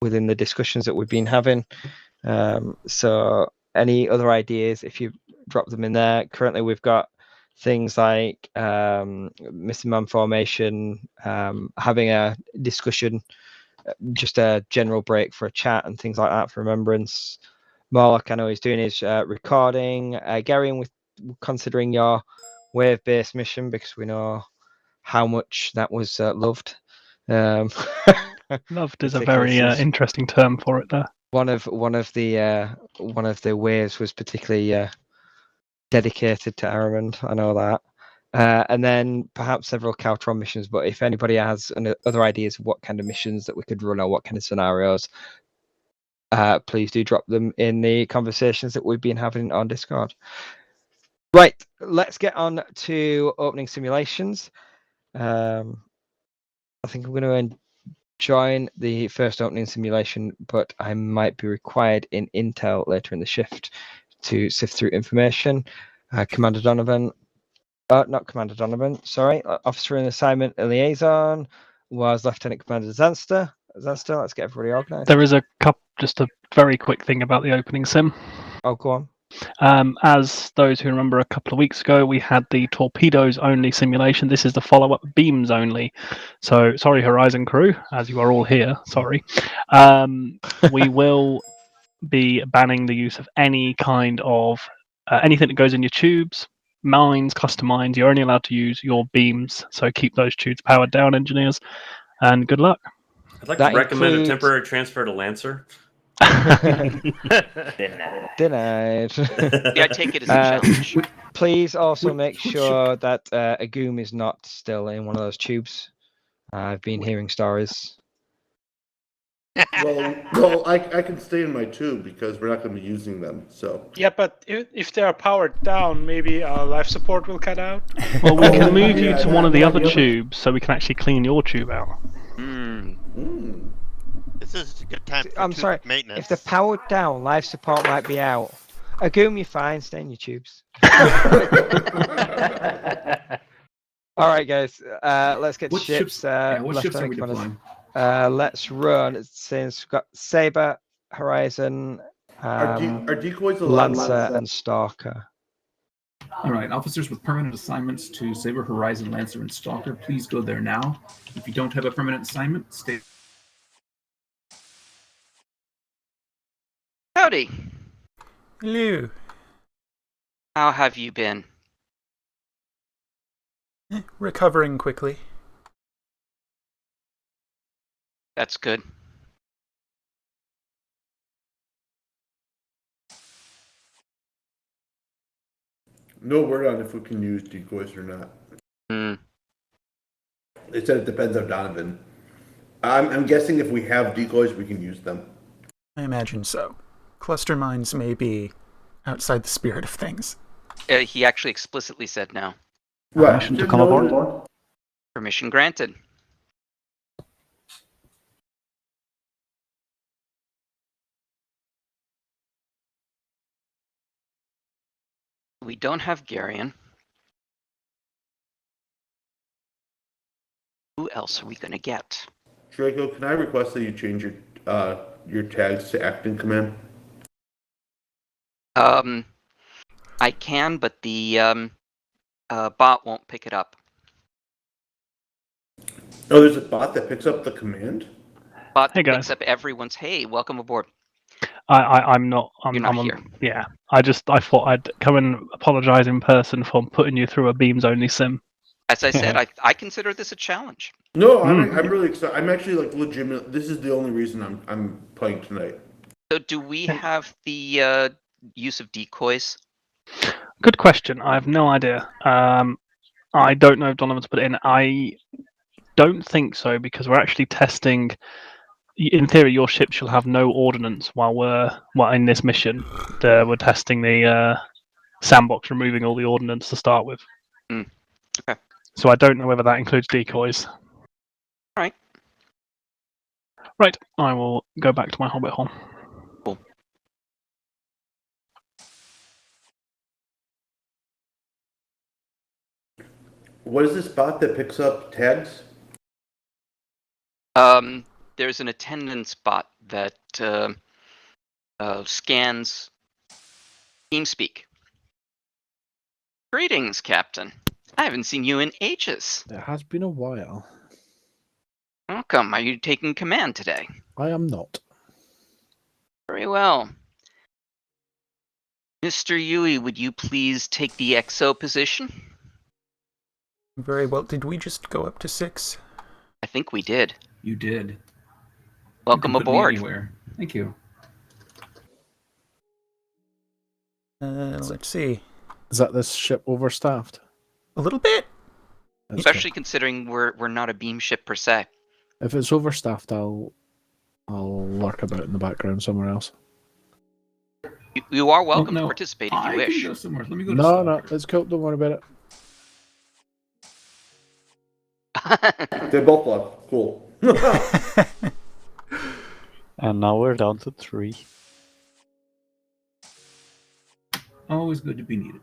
within the discussions that we've been having. So any other ideas, if you drop them in there. Currently we've got things like missing man formation, having a discussion, just a general break for a chat and things like that for remembrance. Morlock, I know he's doing his recording. Gary, with considering your wave-based mission, because we know how much that was loved. Loved is a very interesting term for it there. One of the waves was particularly dedicated to Aramond. I know that. And then perhaps several Caltron missions. But if anybody has other ideas of what kind of missions that we could run or what kind of scenarios, please do drop them in the conversations that we've been having on Discord. Right, let's get on to opening simulations. I think I'm going to join the first opening simulation, but I might be required in intel later in the shift to sift through information. Commander Donovan, not Commander Donovan, sorry, Officer in Assignment Liaison was Lieutenant Commander Zanster. Zanster, let's get everybody organised. There is just a very quick thing about the opening sim. Oh, go on. As those who remember a couple of weeks ago, we had the torpedoes only simulation. This is the follow-up beams only. So sorry, Horizon crew, as you are all here, sorry. We will be banning the use of any kind of anything that goes in your tubes, mines, custom mines. You're only allowed to use your beams. So keep those tubes powered down, engineers, and good luck. I'd like to recommend a temporary transfer to Lancer. Denied. Yeah, I take it as a challenge. Please also make sure that Agoom is not still in one of those tubes. I've been hearing stories. Well, I can stay in my tube because we're not going to be using them. So yeah, but if they are powered down, maybe life support will cut out. Well, we can move you to one of the other tubes so we can actually clean your tube out. This is a good time for I'm sorry. maintenance. If they're powered down, life support might be out. Agoom, you're fine. Stay in your tubes. All right, guys. Let's get to ships. What ships are we deploying? Let's run. Since we've got Saber, Horizon, are decoys allowed? Lancer, and Stalker. All right, officers with permanent assignments to Saber, Horizon, Lancer, and Stalker, please go there now. If you don't have a permanent assignment, stay. Howdy. Hello. How have you been? Recovering quickly. That's good. No word on if we can use decoys or not. They said it depends on Donovan. I'm guessing if we have decoys, we can use them. I imagine so. Cluster mines may be outside the spirit of things. He actually explicitly said no. Permission to come aboard? Permission granted. We don't have Garion. Who else are we going to get? Draco, can I request that you change your tags to acting command? I can, but the bot won't pick it up. Oh, there's a bot that picks up the command? Bot Hey, guys. picks up everyone's, hey, welcome aboard. I'm not. You're not here. Yeah, I thought I'd come and apologise in person for putting you through a beams only sim. As I said, I consider this a challenge. No, I'm really excited. I'm actually like legitimate. This is the only reason I'm playing tonight. So do we have the use of decoys? Good question. I have no idea. I don't know if Donovan's put it in. I don't think so because we're actually testing. In theory, your ship shall have no ordnance while we're in this mission. We're testing the sandbox, removing all the ordnance to start with. Okay. So I don't know whether that includes decoys. All right. Right. I will go back to my hobbit hole. Cool. What is this bot that picks up tags? There's an attendance bot that scans TeamSpeak. Greetings, Captain. I haven't seen you in ages. It has been a while. Welcome. Are you taking command today? I am not. Very well. Mr. Yui, would you please take the XO position? Very well. Did we just go up to 6? I think we did. You did. Welcome You can put me aboard. anywhere. Thank you. Let's see. Is that this ship overstaffed? A little bit. That's Especially considering we're not a beam ship per se. good. If it's overstaffed, I'll lurk about in the background somewhere else. You are welcome no, to participate if I you wish. can go somewhere. Let me go to No, Stalker. it's cool. Don't worry about it. They both left. Cool. And now we're down to 3. Always good to be needed.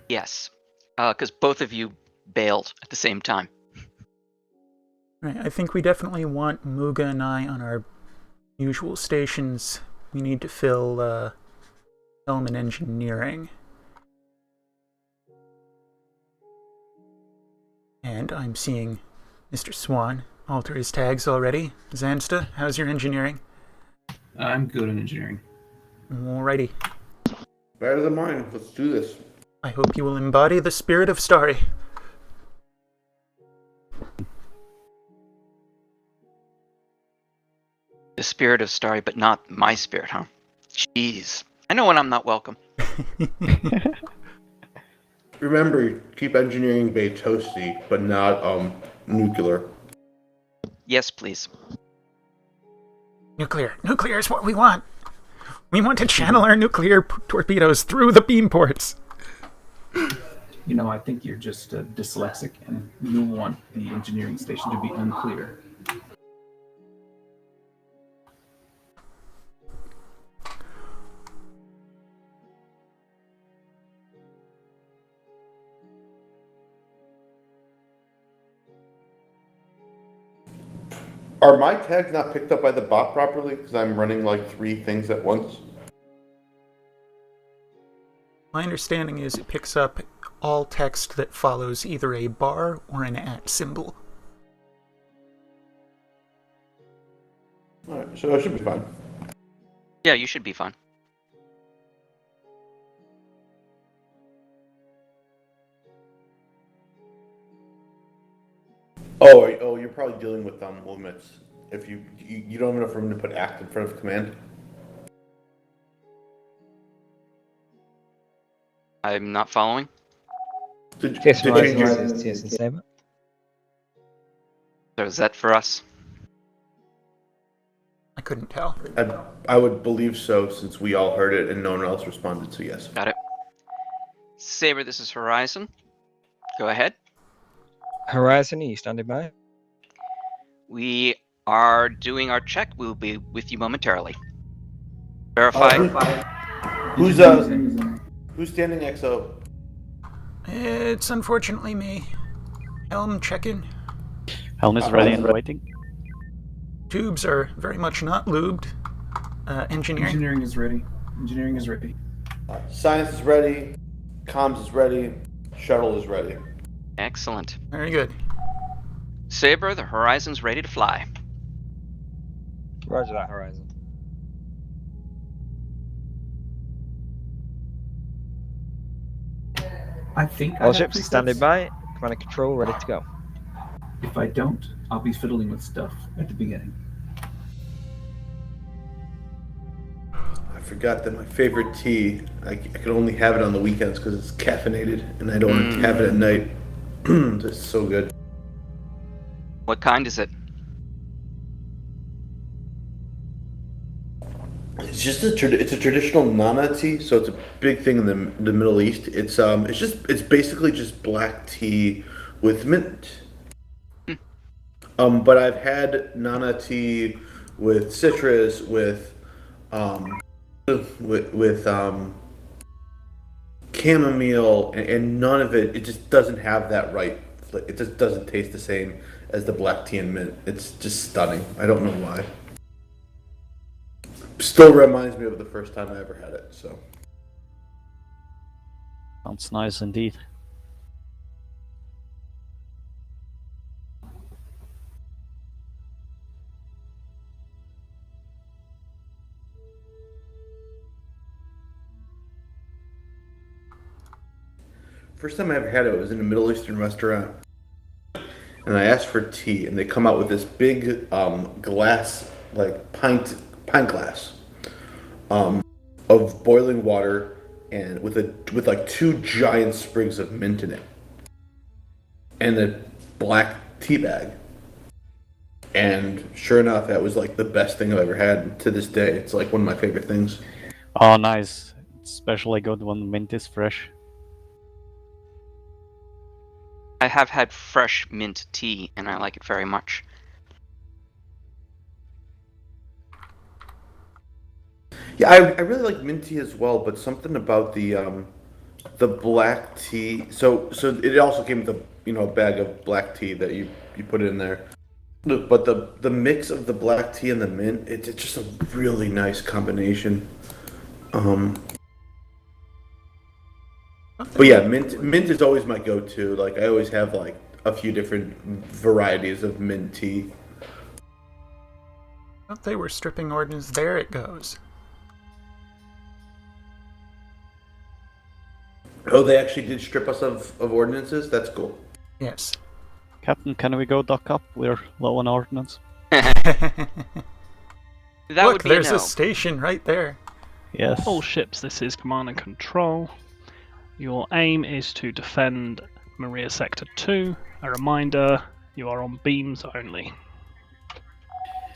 Yes, because both of you bailed at the same time. Right, I think we definitely want Muga and I on our usual stations. We need to fill element engineering. And I'm seeing Mr. Swan alter his tags already. Zansta, how's your engineering? I'm good in engineering. Alrighty. Better than mine. Let's do this. I hope you will embody the spirit of Starry. The spirit of Starry, but not my spirit, huh? Jeez. I know when I'm not welcome. Remember, keep engineering bay toasty, but not nuclear. Yes, please. Nuclear. Nuclear is what we want. We want to channel our nuclear torpedoes through the beam ports. You know, I think you're just dyslexic, and you want the engineering station to be unclear. Are my tags not picked up by the bot properly? Because I'm running like 3 things at once. My understanding is it picks up all text that follows either a bar or an @ symbol. Alright, so it should be fine. Yeah, you should be fine. Oh, you're probably dealing with limits. If you don't have enough room to put act in front of command. I'm not following. To TSN change Horizon your, is TSN Saber. So is that for us? I couldn't tell. I would believe so, since we all heard it and no one else responded. So yes. Got it. Saber, this is Horizon. Go ahead. Horizon, are you standing by? We are doing our check. We'll be with you momentarily. Verify. Who's standing XO? It's unfortunately me. Helm check-in. Helm is ready and waiting. Tubes are very much not lubed. Engineering. Engineering is ready. Engineering is ready. Science is ready. Comms is ready. Shuttle is ready. Excellent. Very good. Saber, the Horizon's ready to fly. Roger that, Horizon. I think I All have ships presets. standing by. Command and control ready to go. If I don't, I'll be fiddling with stuff at the beginning. I forgot that my favorite tea, I can only have it on the weekends because it's caffeinated, and I don't want to have it at night. It's so good. What kind is it? It's just it's a traditional Nana tea, so it's a big thing in the Middle East. It's basically just black tea with mint. But I've had Nana tea with citrus, with chamomile, and none of it. It just doesn't have that right. It just doesn't taste the same as the black tea and mint. It's just stunning. I don't know why. Still reminds me of the first time I ever had it. So Sounds nice indeed. first time I ever had it was in a Middle Eastern restaurant, and I asked for tea, and they come out with this big glass, like pint glass, of boiling water, and with like 2 giant sprigs of mint in it, and a black tea bag. And sure enough, that was like the best thing I've ever had. To this day, it's like one of my favorite things. Oh, nice. It's especially good when the mint is fresh. I have had fresh mint tea, and I like it very much. Yeah, I really like mint tea as well, but something about the black tea. So it also came with a bag of black tea that you put in there. But the mix of the black tea and the mint, it's just a really nice combination. But yeah, mint is always my go-to. Like I always have like a few different varieties of mint tea. Thought they were stripping ordnance. There it goes. Oh, they actually did strip us of ordinances? That's cool. Yes. Captain, can we go dock up? We're low on ordnance. That Look, would be there's no. a station right there. Yes. All ships, this is Command and Control. Your aim is to defend Maria Sector 2. A reminder, you are on beams only.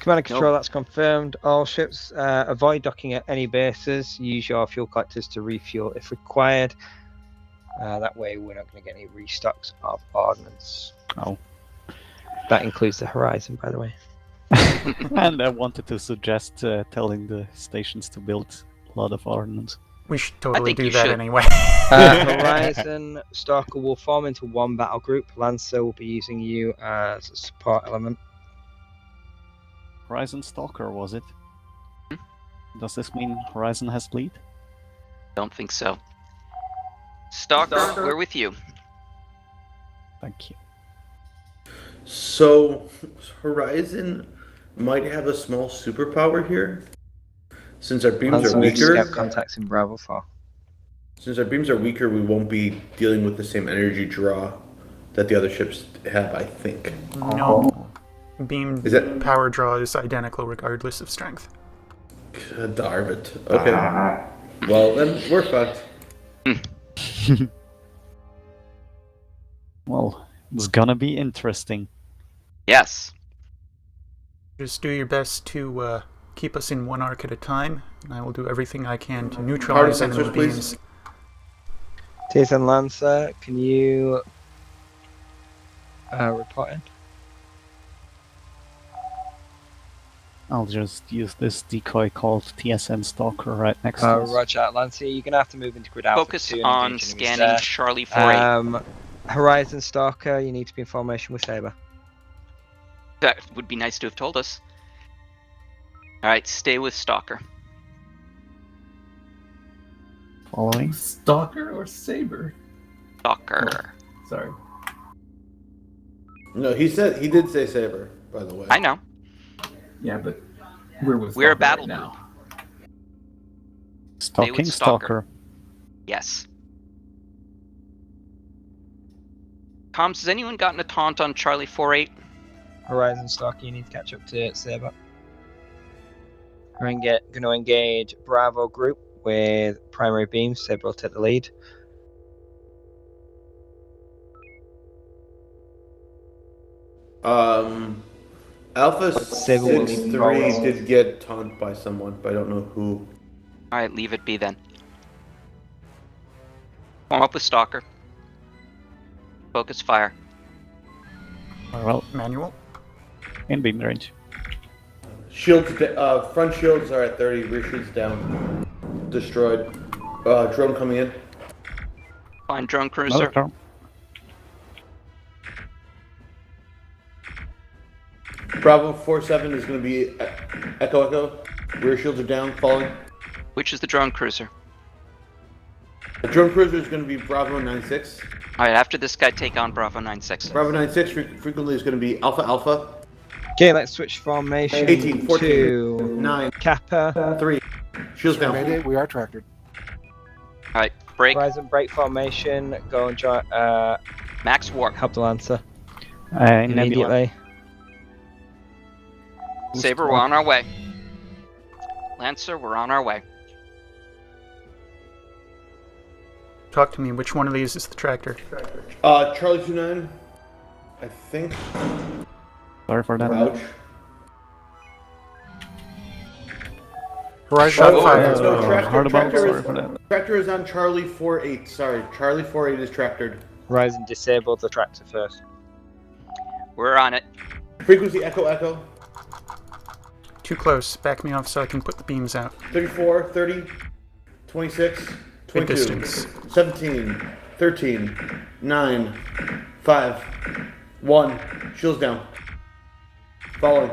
Command and Control, that's confirmed. All ships avoid docking at any bases. Use your fuel collectors to refuel if required. That way we're not going to get any restocks of ordnance. Oh. That includes the Horizon, by the way. And I wanted to suggest telling the stations to build a lot of ordnance. We should totally think do you that should. anyway. Horizon Stalker will form into one battle group. Lancer will be using you as a support element. Horizon Stalker, was it? Does this mean Horizon has lead? Don't think so. Stalker, we're with you. Thank you. So Horizon might have a small superpower here. Since our beams Lancer are makes weaker, scout contacts in Bravo 4. since our beams are weaker, we won't be dealing with the same energy draw that the other ships have, I think. No. Beam Is that- power draw is identical regardless of strength. Darn it. Okay. Well, then we're fucked. Well, it's gonna be interesting. Yes. Just do your best to keep us in one arc at a time, and I will do everything I can to neutralize enemy sensors, please. beams. TSN Lancer, can you report in? I'll just use this decoy called TSN Stalker right next to us. Roger, Lancer, you're going to have to move into grid alpha Focus 2 and on engage enemies scanning there. Charlie 48. Horizon Stalker, you need to be in formation with Saber. That would be nice to have told us. Alright, stay with Stalker. Following. Stalker or Saber? Stalker. Sorry. No, he did say Saber, by the way. I know. Yeah, but we're with We're a Stalker battle right now. Stalking with Stalker. Stalker. Yes. Comms, has anyone gotten a taunt on Charlie 48? Horizon Stalker, you need to catch up to Saber. We're going to engage Bravo group with primary beams. Saber will take the lead. Alpha Saber will 6-3 lead forward. did get taunted by someone, but I don't know who. Alright, leave it be then. Form up with Stalker. Focus fire. Well, Manual. in beam range. Shields, front shields are at 30, rear shields down. Destroyed. Drone coming in. Fine, drone Another cruiser. turn. Bravo 47 is going to be Echo Echo. Rear shields are down, falling. Which is the drone cruiser? The drone cruiser is going to be Bravo 96. All right, after this guy, take on Bravo 96. Bravo 96 frequently is going to be Alpha Alpha. Okay, let's switch formation 18, 14, to 9, Kappa. 3. Shields down. Mayday, we are tractored. All right, break. Horizon break formation. Go and join. Max warp. Help the Lancer Nebula. immediately. Saber, we're on our way. Lancer, we're on our way. Talk to me. Which one of these is the tractor? Charlie 29. I think. Sorry for that. Ouch. Horizon Oh, fire. no, Hard about, tractor sorry is, for that. tractor is on Charlie 48. Sorry, Charlie 48 is tractored. Horizon disable the tractor first. We're on it. Frequency Echo Echo. Too close. Back me off so I can put the beams out. 34, 30, 26, Good 22, distance. 17, 13, 9, 5, 1. Shields down. Falling.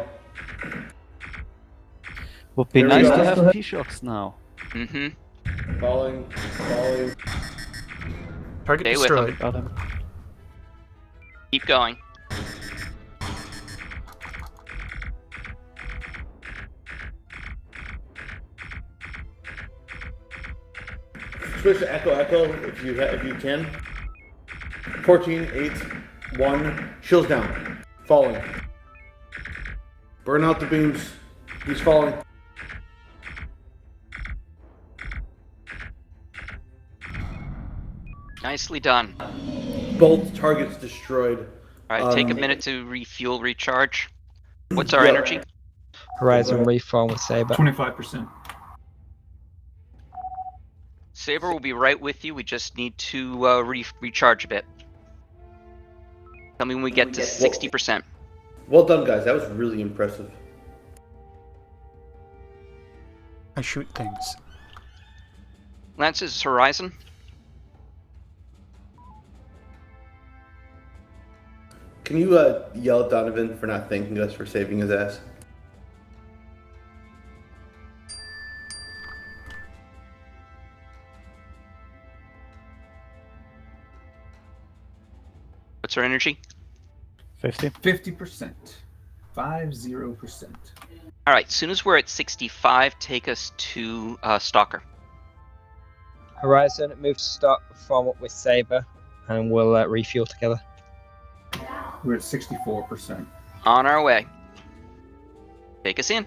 Would be There we nice go. to have P-shocks now. Mm-hmm. Falling. Falling. Target Stay with destroyed. Got him. Keep going. Switch to Echo Echo if you can. 14, 8, 1. Shields down. Falling. Burn out the beams. He's falling. Nicely done. Both targets destroyed. All right, take a minute to refuel, recharge. What's our energy? Horizon reform with Saber. 25%. Saber will be right with you. We just need to recharge a bit. Tell me when we get to 60%. Well done, guys. That was really impressive. I shoot things. Lance's Horizon. Can you yell at Donovan for not thanking us for saving his ass? What's our energy? 50. 50%. 50%. All right, as soon as we're at 65, take us to Stalker. Horizon, move to start, form up with Saber, and we'll refuel together. We're at 64%. On our way. Take us in.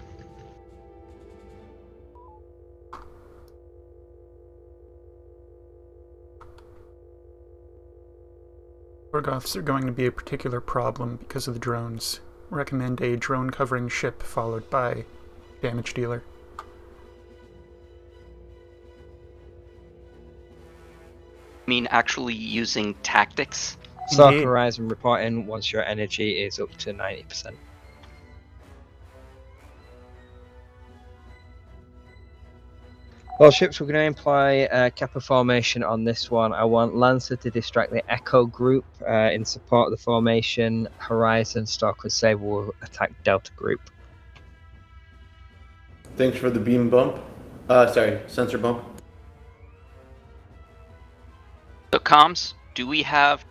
Orgoths are going to be a particular problem because of the drones. Recommend a drone covering ship followed by damage dealer. I mean, actually using tactics. Stalker Indeed. Horizon reporting once your energy is up to 90%. Well, ships, we're going to imply Kappa formation on this one. I want Lancer to distract the Echo group in support of the formation. Horizon, Stalker, and Saber will attack Delta group. Thanks for the beam bump. Sorry, sensor bump. So comms, do we have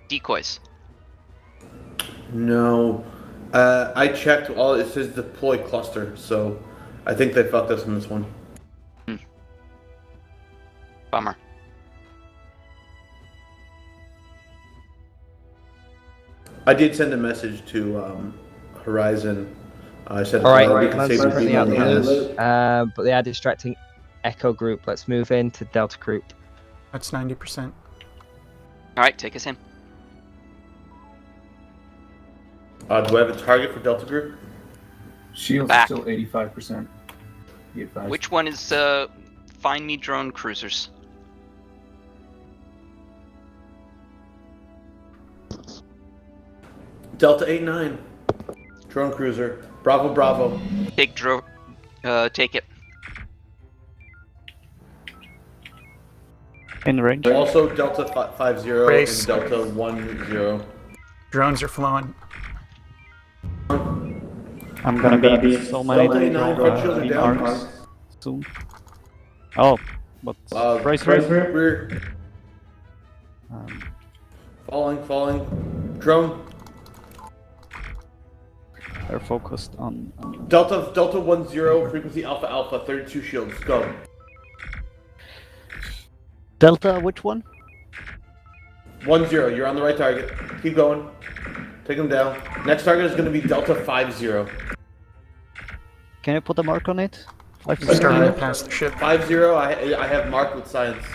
decoys? No. I checked all, it says deploy cluster, so I think they fucked us on this one. Bummer. I did send a message to Horizon. I said, All right, we can save Lancer the currently beam out on the the ass. loop, but they are distracting Echo group. Let's move into Delta group. That's 90%. All right, take us in. Do I have a target for Delta group? Shields Back. are still 85%. Be advised. Which one is find me drone cruisers? Delta 89. Drone cruiser. Bravo, Bravo. Take it. In range. Also Delta 50 Brace. and Delta 10. Drones are flowing. I'm gonna be so many Delta 9, front shields are beam down. arcs soon. Oh, but brace rear. Um, Falling. Drone. they're focused on. Delta 10, frequency Alpha, 32 shields. Go. Delta, which one? 10, you're on the right target. Keep going. Take them down. Next target is going to be Delta 50. Can you put a mark on it? Starting to pass the ship. 50, I have marked with science.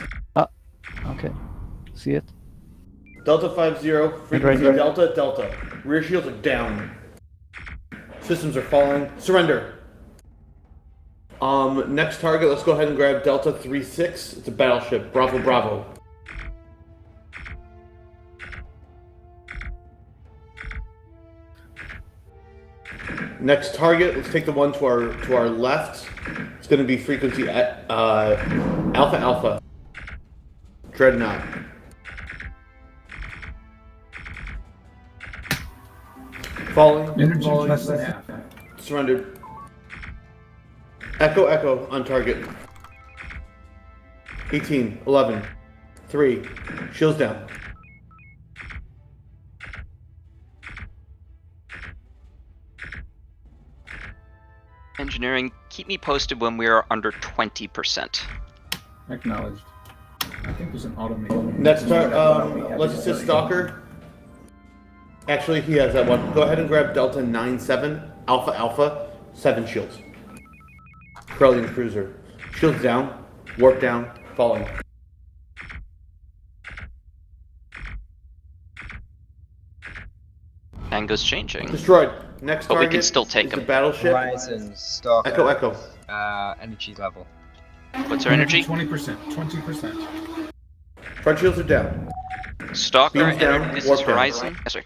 Okay. See it? Delta 50, frequency Right. Delta. Rear shields are down. Systems are falling. Surrender. Next target, let's go ahead and grab Delta 36. It's a battleship. Bravo. Next target, let's take the one to our left. It's going to be frequency Alpha. Dreadnought. Falling. Energy less than half. Surrendered. Echo on target. 18, 11, 3. Shields down. Engineering, keep me posted when we are under 20%. Acknowledged. I think there's an automated. Next target, let's assist Stalker. Actually, he has that one. Go ahead and grab Delta 97, Alpha, 7 shields. Corellian cruiser. Shields down, warp down, falling. Tango's changing. Destroyed. Next But we target can still take is him. the battleship. Horizon, Stalker. Echo. Energy level. What's our energy? 20%. Front shields are down. Stalker, Beams down, this warp is down. Horizon. Sorry.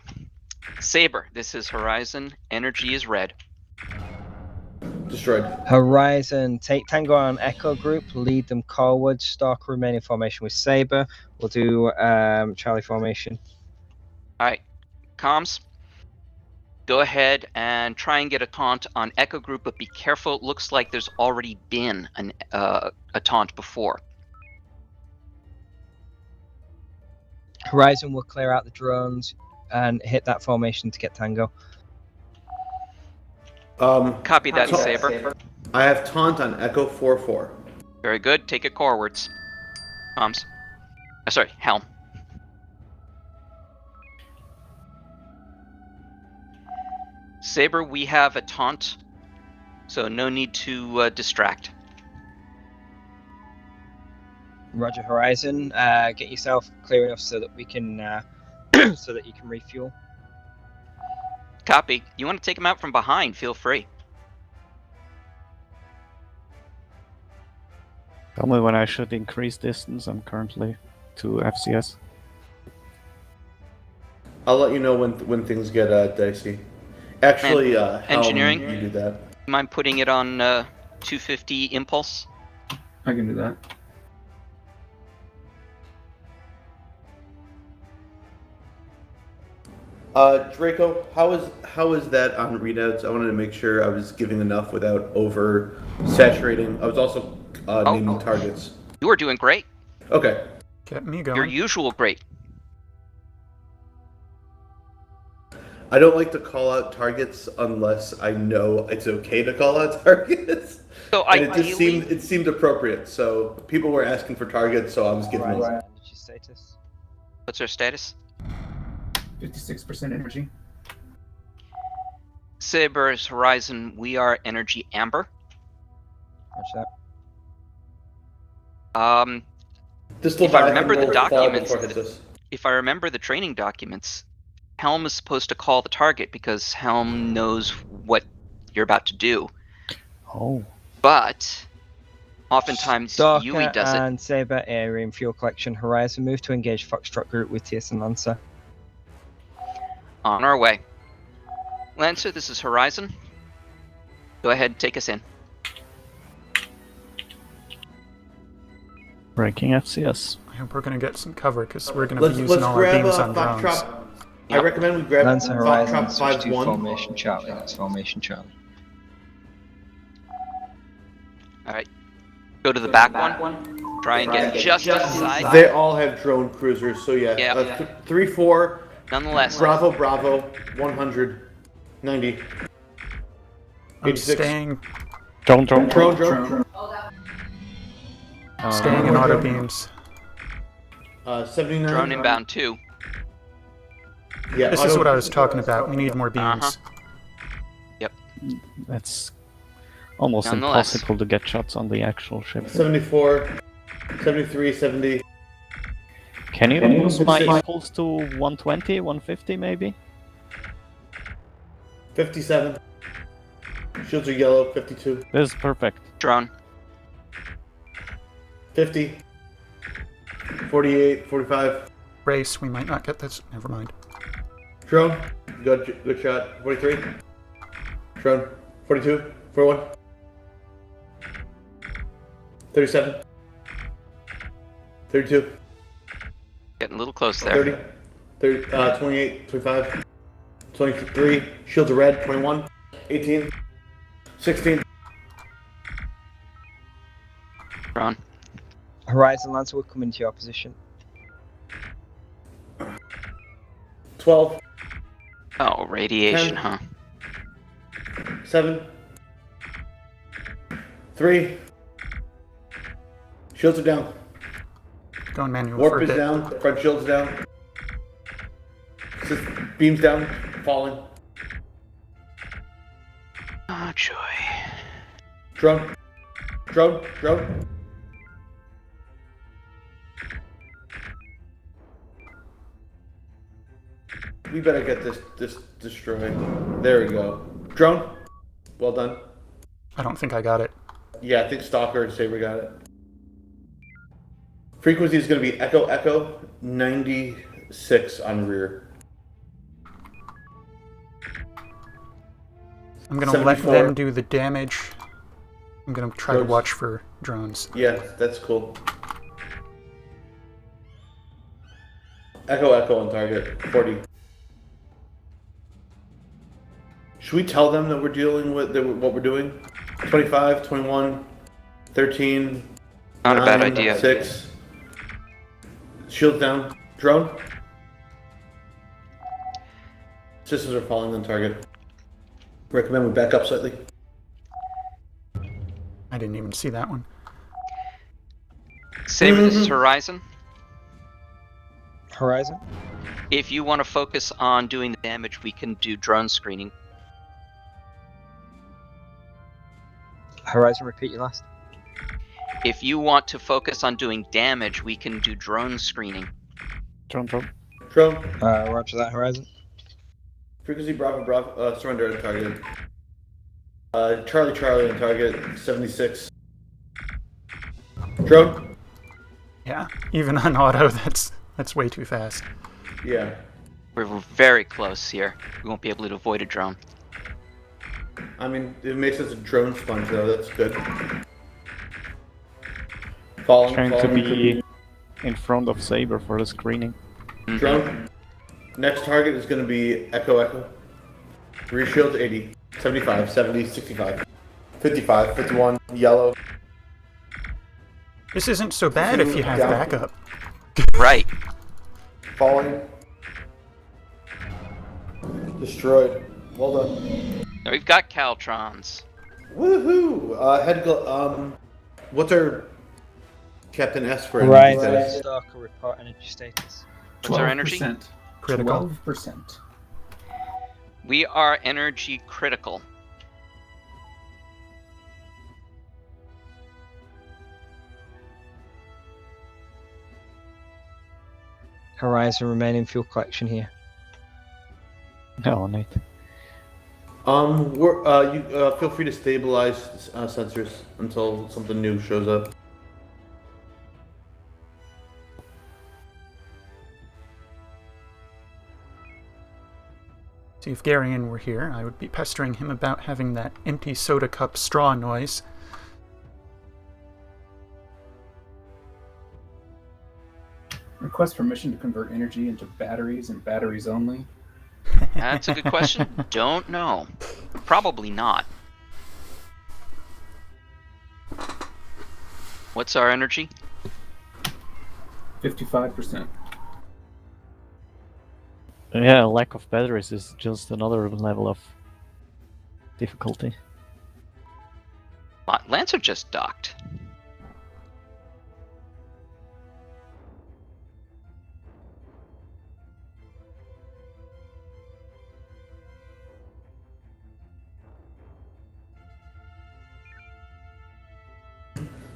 Saber, this is Horizon. Energy is red. Destroyed. Horizon, take Tango on Echo Group, lead them forward. Stalker remain in formation with Saber. We'll do Charlie formation. Alright. Comms. Go ahead and try and get a taunt on Echo Group, but be careful. It looks like there's already been a taunt before. Horizon will clear out the drones and hit that formation to get Tango. Copy that, so- Saber. I have taunt on Echo 4-4. Very good. Take it forwards. Comms. Sorry, Helm. Saber, we have a taunt, so no need to distract. Roger, Horizon. Get yourself clear enough so that we can, so that you can refuel. Copy. You want to take him out from behind, feel free. Tell me when I should increase distance. I'm currently 2 FCS. I'll let you know when things get dicey. Actually, Helm, engineering? you do that. Mind putting it on 250 impulse? I can do that. Draco, how is that on readouts? I wanted to make sure I was giving enough without over saturating. I was also naming targets. You are doing great. Okay. Get me going. Your usual great. I don't like to call out targets unless I know it's okay to call out targets. So And it ideally, just seemed appropriate. So people were asking for targets, so I was giving them. Horizon, energy status. what's our status? 56% energy. Saber's Horizon, we are energy amber. Roger that. Distal If I dive remember and the roll fall documents, before it hits us. If I remember the training documents, Helm is supposed to call the target because Helm knows what you're about to do. Oh. But oftentimes Stalker Yui does it. and Saber area in fuel collection. Horizon move to engage Foxtrot Group with TSN Lancer. On our way. Lancer, this is Horizon. Go ahead and take us in. Breaking FCS. I hope we're going to get some cover because we're going to be Let's using all our grab beams on drones. Foxtrot. I recommend we grab Lancer Trap Horizon, switch to 5-1. Formation Charlie. That's Formation Charlie. All right. Go to the back one. Try and get just inside. They all have drone cruisers, so yeah. Yeah. 3-4. Nonetheless. Bravo, 100, 90. I'm 86. staying Drone. staying in auto beams. 79. Drone inbound 2. Yeah, This is what I was talking about. We need more beams. Yep. That's almost Nonetheless. impossible to get shots on the actual ship. 74, 73, 70. Can you use my impulse to 120, 150 maybe? 57. Shields are yellow. 52. This is perfect. Drone. 50. 48, 45. Race, we might not get this. Never mind. Drone. Good shot. 43. Drone. 42. 41. 37. 32. Getting a little close there. 30. 28. 25. 23. Shields are red. 21. 18. 16. Drone. Horizon Lancer will come into your position. 12. Oh, radiation, 10. huh? 7. 3. Shields are down. Going manual for Warp a is bit. down. Front shield's down. Beams down. Falling. Oh, joy. Drone. We better get this destroyed. There we go. Drone. Well done. I don't think I got it. Yeah, I think Stalker and Saber got it. Frequency is going to be Echo 96 on rear. I'm gonna let 74. them do the damage. I'm gonna try to Drones. watch for drones. Yeah, that's cool. Echo on target. 40. Should we tell them that we're dealing with what we're doing? 25, 21, 13. Not a bad 9, idea. 6. Shield down. Drone. Systems are falling on target. Recommend we back up slightly. I didn't even see that one. Saber, this is Horizon. Horizon? If you want to focus on doing the damage, we can do drone screening. Horizon, repeat your last. If you want to focus on doing damage, we can do drone screening. Drone. Drone. Roger that, Horizon. Frequency Bravo, surrender on target. Charlie on target, 76. Drone? Yeah, even on auto, that's way too fast. Yeah. We're very close here. We won't be able to avoid a drone. I mean, it makes us a drone sponge though, that's good. Falling. Trying to be in front of Saber for the screening. Drone. Next target is going to be Echo. Rear shield 80, 75, 70, 65, 55, 51, yellow. This isn't so bad if you have Down. backup. Right. Falling. Destroyed. Well done. Now we've got Caltrons. Woohoo! What's our Captain S for energy Horizon status? Stalker, report energy status. What's our energy? 12%. Critical. 12%. We are energy critical. Horizon, remaining fuel collection here. No, Nate. You feel free to stabilize sensors until something new shows up. See, if Garion were here, I would be pestering him about having that empty soda cup straw noise. Request permission to convert energy into batteries and batteries only. That's a good question. Don't know. Probably not. What's our energy? 55%. Yeah, lack of batteries is just another level of difficulty. Lancer just docked.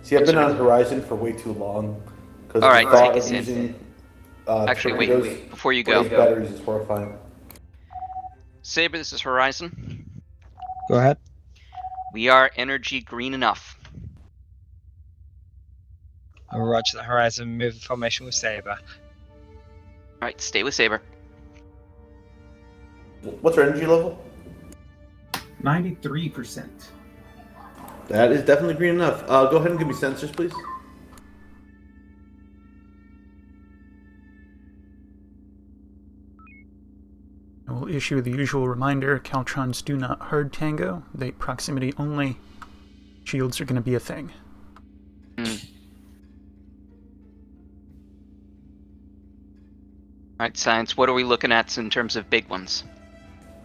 See, I've been on Horizon for way too long. Because All the right, thought take us of in. using Actually, torpedoes wait. Before you for go. those batteries is horrifying. Saber, this is Horizon. Go ahead. We are energy green enough. Roger the Horizon, move in formation with Saber. Alright, stay with Saber. What's our energy level? 93%. That is definitely green enough. Go ahead and give me sensors, please. I will issue the usual reminder, Caltrons do not hard tango. They proximity only. Shields are going to be a thing. Alright, Science, what are we looking at in terms of big ones?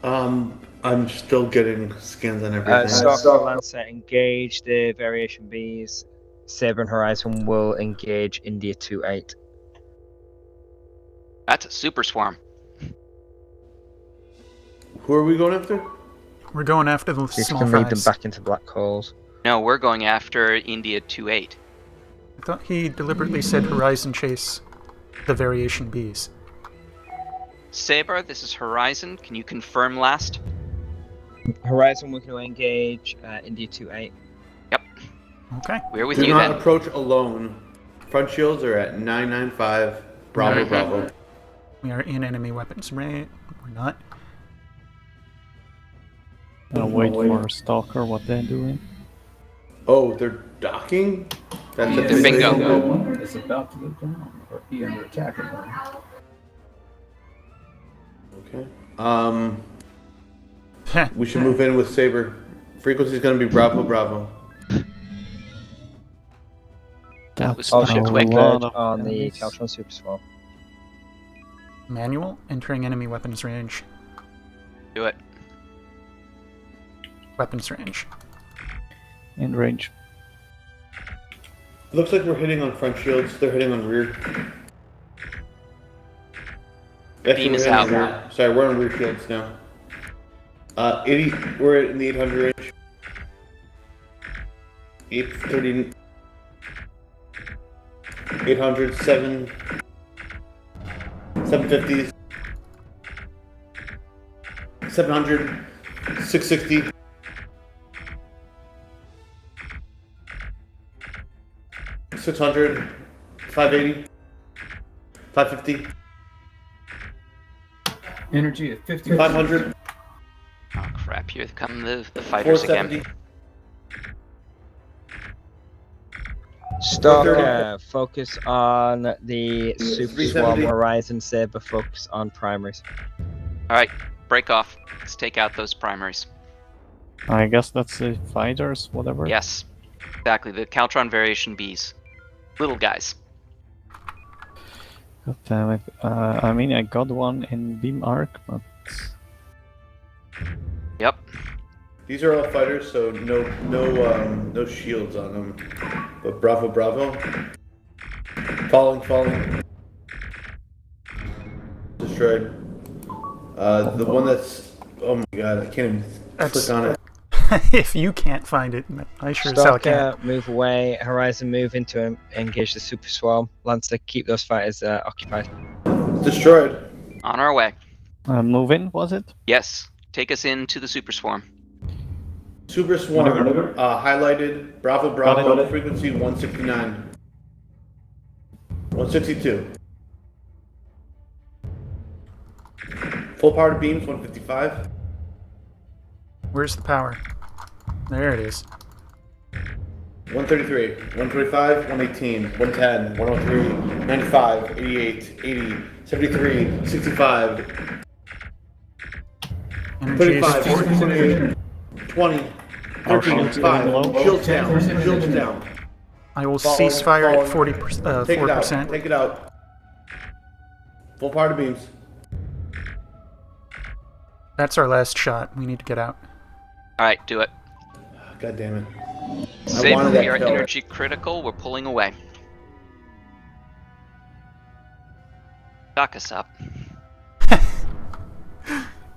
I'm still getting scans on everything. Stalker Lancer engage the Variation Bs. Saber and Horizon will engage India 2-8. That's a super swarm. Who are we going after? We're going after the See if you small can read them fives. back into black holes. No, we're going after India 2-8. I thought he deliberately said Horizon chase the Variation Bs. Saber, this is Horizon. Can you confirm last? Horizon, we're going to engage India 2-8. Yep. Okay. We're with Do you not then. approach alone. Front shields are at 995. Bravo, Mhm. Bravo. We are in enemy weapons range. We're not. Wait for Stalker, what they're doing. Oh, they're docking? That's a They're bingo. Bingo. Is about to go down or be under attack again. Okay. Heh. We should move in with Saber. Frequency is going to be Bravo, Bravo. That was All so ships quick. converge on the enemies. Caltron Super Swarm. Manual, entering enemy weapons range. Do it. Weapons range. In range. Looks like we're hitting on front shields. They're hitting on rear. Beam we're is hitting on out. rear. Sorry, we're on rear shields now. 80. We're in the 800 range. 830. 800, 750. 700. 660. 600. 580. 550. Energy at 50. 500. Oh crap, here come the fighters 470. again. Stalker, focus on the Super 370. Swarm. Horizon, Saber, focus on primaries. Alright, break off. Let's take out those primaries. I guess that's the fighters, whatever. Yes, exactly. The Caltron Variation Bs. Little guys. God damn it. I mean, I got one in beam arc, but Yep. These are all fighters, so no shields on them. But Bravo, Bravo. Falling. Destroyed. The one that's, oh my god, I can't even click on it. If you can't find it, I sure as hell can't. Stalker, move away. Horizon, move into engage the Super Swarm. Lancer, keep those fighters occupied. Destroyed. On our way. move in, was it? Yes. Take us into the Super Swarm. Super Swarm, highlighted, Bravo, Got Bravo, it. frequency 169. 162. Full power beams, 155. Where's the power? There it is. 133, 125, 118, 110, 103, 95, 88, 80, 73, 65, Energy is 35, 28, 20, Our 13, shields getting 5. low. Shields down. Shields down. I will Follow, cease fire at follow. 40%. Take it out. 4%. Take it out. Full power to beams. That's our last shot. We need to get out. All right, do it. God damn it. Saber, wanted that we are kill. energy critical. We're pulling away. Back us up.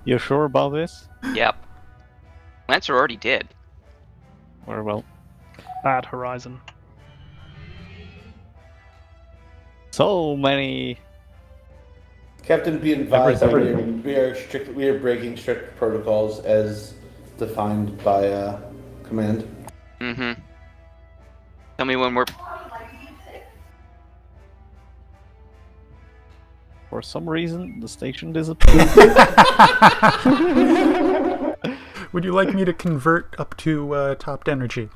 You sure about this? Yep. Lancer already did. Or well, Bad Horizon. so many. Captain, be advised that we are breaking strict protocols as defined by command. Mm-hmm. Tell me when we're... For some reason, the station disappeared. Would you like me to convert up to topped energy?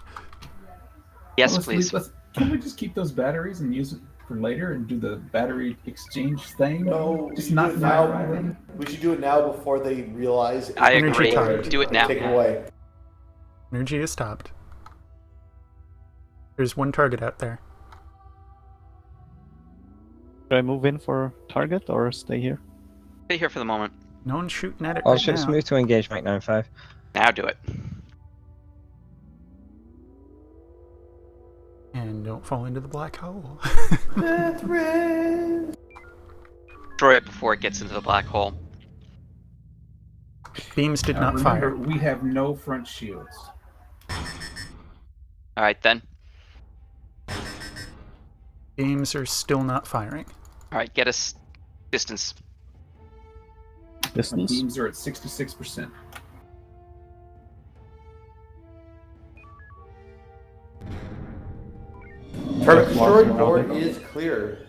Yes, Let's please. Can we just keep those batteries and use it for later and do the battery exchange thing? No, just we not should do it now. now. We should do it now before they realize. it's I Energy agree. time. Do it now. Take it away. Energy is stopped. There's one target out there. Should I move in for target or stay here? Stay here for the moment. No one's shooting at it All right ships now. move to engage Mach 95. Now do it. And don't fall into the black hole. Destroy it before it gets into the black hole. Beams did not Remember, fire. we have no front shields. All right, then. Beams are still not firing. All right, get us distance. My Distance? beams are at 66%. Perfect. Destroyed door is clear.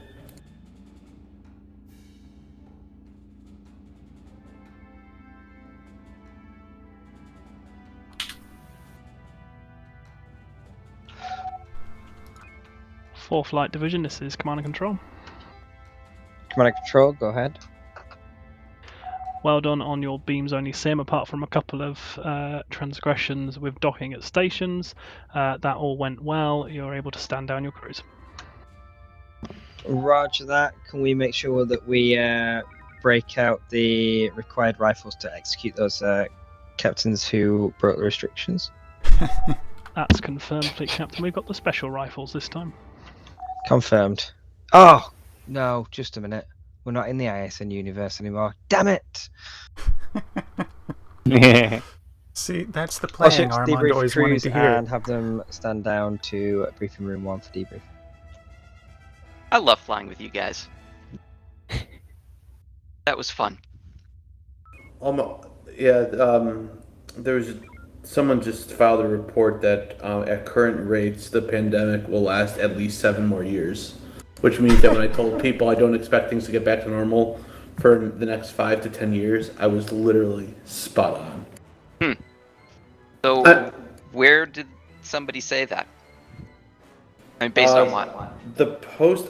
Fourth Light Division, this is Command and Control. Command and Control, go ahead. Well done on your beams only sim, apart from a couple of transgressions with docking at stations. That all went well. You're able to stand down your crews. Roger that. Can we make sure that we break out the required rifles to execute those captains who broke the restrictions? That's confirmed, Fleet Captain. We've got the special rifles this time. Confirmed. Oh, no, just a minute. We're not in the ISN universe anymore. Damn it! See, that's the All plan ships Armand debrief always wanted crews to hear. and have them stand down to briefing room 1 for debrief. I love flying with you guys. That was fun. There's someone just filed a report that at current rates, the pandemic will last at least 7 more years. Which means that when I told people I don't expect things to get back to normal for the next 5 to 10 years, I was literally spot on. So, where did somebody say that? I mean, based on what? The post,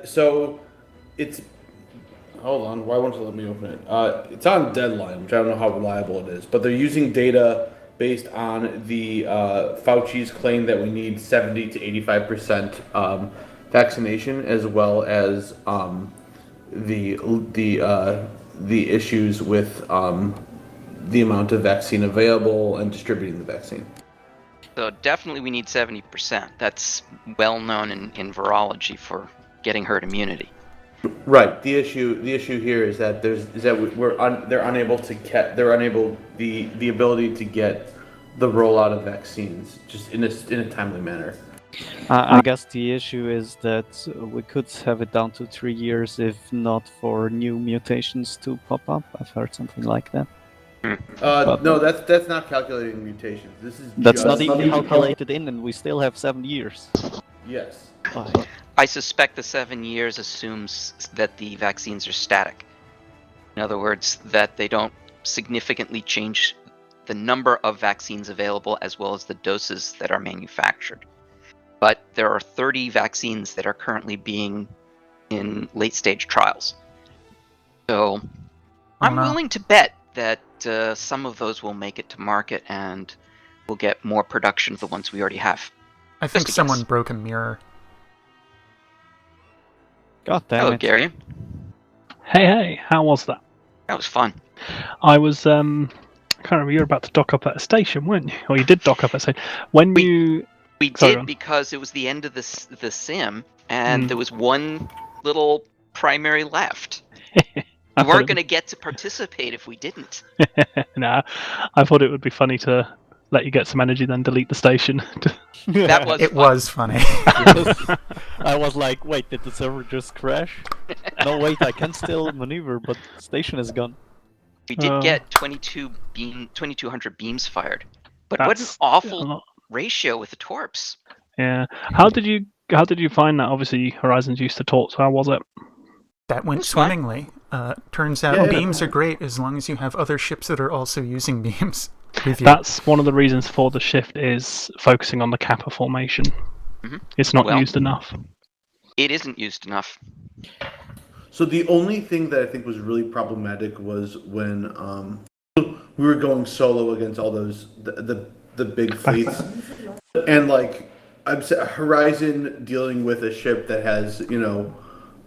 so it's, hold on, why won't you let me open it? It's on Deadline, which I don't know how reliable it is, but they're using data based on the Fauci's claim that we need 70 to 85% vaccination, as well as the issues with the amount of vaccine available and distributing the vaccine. So definitely we need 70%. That's well known in virology for getting herd immunity. Right. The issue here is that they're unable to get the ability to get the rollout of vaccines just in a timely manner. I guess the issue is that we could have it down to 3 years if not for new mutations to pop up. I've heard something like that. No, that's not calculating mutations. That's not even calculated in, and we still have 7 years. Yes. I suspect the 7 years assumes that the vaccines are static. In other words, that they don't significantly change the number of vaccines available as well as the doses that are manufactured. But there are 30 vaccines that are currently being in late-stage trials. So I'm no. willing to bet that some of those will make it to market and we'll get more production of the ones we already have. I think Just a someone guess. broke a mirror. God damn Hello, it. Gary. Hey, how was that? That was fun. I was, I can't remember, you were about to dock up at a station, weren't you? Or you did dock up at a station. When We Sorry, did on. because it was the end of the sim, and there was one little primary left. We weren't going to get to participate if we didn't. Nah, I thought it would be funny to let you get some energy, then delete the station. That was It fun. was funny. I was like, wait, did the server just crash? No, wait, I can still maneuver, but the station is gone. We did get 2,200 beams fired, but what an That's awful ratio with the torps. Yeah. How did you find that? Obviously, Horizon's used to torps. How was it? That went It's fine. swimmingly. Turns out beams are great as long as you have other ships that are also using beams with you. That's one of the reasons for the shift is focusing on the Kappa formation. Mhm. It's not Well- used enough. It isn't used enough. So the only thing that I think was really problematic was when we were going solo against all those the big fleets, and like Horizon dealing with a ship that has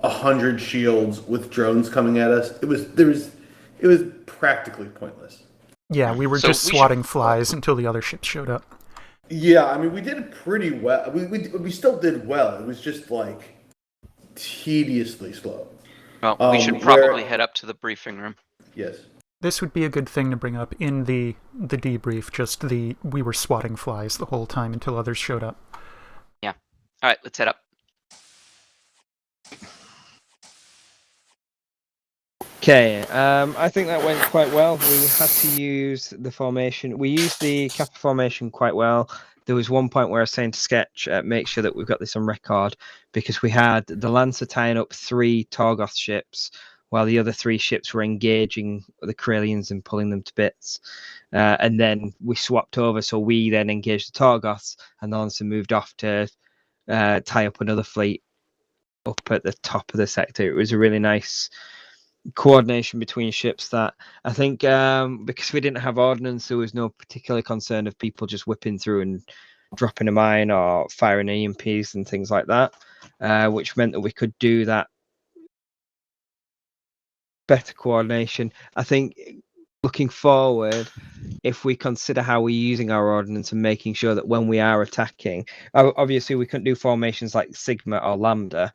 100 shields with drones coming at us. It was practically pointless. Yeah, we were just swatting flies until the other ships showed up. Yeah, I mean we did pretty well. We still did well. It was just like tediously slow. Well, we should probably head up to the briefing room. Yes. This would be a good thing to bring up in the debrief, just we were swatting flies the whole time until others showed up. Yeah. All right, let's head up. Okay, I think that went quite well. We had to use the formation. We used the Kappa formation quite well. There was one point where I was saying to Sketch, make sure that we've got this on record, because we had the Lancer tying up 3 Torgoth ships, while the other 3 ships were engaging the Corellians and pulling them to bits. And then we swapped over, so we then engaged the Torgoths, and the Lancer moved off to tie up another fleet up at the top of the sector. It was a really nice coordination between ships that I think because we didn't have ordnance, there was no particular concern of people just whipping through and dropping a mine or firing EMPs and things like that, which meant that we could do that better coordination. I think looking forward, if we consider how we're using our ordnance and making sure that when we are attacking, obviously we couldn't do formations like Sigma or Lambda,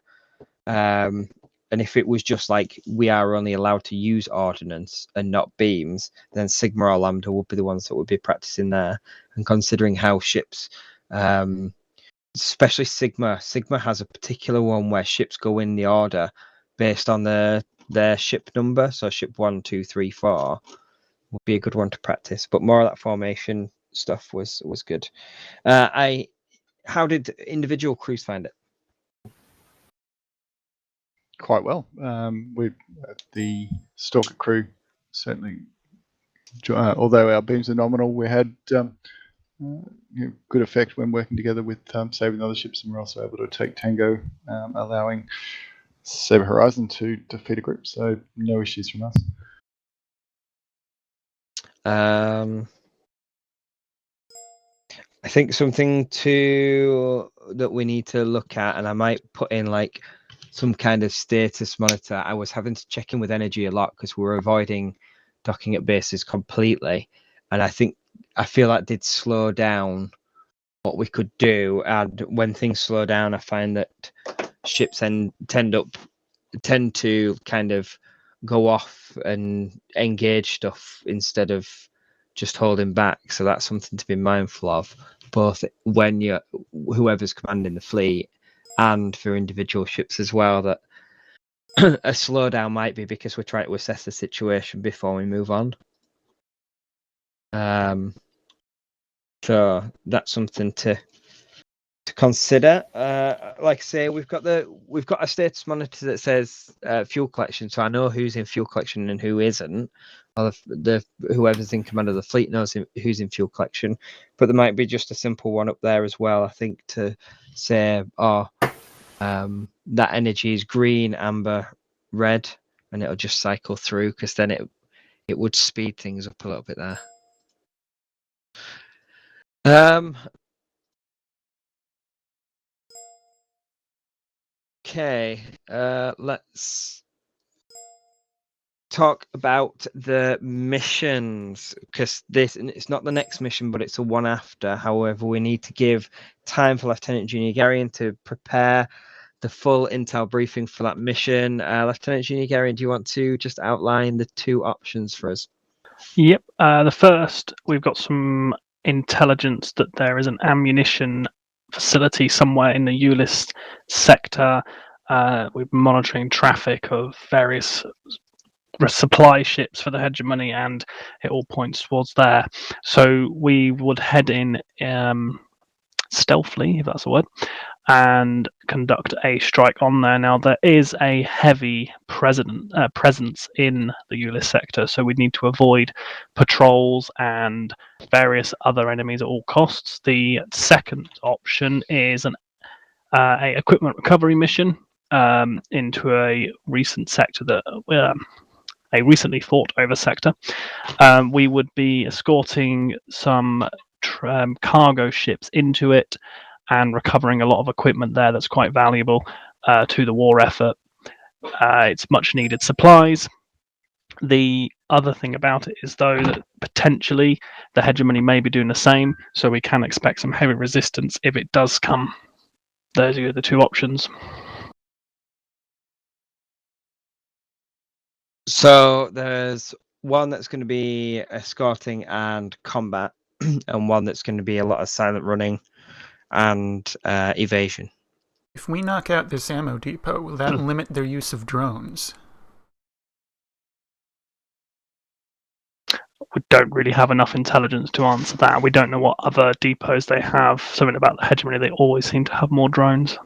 and if it was just like we are only allowed to use ordnance and not beams, then Sigma or Lambda would be the ones that would be practicing there. And considering how ships, especially Sigma has a particular one where ships go in the order based on their ship number. So ship 1, 2, 3, 4 would be a good one to practice. But more of that formation stuff was good. How did individual crews find it? Quite well. The Stalker crew certainly, although our beams are nominal, we had good effect when working together with saving other ships, and we're also able to take Tango, allowing Saber Horizon to defeat a group. So no issues from us. I think something that we need to look at, and I might put in like some kind of status monitor. I was having to check in with energy a lot because we were avoiding docking at bases completely, and I feel that did slow down what we could do. And when things slow down, I find that ships tend to kind of go off and engage stuff instead of just holding back. So that's something to be mindful of, both when you're whoever's commanding the fleet and for individual ships as well, that a slowdown might be because we're trying to assess the situation before we move on. So that's something to consider. Like I say, we've got a status monitor that says fuel collection, so I know who's in fuel collection and who isn't. Or whoever's in command of the fleet knows who's in fuel collection, but there might be just a simple one up there as well, I think, to say, that energy is green, amber, red, and it'll just cycle through, because then it would speed things up a little bit there. Okay, let's talk about the missions, because it's not the next mission, but it's the one after. However, we need to give time for Lieutenant Junior Garian to prepare the full intel briefing for that mission. Lieutenant Junior Garian, do you want to just outline the two options for us? Yep. The first, we've got some intelligence that there is an ammunition facility somewhere in the Ulyss sector. We're monitoring traffic of various supply ships for the hegemony, and it all points towards there. So we would head in stealthily, if that's a word, and conduct a strike on there. Now, there is a heavy presence in the Ulyss sector, so we need to avoid patrols and various other enemies at all costs. The second option is a equipment recovery mission into a recent sector that a recently fought over sector. We would be escorting some cargo ships into it and recovering a lot of equipment there that's quite valuable to the war effort. It's much needed supplies. The other thing about it is, though, that potentially the hegemony may be doing the same, so we can expect some heavy resistance if it does come. Those are the two options. So there's one that's going to be escorting and combat, and one that's going to be a lot of silent running and evasion. If we knock out this ammo depot, will that limit their use of drones? We don't really have enough intelligence to answer that. We don't know what other depots they have. Something about the hegemony, they always seem to have more drones.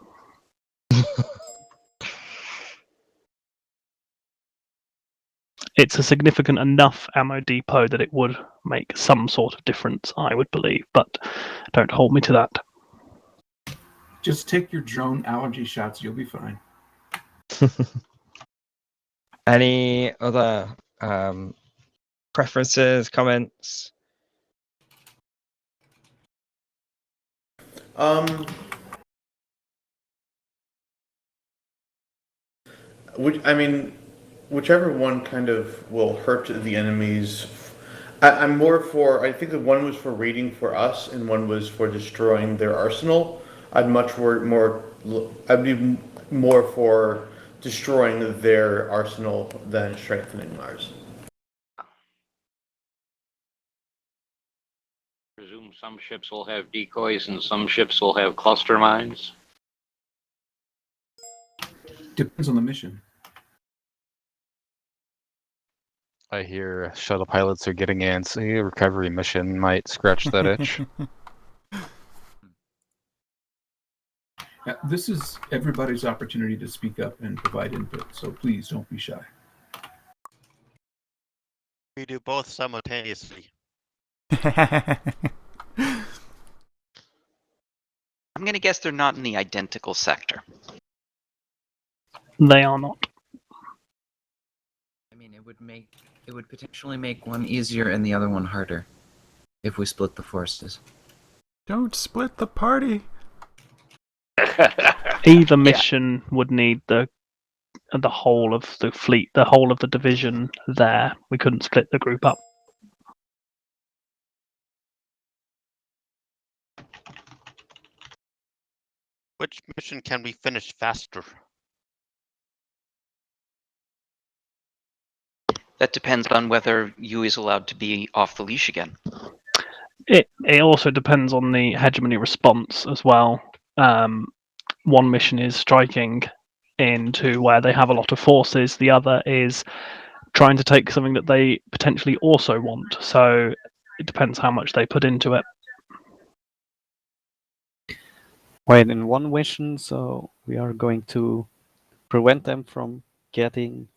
It's a significant enough ammo depot that it would make some sort of difference, I would believe, but don't hold me to that. Just take your drone allergy shots, you'll be fine. Any other preferences, comments? Whichever one kind of will hurt the enemies. I'm more for. I think that one was for raiding for us, and one was for destroying their arsenal. I'd be more for destroying their arsenal than strengthening ours. I presume some ships will have decoys and some ships will have cluster mines. Depends on the mission. I hear shuttle pilots are getting antsy. A recovery mission might scratch that itch. This is everybody's opportunity to speak up and provide input, so please don't be shy. We do both simultaneously. I'm going to guess they're not in the identical sector. They are not. I mean, it would potentially make one easier and the other one harder if we split the forces. Don't split the party. Either mission would need the whole of the fleet, the whole of the division there. We couldn't split the group up. Which mission can we finish faster? That depends on whether Yu is allowed to be off the leash again. It also depends on the hegemony response as well. One mission is striking into where they have a lot of forces. The other is trying to take something that they potentially also want. So it depends how much they put into it. Wait, in one mission, so we are going to prevent them from getting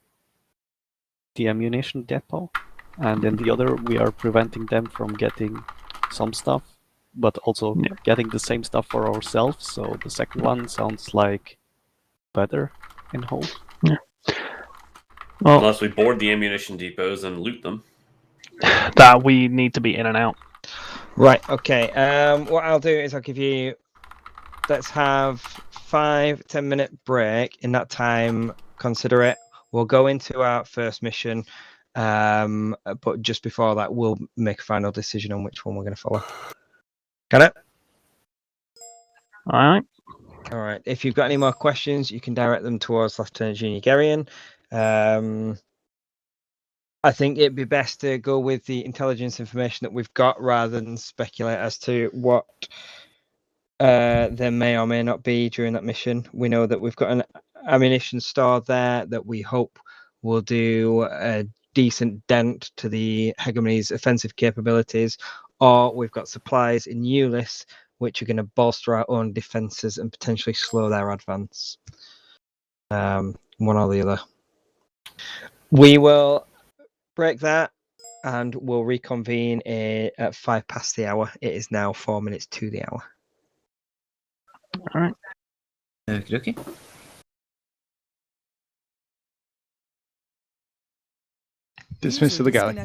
the ammunition depot, and in the other we are preventing them from getting some stuff, but also getting the same stuff for ourselves. So the second one sounds like better in hold. Yeah. Well, unless we board the ammunition depots and loot them. That we need to be in and out. Right. Okay. What I'll do is I'll give you. Let's have 5-10 minute break. In that time, consider it. We'll go into our first mission, but just before that, we'll make a final decision on which one we're going to follow. Got it? All right. All right. If you've got any more questions, you can direct them towards Lieutenant Junior Garian. I think it'd be best to go with the intelligence information that we've got rather than speculate as to what there may or may not be during that mission. We know that we've got an ammunition store there that we hope will do a decent dent to the hegemony's offensive capabilities, or we've got supplies in Ulyss which are going to bolster our own defenses and potentially slow their advance. One or the other. We will break that and we'll reconvene at 5 past the hour. It is now 4 minutes to the hour. All right. Okay. Dismiss to the galley.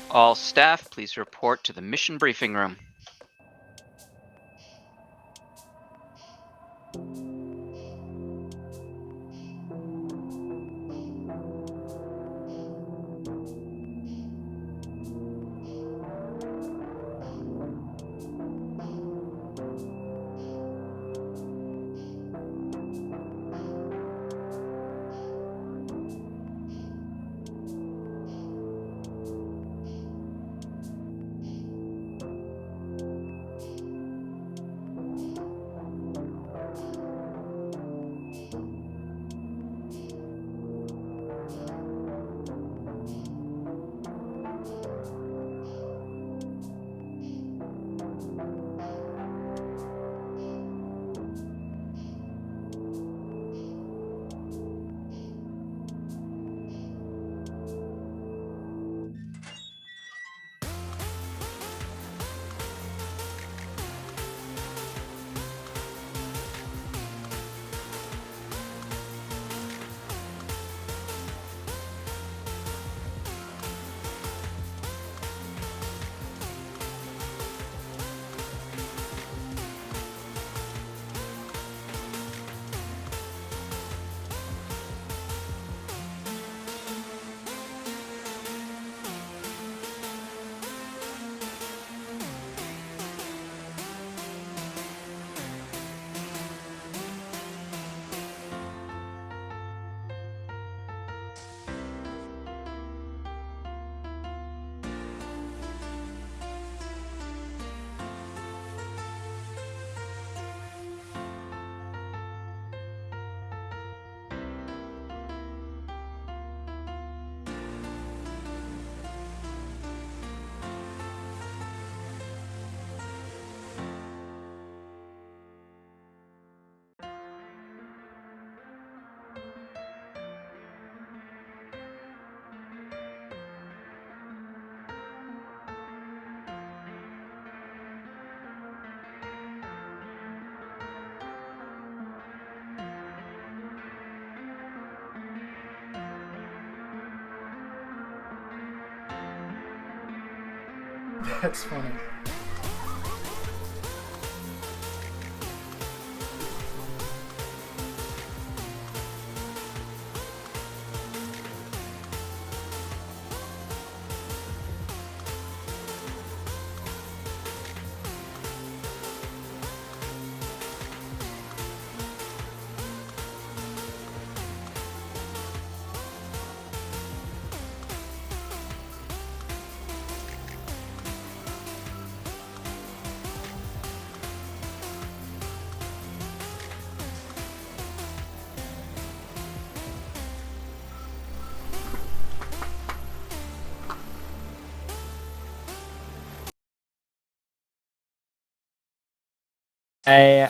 All staff, please report to the mission briefing room. That's funny.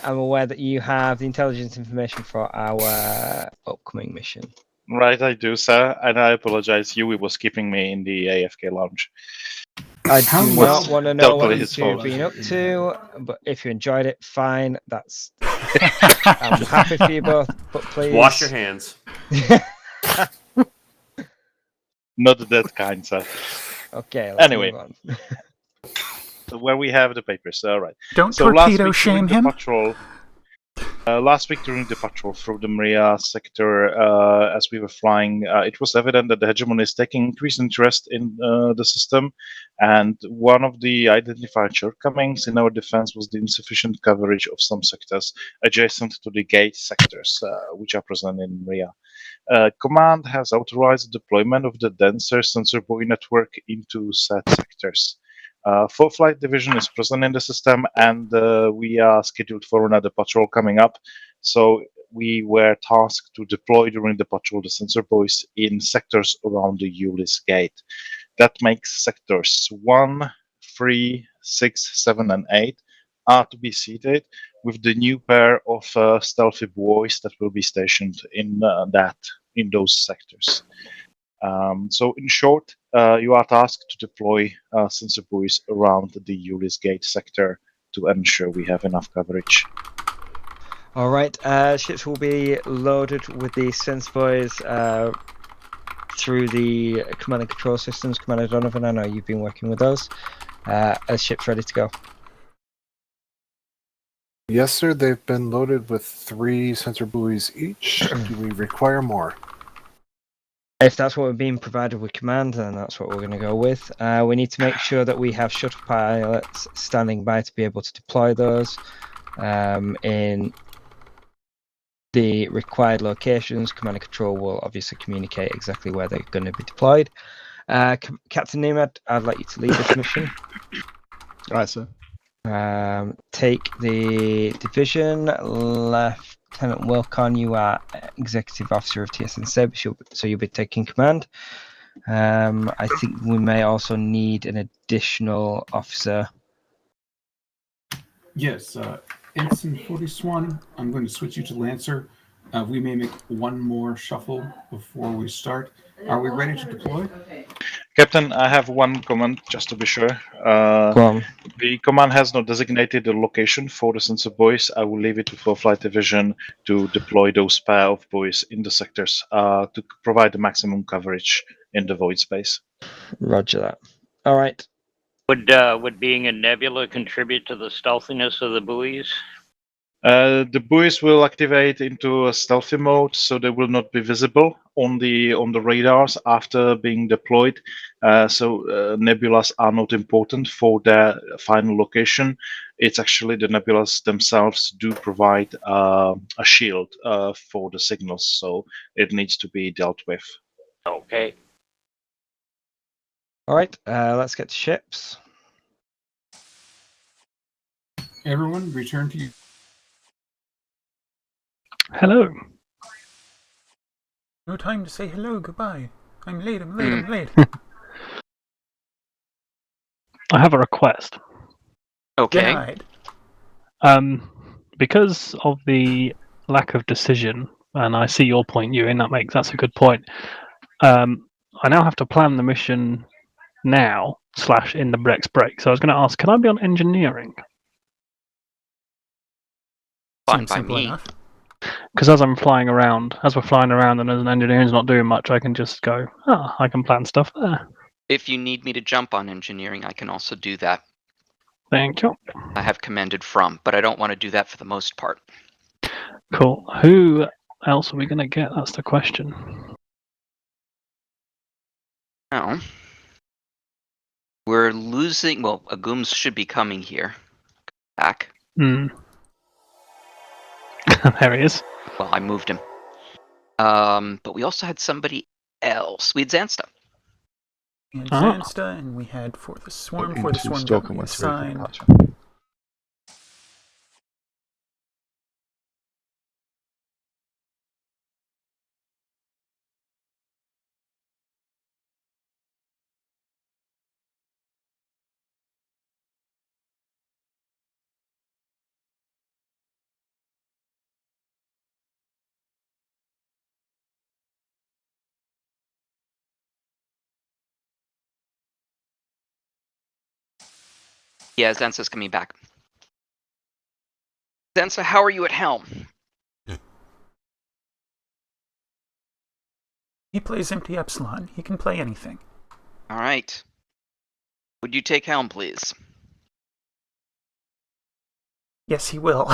I'm aware that you have the intelligence information for our upcoming mission. Right, I do, sir, and I apologize. Yui was keeping me in the AFK lounge. I do not want to know what totally you his two have fault. been up to, but if you enjoyed it, fine. That's I'm happy for you both, but please Wash your hands. Not that kind, sir. Okay, let's Anyway, move on. so where we have the papers, all right. Don't So last torpedo week shame during the him. patrol, last week during the patrol through the Maria sector, as we were flying, it was evident that the hegemony is taking increased interest in the system, and one of the identified shortcomings in our defense was the insufficient coverage of some sectors adjacent to the gate sectors, which are present in Maria. Command has authorized the deployment of the denser sensor buoy network into said sectors. 4th Flight Division is present in the system, and we are scheduled for another patrol coming up. So we were tasked to deploy during the patrol the sensor buoys in sectors around the Ulyss Gate. That makes sectors 1, 3, 6, 7, and 8 are to be seated with the new pair of stealthy buoys that will be stationed in those sectors. So in short, you are tasked to deploy sensor buoys around the Ulyss Gate sector to ensure we have enough coverage. All right, ships will be loaded with the sense buoys through the command and control systems, Commander Donovan? I know you've been working with those. Are ships ready to go? Yes, sir. They've been loaded with 3 sensor buoys each. Do we require more? If that's what we're being provided with command, then that's what we're going to go with. We need to make sure that we have shuttle pilots standing by to be able to deploy those in the required locations. Command and control will obviously communicate exactly where they're going to be deployed. Captain Nimad, I'd like you to lead this mission. All right, sir. Take the division. Lieutenant Wilcon, you are executive officer of TSN Seb, so you'll be taking command. I think we may also need an additional officer. Yes, Ensign 40 Swan, I'm going to switch you to Lancer. We may make one more shuffle before we start. Are we ready to deploy? Captain, I have one command just to be sure. Go on. The command has not designated a location for the sensor buoys. I will leave it to Full Flight Division to deploy those pair of buoys in the sectors to provide the maximum coverage in the void space. Roger that. All right. Would being in nebula contribute to the stealthiness of the buoys? The buoys will activate into a stealthy mode, so they will not be visible on the radars after being deployed. Nebulas are not important for their final location. It's actually the nebulas themselves do provide a shield for the signals, so it needs to be dealt with. Okay. All right. Let's get to ships. Everyone, return to you. Hello. No time to say hello, goodbye. I'm late, I'm late. I have a request. Okay. Denied. Because of the lack of decision, and I see your point, Ewan, that's a good point. I now have to plan the mission now / in the next break. So I was going to ask, can I be on engineering? Fine Seems by simple me. enough. Because as we're flying around, and as an engineer's not doing much, I can just go, I can plan stuff there. If you need me to jump on engineering, I can also do that. Thank you. I have commanded from, but I don't want to do that for the most part. Cool. Who else are we going to get? That's the question. Now, we're losing. Well, Agums should be coming here. Back. There he is. Well, I moved him. But we also had somebody else. We had Zansta. And Zansta, and we had for the Swarm, for the Swarm got reassigned. Yeah, Zansta's coming back. Zansta, how are you at helm? He plays Empty Epsilon. He can play anything. All right. Would you take helm, please? Yes, he will.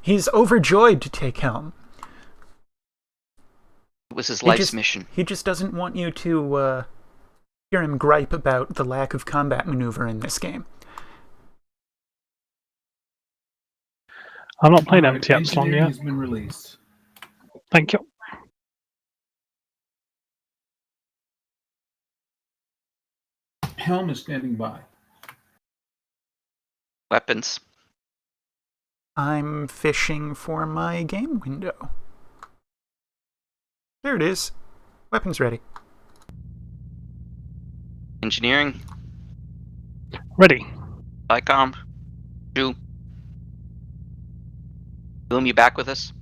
He's overjoyed to take helm. It was his life's mission. He just doesn't want you to hear him gripe about the lack of combat maneuver in this game. I'm not playing Empty Epsilon yet. Has been released. Thank you. Helm is standing by. Weapons. I'm fishing for my game window. There it is. Weapons ready. Engineering. Ready. ICOM. Ju. Boom, you back with us?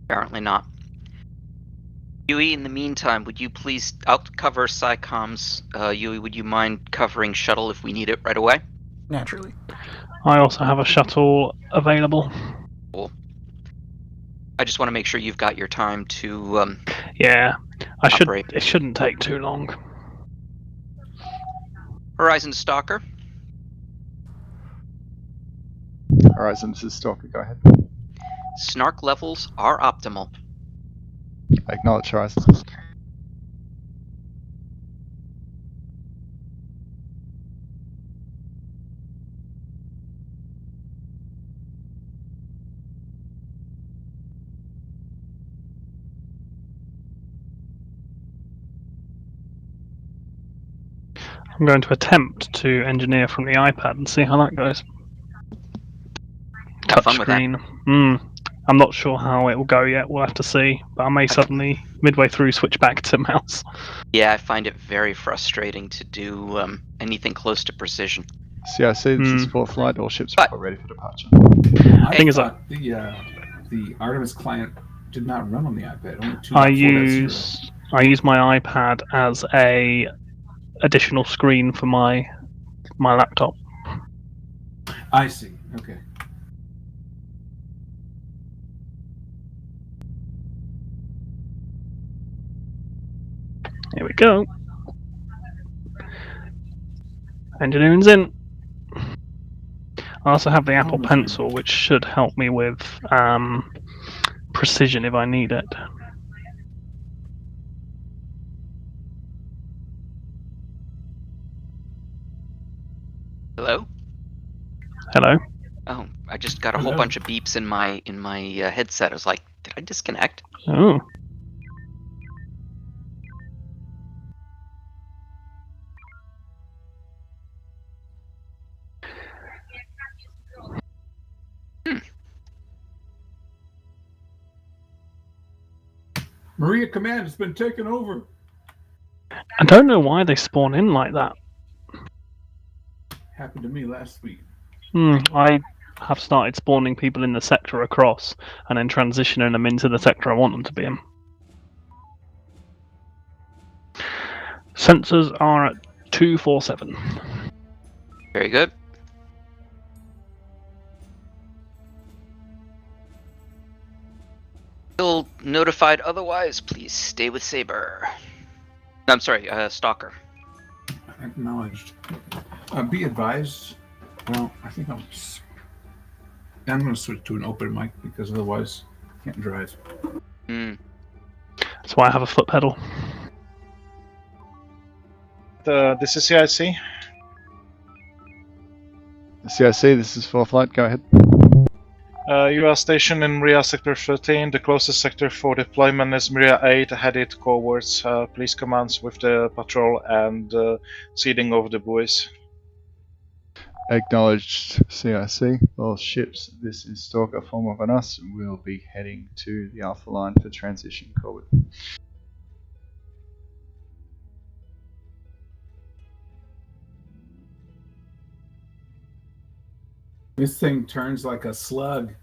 Apparently not. Yui, in the meantime, would you please, I'll cover SciComs. Yui, would you mind covering shuttle if we need it right away? Naturally. I also have a shuttle available. Cool. I just want to make sure you've got your time to Yeah, operate. It shouldn't take too long. Horizon Stalker. Horizon, this is Stalker. Go ahead. Snark levels are optimal. I acknowledge Horizon. I'm going to attempt to engineer from the iPad and see how that goes. Have fun with that. Touchscreen. I'm not sure how it will go yet. We'll have to see. But I may suddenly, midway through, switch back to mouse. Yeah, I find it very frustrating to do anything close to precision. CIC, this is for flight. All ships are ready for departure. I thought the Artemis client did not run on the iPad. Only 2.4.0. I use my iPad as a additional screen for my laptop. I see. Okay. Here we go. Engineering's in. I also have the Apple Pencil, which should help me with precision if I need it. Hello? Hello? Oh, I just got a whole bunch of beeps in my headset. I was like, did I disconnect? Oh. Maria Command has been taken over. I don't know why they spawn in like that. Happened to me last week. I have started spawning people in the sector across and then transitioning them into the sector I want them to be in. Sensors are at 247. Very good. Still notified otherwise, please stay with Saber. I'm sorry, Stalker. Acknowledged. Be advised. Well, I think I'm going to switch to an open mic because otherwise I can't drive. That's why I have a foot pedal. This is CIC. CIC, this is for flight. Go ahead. You are stationed in Maria Sector 13. The closest sector for deployment is Maria 8, headed cowards. Please commence with the patrol and seeding of the buoys. Acknowledged, CIC. All ships, this is Stalker, form of us. We'll be heading to the Alpha Line for transition forward. This thing turns like a slug.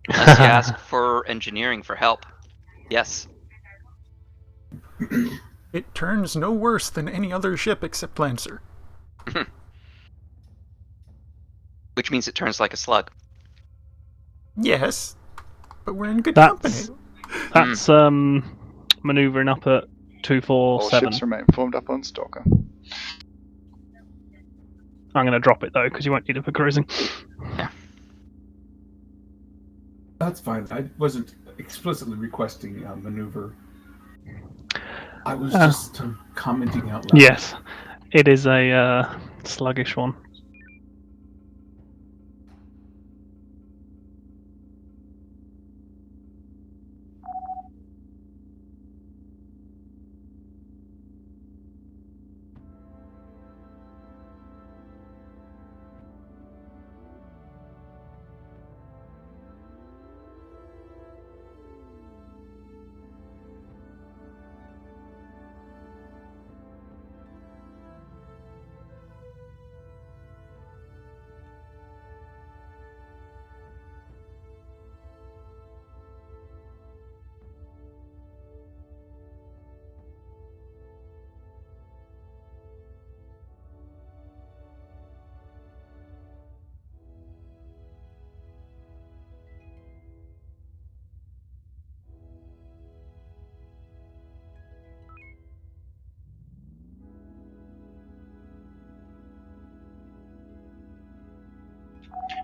Unless you ask for engineering for help. Yes. It turns no worse than any other ship except Lancer. Which means it turns like a slug. Yes, but we're in good company. That's maneuvering up at 247. All ships remain formed up on Stalker. I'm going to drop it though because you won't need it for cruising. Yeah. That's fine. I wasn't explicitly requesting maneuver. I was just commenting out loud. Yes, it is a sluggish one.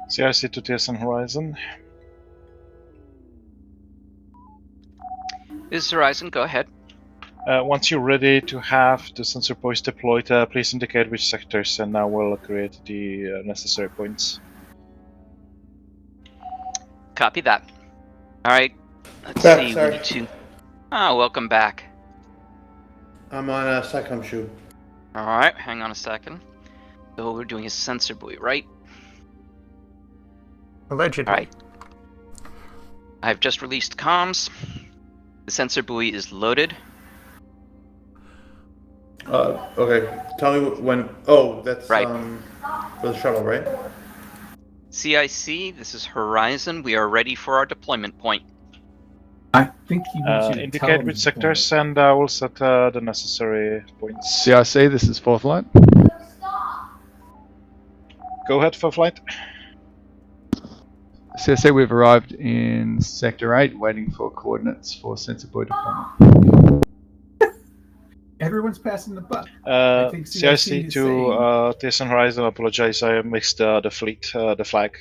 CIC to TSN Horizon. This is Horizon, go ahead. Once you're ready to have the sensor buoys deployed, please indicate which sectors, and now we'll create the necessary points. Copy that. Alright, let's Back, see, sorry. we need to... welcome back. I'm on a second shoe. Alright, hang on a second. So we're doing a sensor buoy, right? Allegedly. Alright. I've just released comms. The sensor buoy is loaded. Okay. Tell me when. Oh, that's Right. for the shuttle, right? CIC, this is Horizon. We are ready for our deployment point. I think he wants you to tell Indicate him which the sectors, and we'll set the necessary points. CIC, this is 4th line. Go ahead for flight. CIC, we've arrived in Sector 8, waiting for coordinates for sensor buoy deployment. Everyone's passing the buck. I think CIC CIC is to TSN Horizon, I apologize, I mixed the fleet, the flag.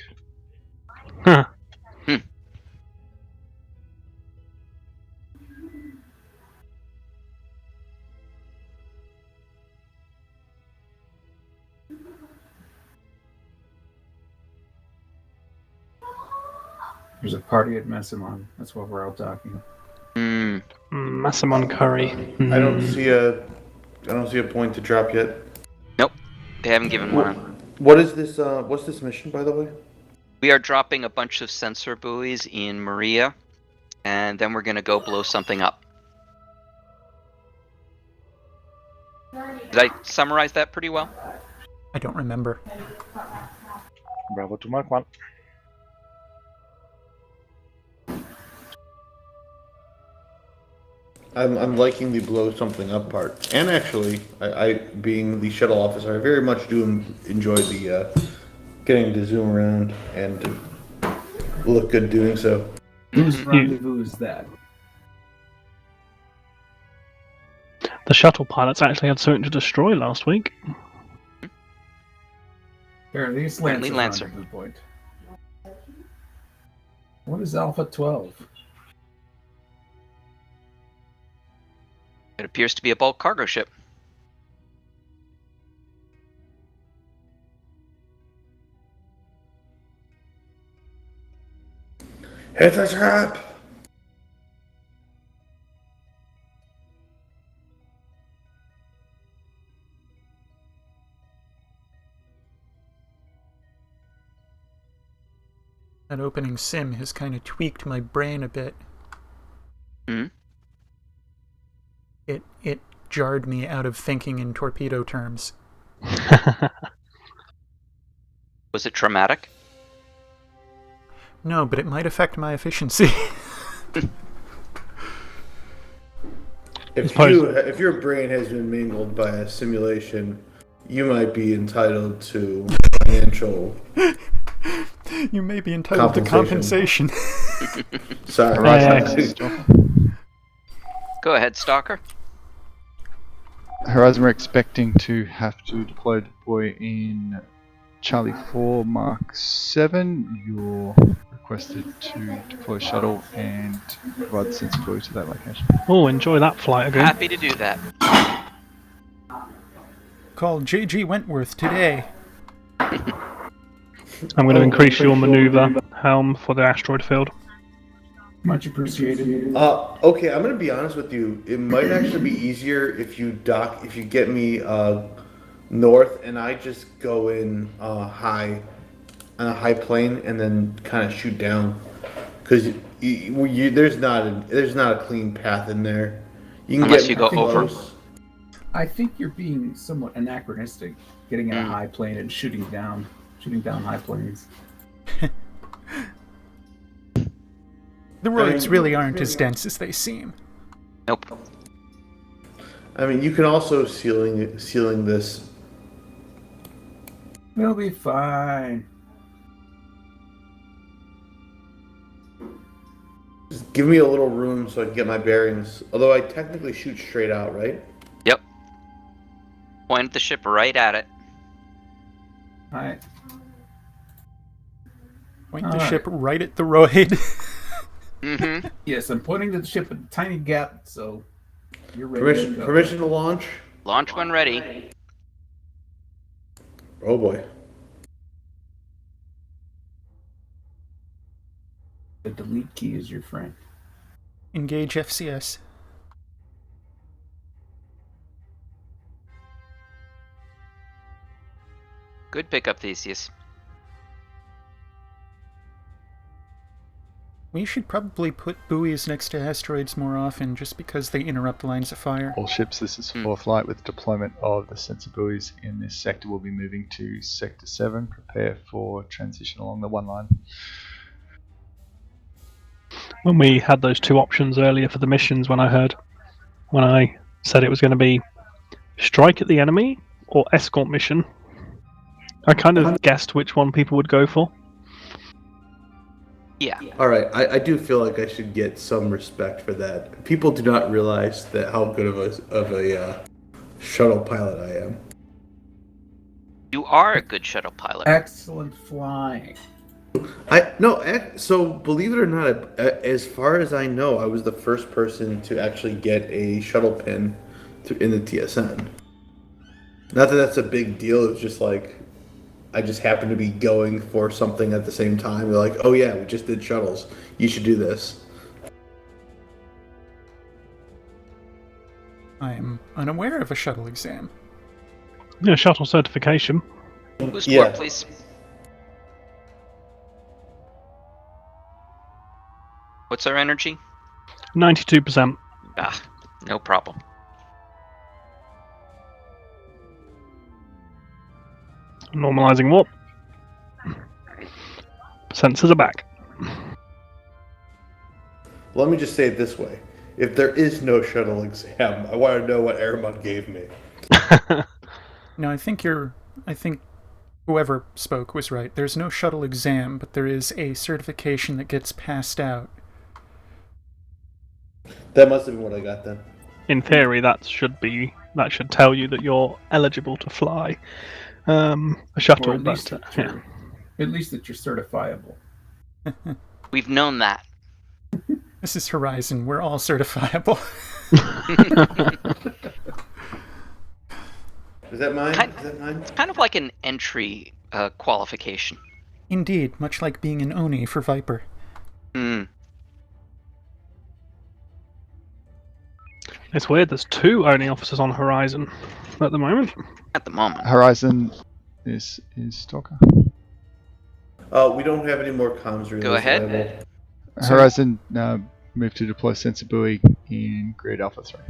There's a party at Messamon. That's what we're all talking. Massamon curry. I don't see a point to drop yet. Nope, they haven't given one. What is this? What's this mission, by the way? We are dropping a bunch of sensor buoys in Maria, and then we're going to go blow something up. Did I summarize that pretty well? I don't remember. Bravo to Mark 1. I'm liking the blow something up part, and actually, I being the shuttle officer, I very much do enjoy the getting to zoom around and to look good doing so. Whose rendezvous is that? The shuttle pilots actually had something to destroy last week. Here, these Friendly Lancer. Lancer. Point. What is Alpha 12? It appears to be a bulk cargo ship. It's a trap! That opening sim has kind of tweaked my brain a bit. It jarred me out of thinking in torpedo terms. Was it traumatic? No, but it might affect my efficiency. If your brain has been mangled by a simulation, you might be entitled to financial. You may be entitled to compensation. Sorry. Go ahead, Stalker. Horizon, we're expecting to have to deploy in Charlie 4 Mark 7. You're requested to deploy shuttle and provide the sensor buoy to that location. Oh, enjoy that flight again. Happy to do that. Call J.G. Wentworth today. I'm going to increase your maneuver helm for the asteroid field. Much appreciated. Okay, I'm gonna be honest with you. It might actually be easier if you get me north and I just go in high on a high plane and then kind of shoot down, because there's not a clean path in there. You can Unless get you go over. close. I think you're being somewhat anachronistic, getting in a high plane and shooting down high planes. The roads really aren't as dense as they seem. Nope. I mean, you can also ceiling this. We'll be fine. Just give me a little room so I can get my bearings. Although I technically shoot straight out, right? Yep. Point the ship right at it. Alright. Point the ship right at the roid. Mm-hmm. Yes, I'm pointing to the ship at a tiny gap, so you're ready. Permission to launch? Launch when ready. Oh boy. The delete key is your friend. Engage FCS. Good pickup, Theseus. We should probably put buoys next to asteroids more often, just because they interrupt lines of fire. All ships, this is 4th light with deployment of the sensor buoys in this sector. Will be moving to Sector 7. Prepare for transition along the 1 line. When we had those 2 options earlier for the missions, when I said it was going to be strike at the enemy or escort mission, I kind of guessed which one people would go for. Yeah. All right, I do feel like I should get some respect for that. People do not realize that how good of a shuttle pilot I am. You are a good shuttle pilot. Excellent flying. So believe it or not, as far as I know, I was the first person to actually get a shuttle pin in the TSN. Not that that's a big deal. It's just like I just happened to be going for something at the same time. They're like, "Oh yeah, we just did shuttles. You should do this." I am unaware of a shuttle exam. Yeah, shuttle certification. Who's score, please? What's our energy? 92%. Ah, no problem. Normalizing warp. Sensors are back. Let me just say it this way: if there is no shuttle exam, I want to know what Airmont gave me. No, I think whoever spoke was right. There's no shuttle exam, but there is a certification that gets passed out. That must have been what I got then. In theory, that should tell you that you're eligible to fly a shuttle. Or at least, yeah. At least that you're certifiable. We've known that. This is Horizon. We're all certifiable. Is that mine? It's kind of like an entry qualification. Indeed, much like being an Oni for Viper. It's weird, there's 2 Oni officers on Horizon at the moment. Horizon is Stalker. We don't have any more comms relays. Go ahead. Horizon move to deploy sensor buoy in Grid Alpha 3.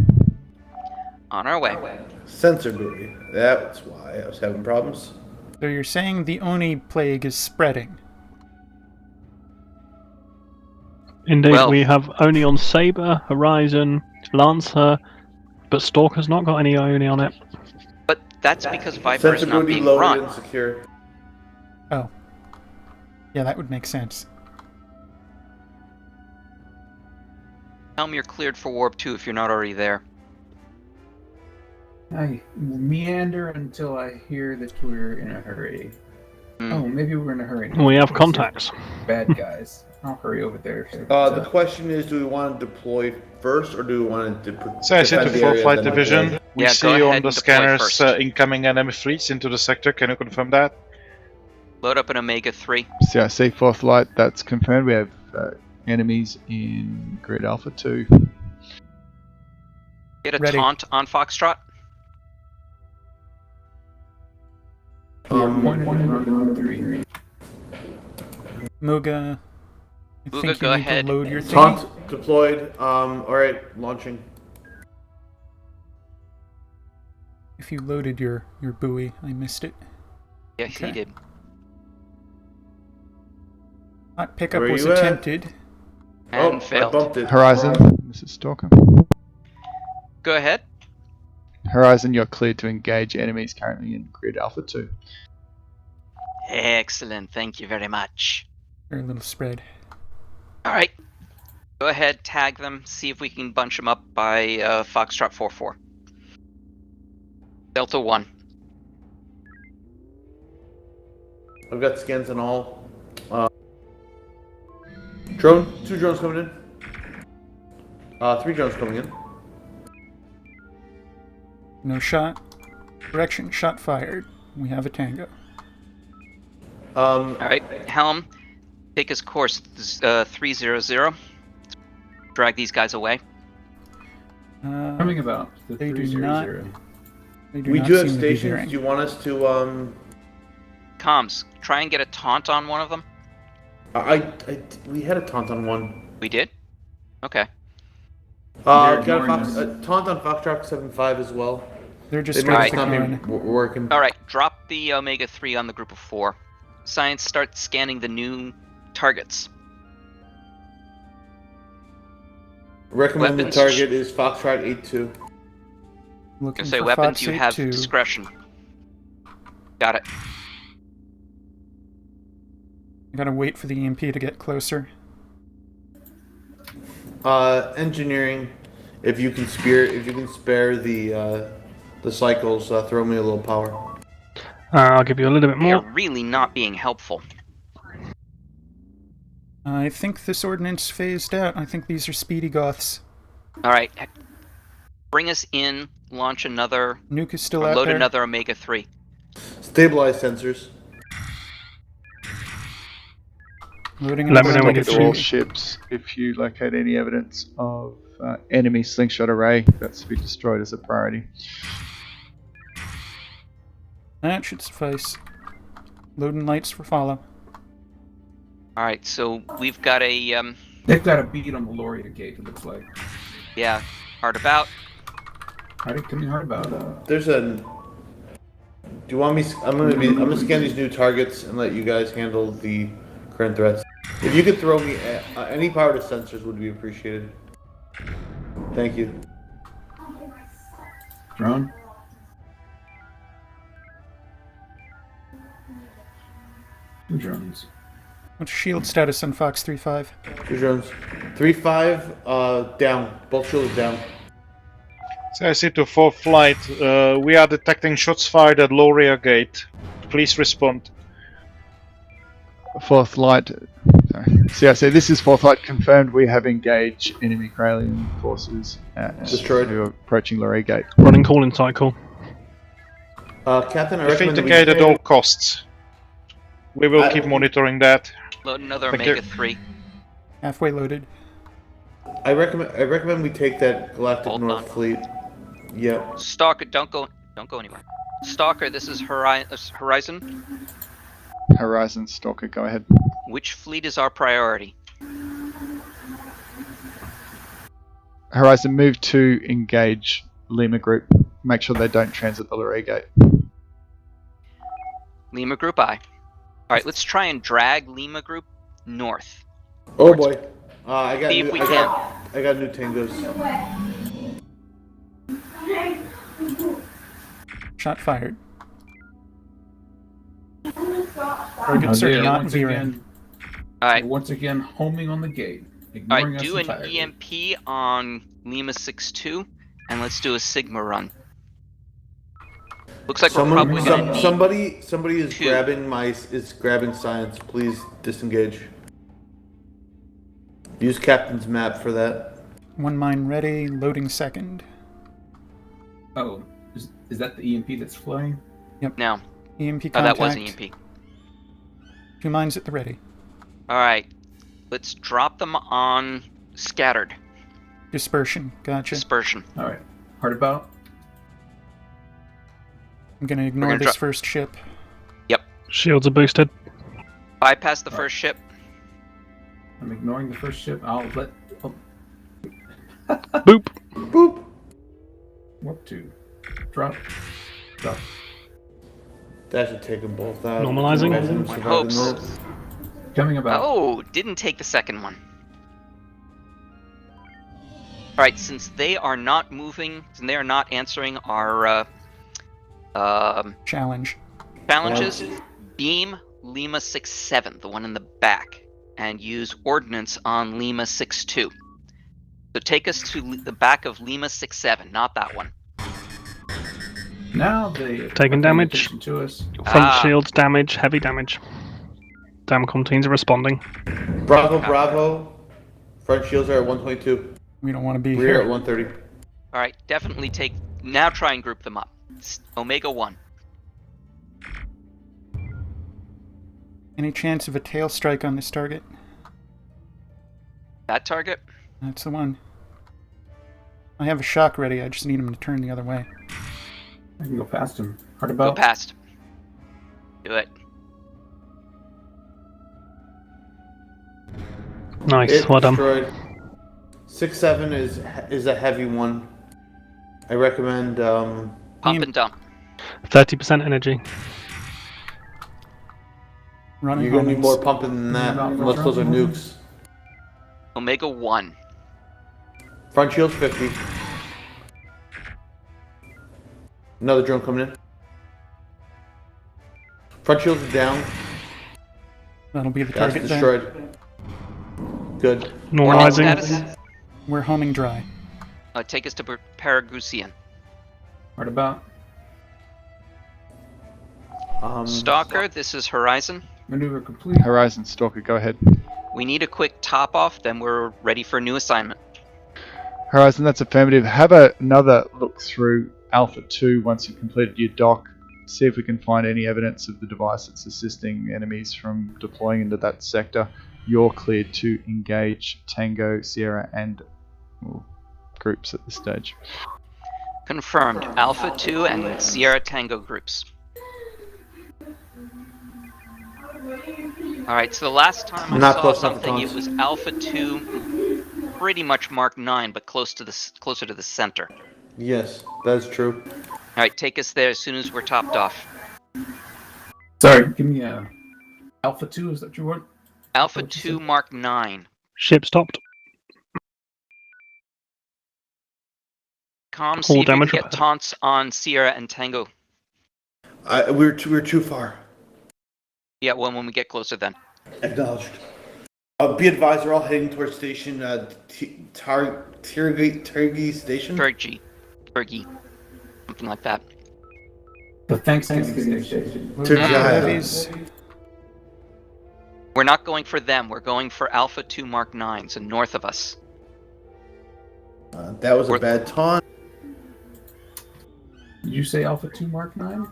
On our way. Sensor buoy. That's why I was having problems. So you're saying the Oni plague is spreading? Indeed, we have Oni on Saber, Horizon, Lancer, but Stalker's not got any Oni on it. But that's because Viper is not being run. And secure. Oh. Yeah, that would make sense. Tell me you're cleared for Warp 2 if you're not already there. I meander until I hear that we're in a hurry. Oh, maybe we're in a hurry. We have contacts. Bad guys. I'll hurry over there. The question is, do we want to deploy first, or do we want to So I said to 4th Flight Division, we see go on ahead the and deploy scanners first. incoming enemy fleets into the sector. Can you confirm that? Load up an Omega 3. CIC 4th light, that's confirmed. We have enemies in Grid Alpha 2. Get a Ready. taunt on Foxtrot. Muga, I Muga, think go you need ahead. to load your thing. Taunt deployed. Alright, launching. If you loaded your buoy, I missed it. Yes, he did. Hot pickup Where was you at? attempted. And I failed. bumped it. Horizon, this is Stalker. Go ahead. Horizon, you're cleared to engage enemies currently in Grid Alpha 2. Excellent. Thank you very much. Very little spread. Alright. Go ahead, tag them, see if we can bunch them up by Foxtrot 4-4. Delta 1. I've got scans and all. Two drones coming in. 3 drones coming in. No shot. Direction, shot fired. We have a tango. Alright, Helm, take his course 300. Drag these guys away. Coming about. The They do 300. We do have stations. Do you want us to Comms, try and get a taunt on one of them. we had a taunt on one. We did? Okay. Got a taunt on Foxtrot 75 as well. They're just They might straight not be working. Alright, drop the Omega 3 on the group of 4. Science, start scanning the new targets. Recommended Weapons. target is Foxtrot 82. Looking Say for weapons, you Fox have 82. discretion. Got it. I gotta wait for the EMP to get closer. Engineering, if you can spare the cycles, throw me a little power. I'll give you a little bit They are more. really not being helpful. I think this ordnance phased out. I think these are speedy goths. Alright. Bring us in, launch another, Nuke is still or out load there. another Omega 3. Stabilize sensors. Loading Let me another know when Omega you're To all 3. ships, if you locate any evidence of enemy slingshot array, that's to be destroyed as a priority. That should suffice. Loading lights for follow. Alright, so we've got a, They've got a beat on the Loria gate, it looks like. yeah, hard about. Coming hard about. There's a. Do you want me? I'm gonna scan these new targets and let you guys handle the current threats. If you could throw me any power to sensors, would be appreciated. Thank you. Drone. Two drones. What's shield status on Fox 3-5? 2 drones. 3-5. Down. Both shields down. So I see to 4th flight. We are detecting shots fired at Loria Gate. Please respond. Fourth light. Sorry. CIC, this is fourth light confirmed. We have engaged enemy Corellian forces. Destroyed. Who are approaching Lorry Gate. Running calling cycle. Captain, I recommend Vindicate at all costs. We will keep monitoring that. Load another Thank Omega you. 3. Halfway loaded. I recommend we take that Galactic Hold North on. Fleet. Yep. Stalker, don't go anywhere. Stalker, this is Horizon. Horizon Stalker, go ahead. Which fleet is our priority? Horizon, move to engage Lima Group. Make sure they don't transit the Lorry Gate. Lima Group I. Alright, let's try and drag Lima Group north. Oh boy. I got See if new, we I got new tangos. Shot fired. Now Targets they are are not once veering. again, Alright, once again homing on the gate, ignoring alright, us do an entirely. EMP on Lima 6-2, and let's do a Sigma run. Looks like we're probably gonna need Somebody is two. grabbing science. Please disengage. Use Captain's map for that. One mine ready. Loading second. Oh, is that the EMP that's flying? No. EMP Oh, contact. that was EMP. 2 mines at the ready. Alright, let's drop them on scattered. Dispersion. Gotcha. Dispersion. All right, hard about. I'm gonna ignore gonna this drop- first ship. Shields are boosted. Bypass the first ship. I'm ignoring the first ship. I'll let. Oh, Boop. Boop. warp 2. Drop. Drop. That should take them both out. Normalizing. Imagine them One surviving hopes. those. Coming about. Oh, didn't take the second one. Alright, since they are not moving, and they are not answering our Challenge. challenges, beam Lima 6-7, the one in the back, and use ordnance on Lima 6-2. So take us to the back of Lima 6-7, not that one. Now they are Taking paying damage. attention to us. Front shields damage, heavy damage. Damcom teams are responding. Bravo, Bravo. Front shields are at 122. We don't want to be Rear here. at 130. All right, definitely take. Now try and group them up. Omega 1. Any chance of a tail strike on this target? That target? That's the one. I have a shock ready. I just need him to turn the other way. I can go past him. Hard Go about. past. Do it. Nice, It's well done. destroyed. 6-7 is a heavy one. I recommend. Pump and dump. 30% energy. Running You're gonna need homings. more pumping than that, unless those are nukes. Omega 1. Front shields 50. Another drone coming in. Front shields are down. That'll be the That's target destroyed. Good. Warning Normalizing. status. We're homing dry. Take us to Paragusian. Hard about. Stalker, this is Horizon. Maneuver complete. Horizon Stalker, go ahead. We need a quick top off, then we're ready for a new assignment. Horizon, that's affirmative. Have another look through Alpha 2 once you've completed your dock. See if we can find any evidence of the device that's assisting enemies from deploying into that sector. You're cleared to engage Tango, Sierra, and groups at this stage. Confirmed. Alpha 2 and Sierra Tango groups. Alright, so the last time I Not saw close enough to something, it taunts. was Alpha 2, pretty much Mark 9, but closer to the center. Yes, that's true. Alright, take us there as soon as we're topped off. Sorry, give me a Alpha 2. Is that what you want? Alpha 2, Mark 9. Ship stopped. Com, see All if you can damage get repaired. taunts on Sierra and Tango. We're too far. Yeah, well, when we get closer then. Acknowledged. Be advised, we're all heading towards station Turgi Station. Turgi. Something like that. The Thanksgiving station. Heavies. We're not going for them, we're going for Alpha 2 Mark 9, so north of us. That was a bad taunt. Did you say Alpha 2 Mark 9?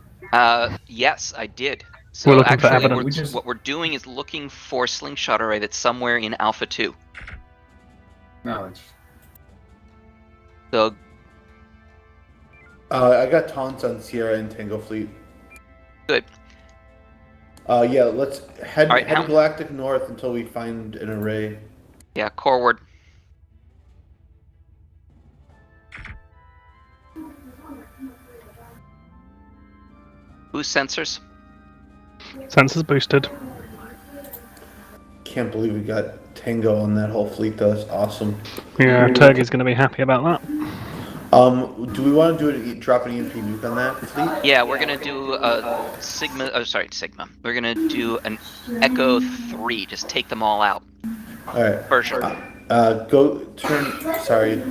Yes, I did. So We're looking for actually, evidence. what we're doing is looking for slingshot array that's somewhere in Alpha 2. Knowledge. So, I got taunts on Sierra and Tango Fleet. good. Yeah, let's head All right, head galactic north until we find an array. Yeah, coreward. Boost sensors. Sensors boosted. Can't believe we got Tango on that whole fleet though. That's awesome. Yeah, Turgid's going to be happy about that. Do we want to do it? Drop an EMP nuke on that fleet? Yeah, we're gonna do a Sigma. Oh, sorry, Sigma. We're gonna do an Echo 3. Just take them all out. All right. Version. Go turn. Sorry,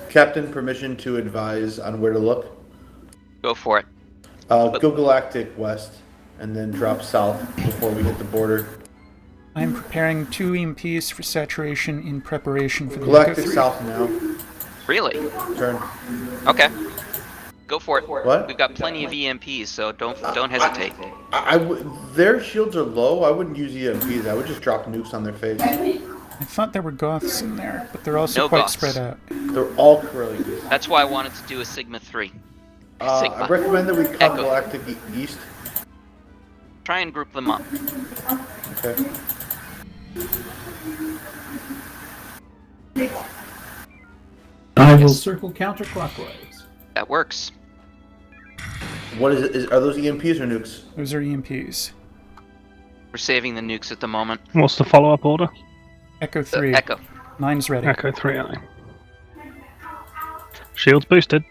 Captain. Permission to advise on where to look. Go for it. Go galactic west, and then drop south before we hit the border. I'm preparing 2 EMPs for saturation in preparation for the Galactic Echo 3. south now. Really? Turn. Okay. Go for it. What? We've got plenty of EMPs, so don't hesitate. Their shields are low. I wouldn't use EMPs. I would just drop nukes on their face. I thought there were Goths in there, but they're also No quite Goths. spread out. They're all curly. That's why I wanted to do a Sigma 3. I recommend that we cut Echo. galactic east. Try and group them up. Okay. I will circle counterclockwise. That works. What is it? Are those EMPs or nukes? Those are EMPs. We're saving the nukes at the moment. What's the follow-up order? Echo 3. Echo. Mine's ready. Echo 3, aye. Shields boosted.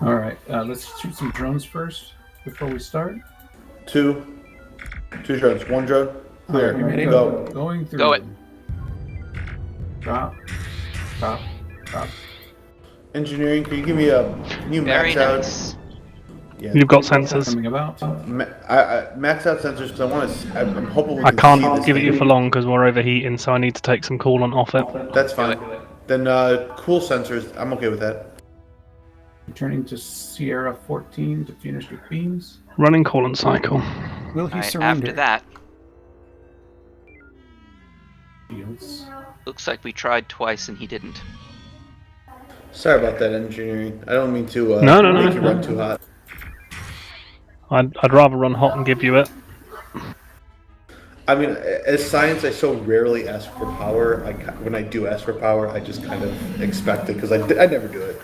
All right, let's shoot some drones first before we start. Two drones. One drone. Clear. All right, ready? Go. Going through. Go it. Drop. Engineering. Can you give me a? Can you Very max out? nice. Yeah. You've got sensors. Coming about. Max out sensors because I want to. I'm hoping we I can see can't this give it you thing. for long because we're overheating, so I need to take some coolant off it. That's fine. Then cool sensors. I'm okay with that. Returning to Sierra 14 to finish with beams. Running coolant cycle. Will he Alright, surrender? after that, Shields. looks like we tried twice and he didn't. Sorry about that, engineering. I don't mean to No, make you run too hot. I'd rather run hot and give you it. I mean, as science, I so rarely ask for power. When I do ask for power, I just kind of expect it because I never do it.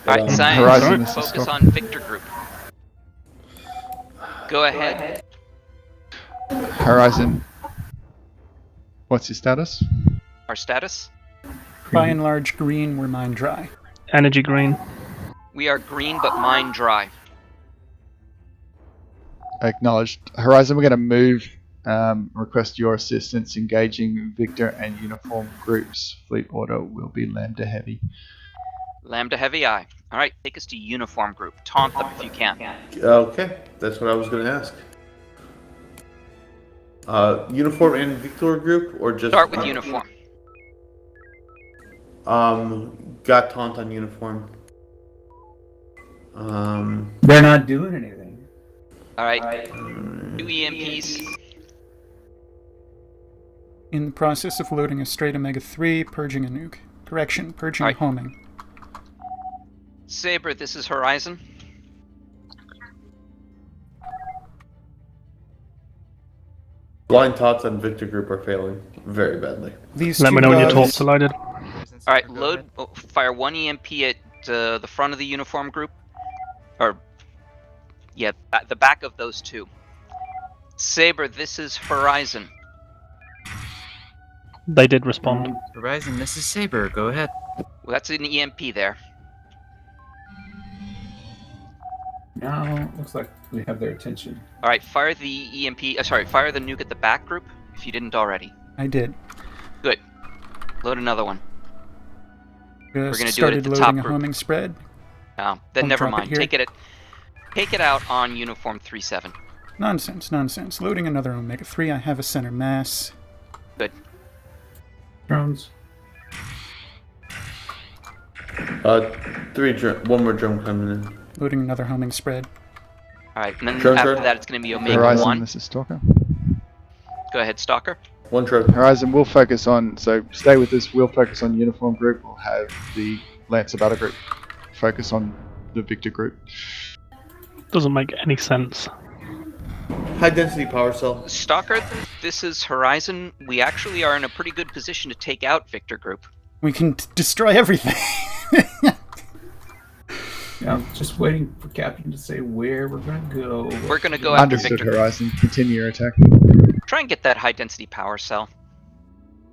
Alright, science, Horizon, focus on Victor Group. Go ahead. Horizon. What's your status? Our status? By and large, green, we're mine dry. Energy green. We are green but mine dry. Acknowledged. Horizon, we're going to move. Request your assistance engaging Victor and uniform groups. Fleet order will be Lambda Heavy. Lambda Heavy Eye. Alright, take us to uniform group. Taunt them if you can. Okay, that's what I was going to ask. Uniform and Victor group, or just Start with uniform. Got taunt on uniform. They're not doing anything. Alright, 2 EMPs. In the process of loading a straight Omega-3, purging a nuke. Correction, purging a homing. Saber, this is Horizon. Blind taunts on Victor group are failing very badly. Let me know when your torps are loaded. Alright, fire 1 EMP at the front of the uniform group. Or, yeah, the back of those two. Saber, this is Horizon. They did respond. Horizon, this is Saber. Go ahead. Well, that's an EMP there. Now, looks like we have their attention. Alright, fire the EMP, fire the nuke at the back group, if you didn't already. I did. Good. Load another one. We're gonna do it started at the loading top a group. homing spread. Oh, then I'll never drop it mind. here. Take it out on uniform 3-7. Nonsense. Loading another Omega-3. I have a center mass. Good. Drones. 1 more drone coming in. Loading another homing spread. Alright, and then Drone, after drone. that it's going to be Omega Horizon, 1. this is Stalker. Go ahead, Stalker. 1 drone. Horizon, we'll focus on, so stay with us, we'll focus on uniform group, we'll have the Lancer battle group focus on the Victor group. Doesn't make any sense. High density power cell. Stalker, this is Horizon. We actually are in a pretty good position to take out Victor Group. We can destroy everything. Yeah, I'm just waiting for Captain to say where we're going to go. We're going to go after Understood, Victor. Horizon. Continue your attack. Try and get that high density power cell.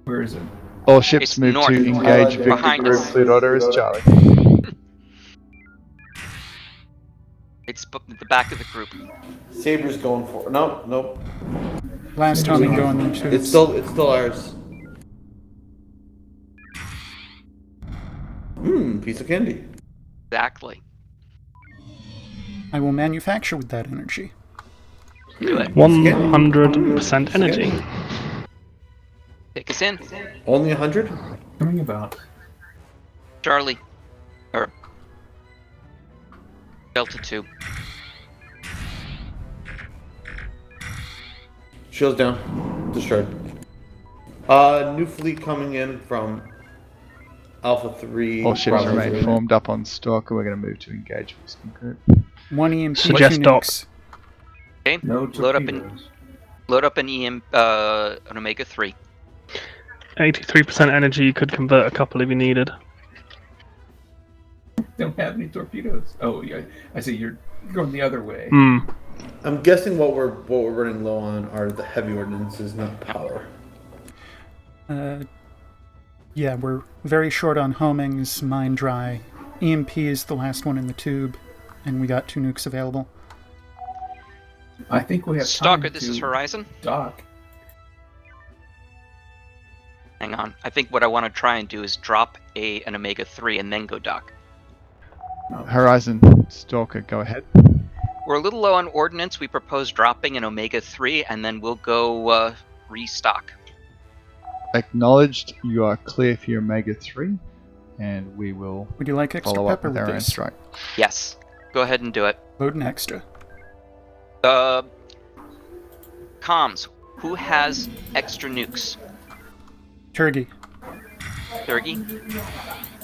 Where is it? All ships It's move north, to engage Victor behind group. us. Fleet order is Charlie. It's the back of the group. Saber's going for. Nope. Last homing going into. It's still ours. Piece of candy. Exactly. I will manufacture with that energy. Do it. 100% energy. Take us in. Only 100? Coming about. Charlie. Or Delta 2. Shields down. Destroyed. New fleet coming in from Alpha 3. All ships Bravo remain 0. formed up on Stalker. We're going to move to engage Whiskey group. 1 EMP, Suggest 2 dock. nukes. Okay. No Load up torpedoes. an Omega 3. 83% energy. You could convert a couple if you needed. Don't have any torpedoes. Oh, yeah. I see you're going the other way. I'm guessing what we're running low on are the heavy ordnances, not power. Yeah, we're very short on homings, mine dry. EMP is the last one in the tube, and we got 2 nukes available. I think we have Stalker, time this to is Horizon. dock. Hang on. I think what I want to try and do is drop an Omega 3 and then go dock. Horizon, Stalker, go ahead. We're a little low on ordnance. We propose dropping an Omega-3, and then we'll go restock. Acknowledged. You are clear for your Omega-3, and we will Would you like extra follow up pepper with with our this? airstrike. Yes. Go ahead and do it. Load an extra. Comms. Who has extra nukes? Turkey. Turkey?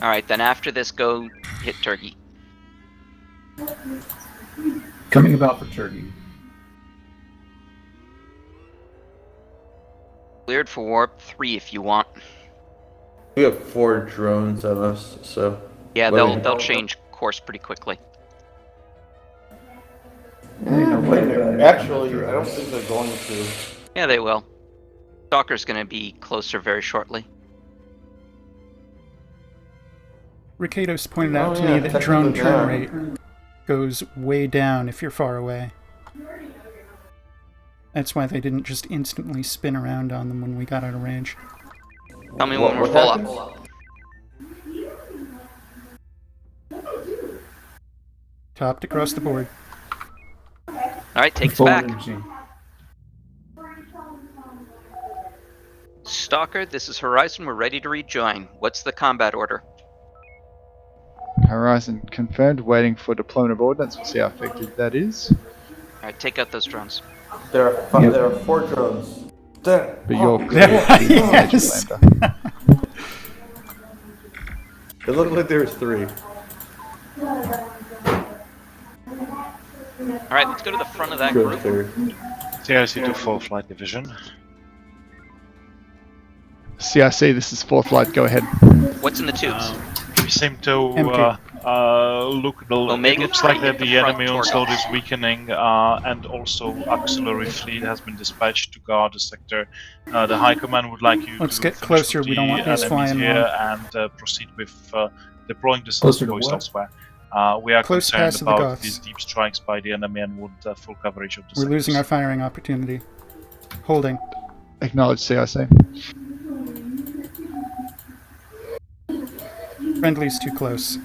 Alright, then after this, go hit Turkey. Coming about for Turkey. Cleared for warp 3 if you want. We have 4 drones on us, so. Yeah, they'll change course pretty quickly. Actually, I don't think they're going to. Yeah, they will. Stalker's gonna be closer very shortly. Ricados pointed out to me that drone turn rate goes way down if you're far away. That's why they didn't just instantly spin around on them when we got out of range. Tell me when we're full up. Topped across the board. Alright, take us back. Stalker, this is Horizon. We're ready to rejoin. What's the combat order? Horizon confirmed. Waiting for deployment of ordnance. We'll see how effective that is. Alright, take out those drones. There are 4 drones. There. But you're clear to the major Yes. lander. It looked like there was 3. Alright, let's go to the front of that group. TRC to full flight division. CIC, this is 4th flight. Go ahead. What's in the tubes? We seem to look. It looks like that the enemy onslaught is weakening, and also auxiliary fleet has been dispatched to guard the sector. The High Command would like you Let's to get finish closer. with We don't want the these enemies flying here low. and proceed with deploying the Closer to boys what? elsewhere. We are Close concerned past the about Goths. these deep strikes by the enemy and would full coverage of the We're losing our firing opportunity. Holding. Acknowledged, CIC. Friendly's too close.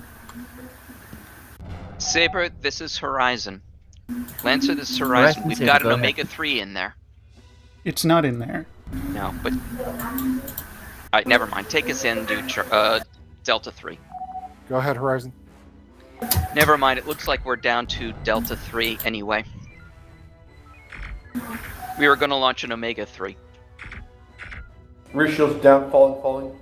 Saber, this is Horizon. Lancer, this is Horizon. Horizon, We've Saber, got an go ahead. Omega-3 in there. It's not in there. No, but... Alright, never mind. Take us in, do Delta 3. Go ahead, Horizon. Never mind, it looks like we're down to Delta 3 anyway. We were going to launch an Omega-3. Rear shields down, falling.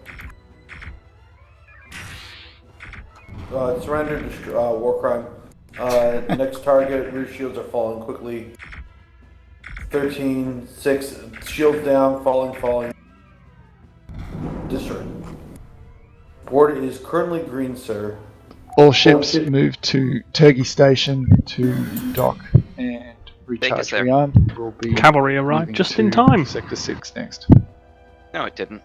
Surrender, war crime. Next target, rear shields are falling quickly. 13, 6, shields down, falling. Destroy. Board is currently green, sir. All ships move to Turkey Station to dock and recharge there. rearm. We'll be Cavalry arrived moving just to in time. Sector 6 next. No, it didn't.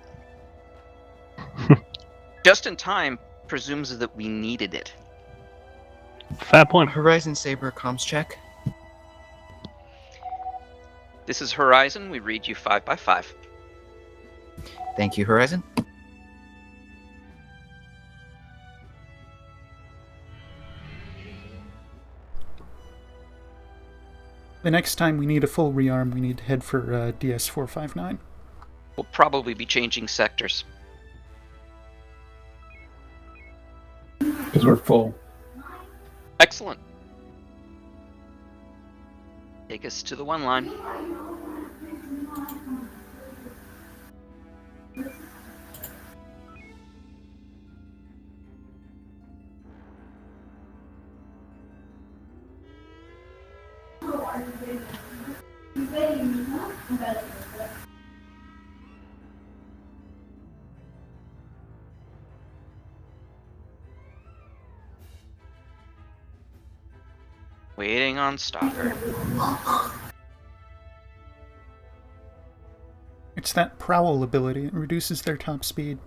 Just in time presumes that we needed it. Fair point. Horizon Saber comms check. This is Horizon. We read you 5x5. Thank you, Horizon. The next time we need a full rearm, we need to head for DS459. We'll probably be changing sectors. Because we're full. Excellent. Take us to the 1 line. Waiting on Stalker. It's that prowl ability. It reduces their top speed.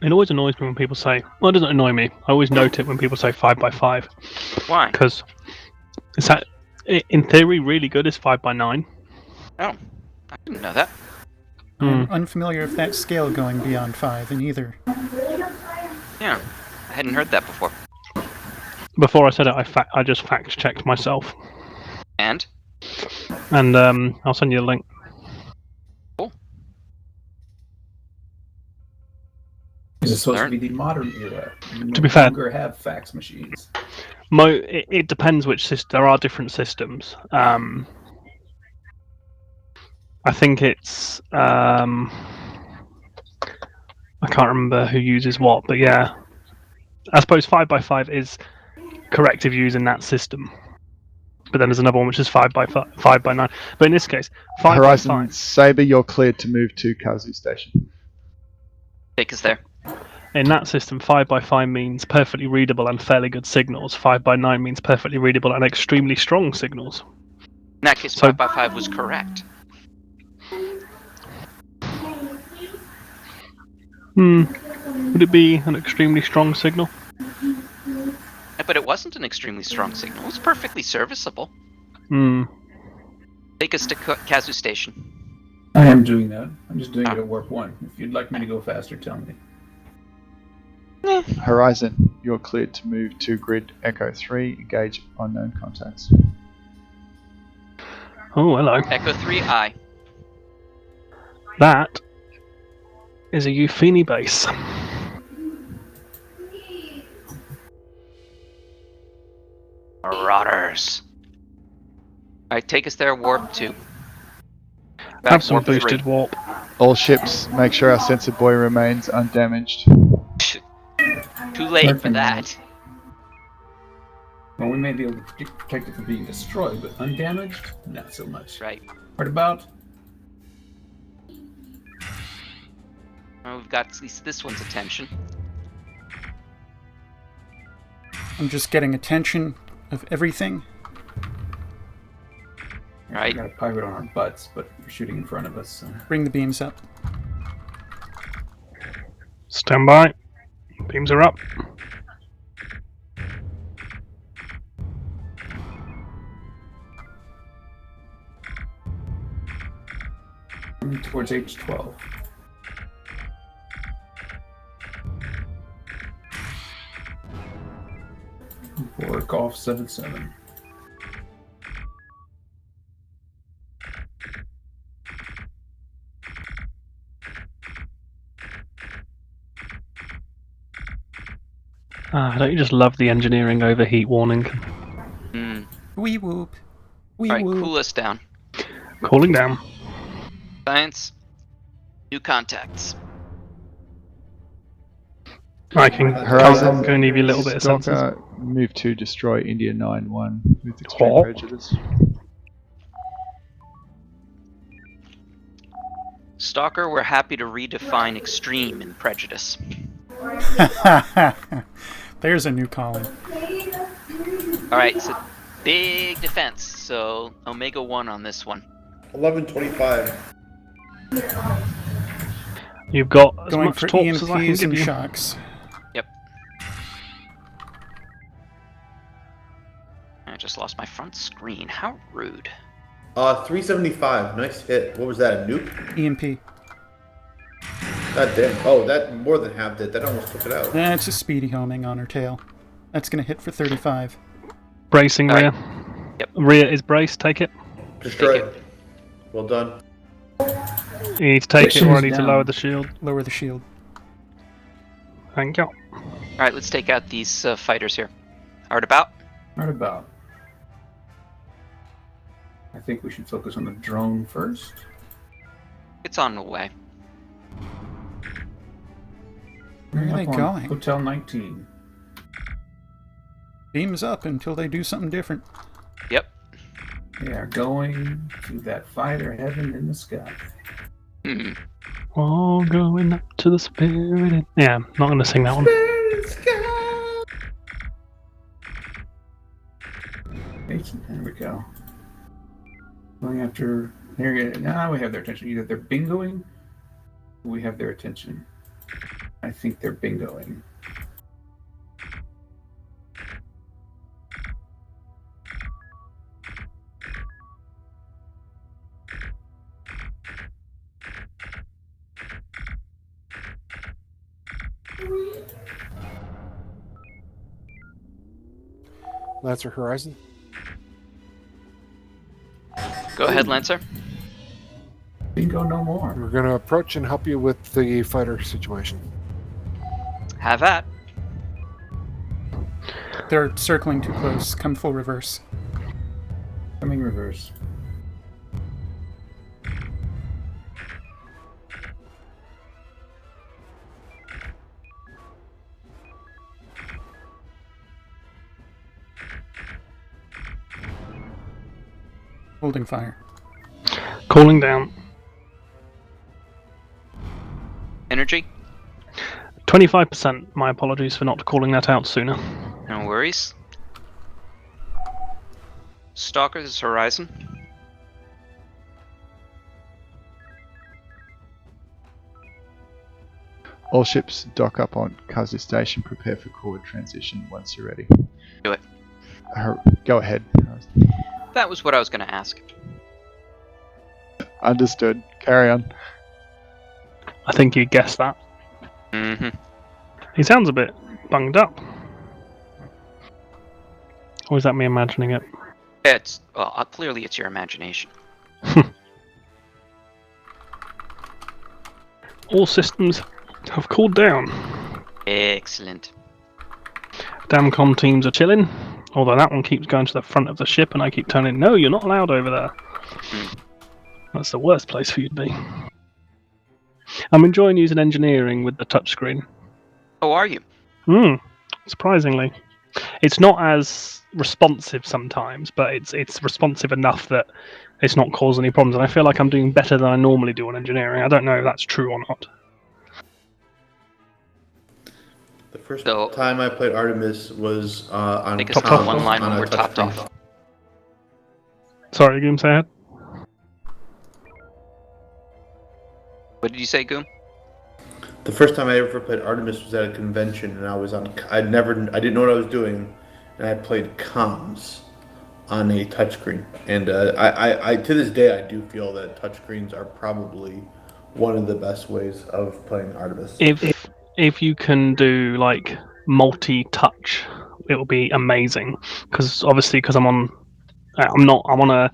It always annoys me when people say, well, it doesn't annoy me. I always note it when people say 5x5. Why? Because is that, in theory, really good is 5x9. Oh, I didn't know that. I'm unfamiliar with that scale going beyond 5 in either. Yeah, I hadn't heard that before. Before I said it, I just fact checked myself. And? And I'll send you a link. Cool. Is it supposed to be the modern era? You To be fair, longer have fax machines. It depends which system. There are different systems. I think it's I can't remember who uses what, but yeah, I suppose 5x5 is corrective use in that system. But then there's another one which is 5x9. But in this case, 5x5. Horizon Saber, you're cleared to move to Kazu Station. Take us there. In that system, 5x5 means perfectly readable and fairly good signals. 5x9 means perfectly readable and extremely strong signals. In that case, 5x5 was correct. Would it be an extremely strong signal? But it wasn't an extremely strong signal. It was perfectly serviceable. Take us to Kazu Station. I am doing that. I'm just doing it at warp 1. If you'd like me to go faster, tell me. Horizon, you're cleared to move to Grid Echo 3, engage unknown contacts. Oh, hello. Echo 3, aye. That is a Euphini base. Marauders. Alright, take us there, warp 2. Have some warp 3. boosted warp. All ships, make sure our sensor buoy remains undamaged. Too late for that. Well, we may be able to protect it from being destroyed, but undamaged? Not so much. Right. What about? Well, we've got at least this one's attention. I'm just getting attention of everything. Right. We got a pirate on our butts, but you're shooting in front of us. So. Bring the beams up. Stand by. Beams are up. Towards H12. For Golf 77. Don't you just love the engineering overheat warning? Wee whoop. Wee Alright, whoop. cool us down. Cooling down. Science. New contacts. I can Horizon, go and give you a little bit of sensors. Stalker, move to destroy India 9-1 with extreme What? prejudice. Stalker, we're happy to redefine extreme in prejudice. There's a new calling. Alright, so big defense. So Omega 1 on this one. 1125. You've got as Going much for torps as I can EMPs give and you. shocks. Yep. I just lost my front screen. How rude. 375. Nice hit. What was that, a nuke? EMP. God damn. Oh, that more than halved it. That almost took it out. That's a speedy homing on her tail. That's going to hit for 35. Bracing rear. Yep. Rear is braced. Take it. Destroyed. Well done. You need to take it, or I Mission's need to down. lower the shield. Lower the shield. Thank you. Alright, let's take out these fighters here. Art about? Right about. I think we should focus on the drone first. It's on the way. Where are they Up on going? Hotel 19. Beams up until they do something different. Yep. They are going to that fighter heaven in the sky. Oh, going up to the spirit. Yeah, I'm not going to sing that one. There we go. Going after. Now we have their attention. Either they're bingoing, or we have their attention. I think they're bingoing. Lancer Horizon. Go ahead, Lancer. Bingo no more. We're going to approach and help you with the fighter situation. Have at. They're circling too close. Come full reverse. Coming reverse. Holding fire. Calling down. Energy? 25%. My apologies for not calling that out sooner. No worries. Stalker's Horizon. All ships dock up on Kazu Station. Prepare for forward transition once you're ready. Do it. Go ahead. That was what I was going to ask. Understood. Carry on. I think you guessed that. Mm-hmm. He sounds a bit bunged up. Or is that me imagining it? It's well, clearly it's your imagination. All systems have cooled down. Excellent. Damn comm teams are chilling. Although that one keeps going to the front of the ship and I keep telling, no, you're not allowed over there. That's the worst place for you to be. I'm enjoying using engineering with the touchscreen. Oh, are you? Surprisingly. It's not as responsive sometimes, but it's responsive enough that it's not causing any problems. And I feel like I'm doing better than I normally do on engineering. I don't know if that's true or not. The first time I played Artemis was on Take us on one line when we're topped off. Sorry, Goom, say ahead. What did you say, Goom? The first time I ever played Artemis was at a convention, and I didn't know what I was doing, and I played comms on a touchscreen. And I to this day I do feel that touchscreens are probably one of the best ways of playing Artemis. If you can do like multi-touch, it will be amazing. Because obviously, I'm on a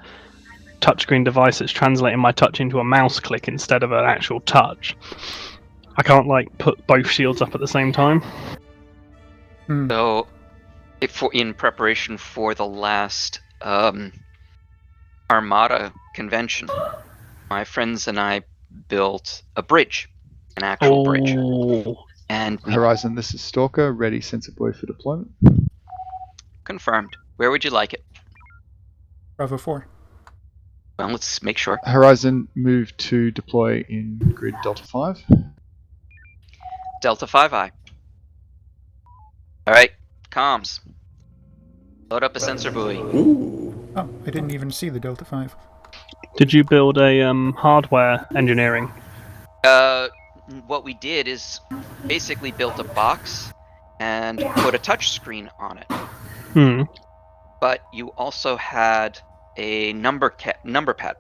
touchscreen device that's translating my touch into a mouse click instead of an actual touch. I can't like put both shields up at the same time. So, in preparation for the last Armada convention, my friends and I built a bridge, an actual bridge. And Horizon, this is Stalker, ready sensor buoy for deployment. Confirmed. Where would you like it? Bravo 4. Well, let's make sure. Horizon, move to deploy in grid Delta 5. Delta 5I. Alright, comms. Load up a sensor buoy. Ooh. Oh, I didn't even see the Delta 5. Did you build a hardware engineering? What we did is basically built a box and put a touch screen on it. But you also had a number pad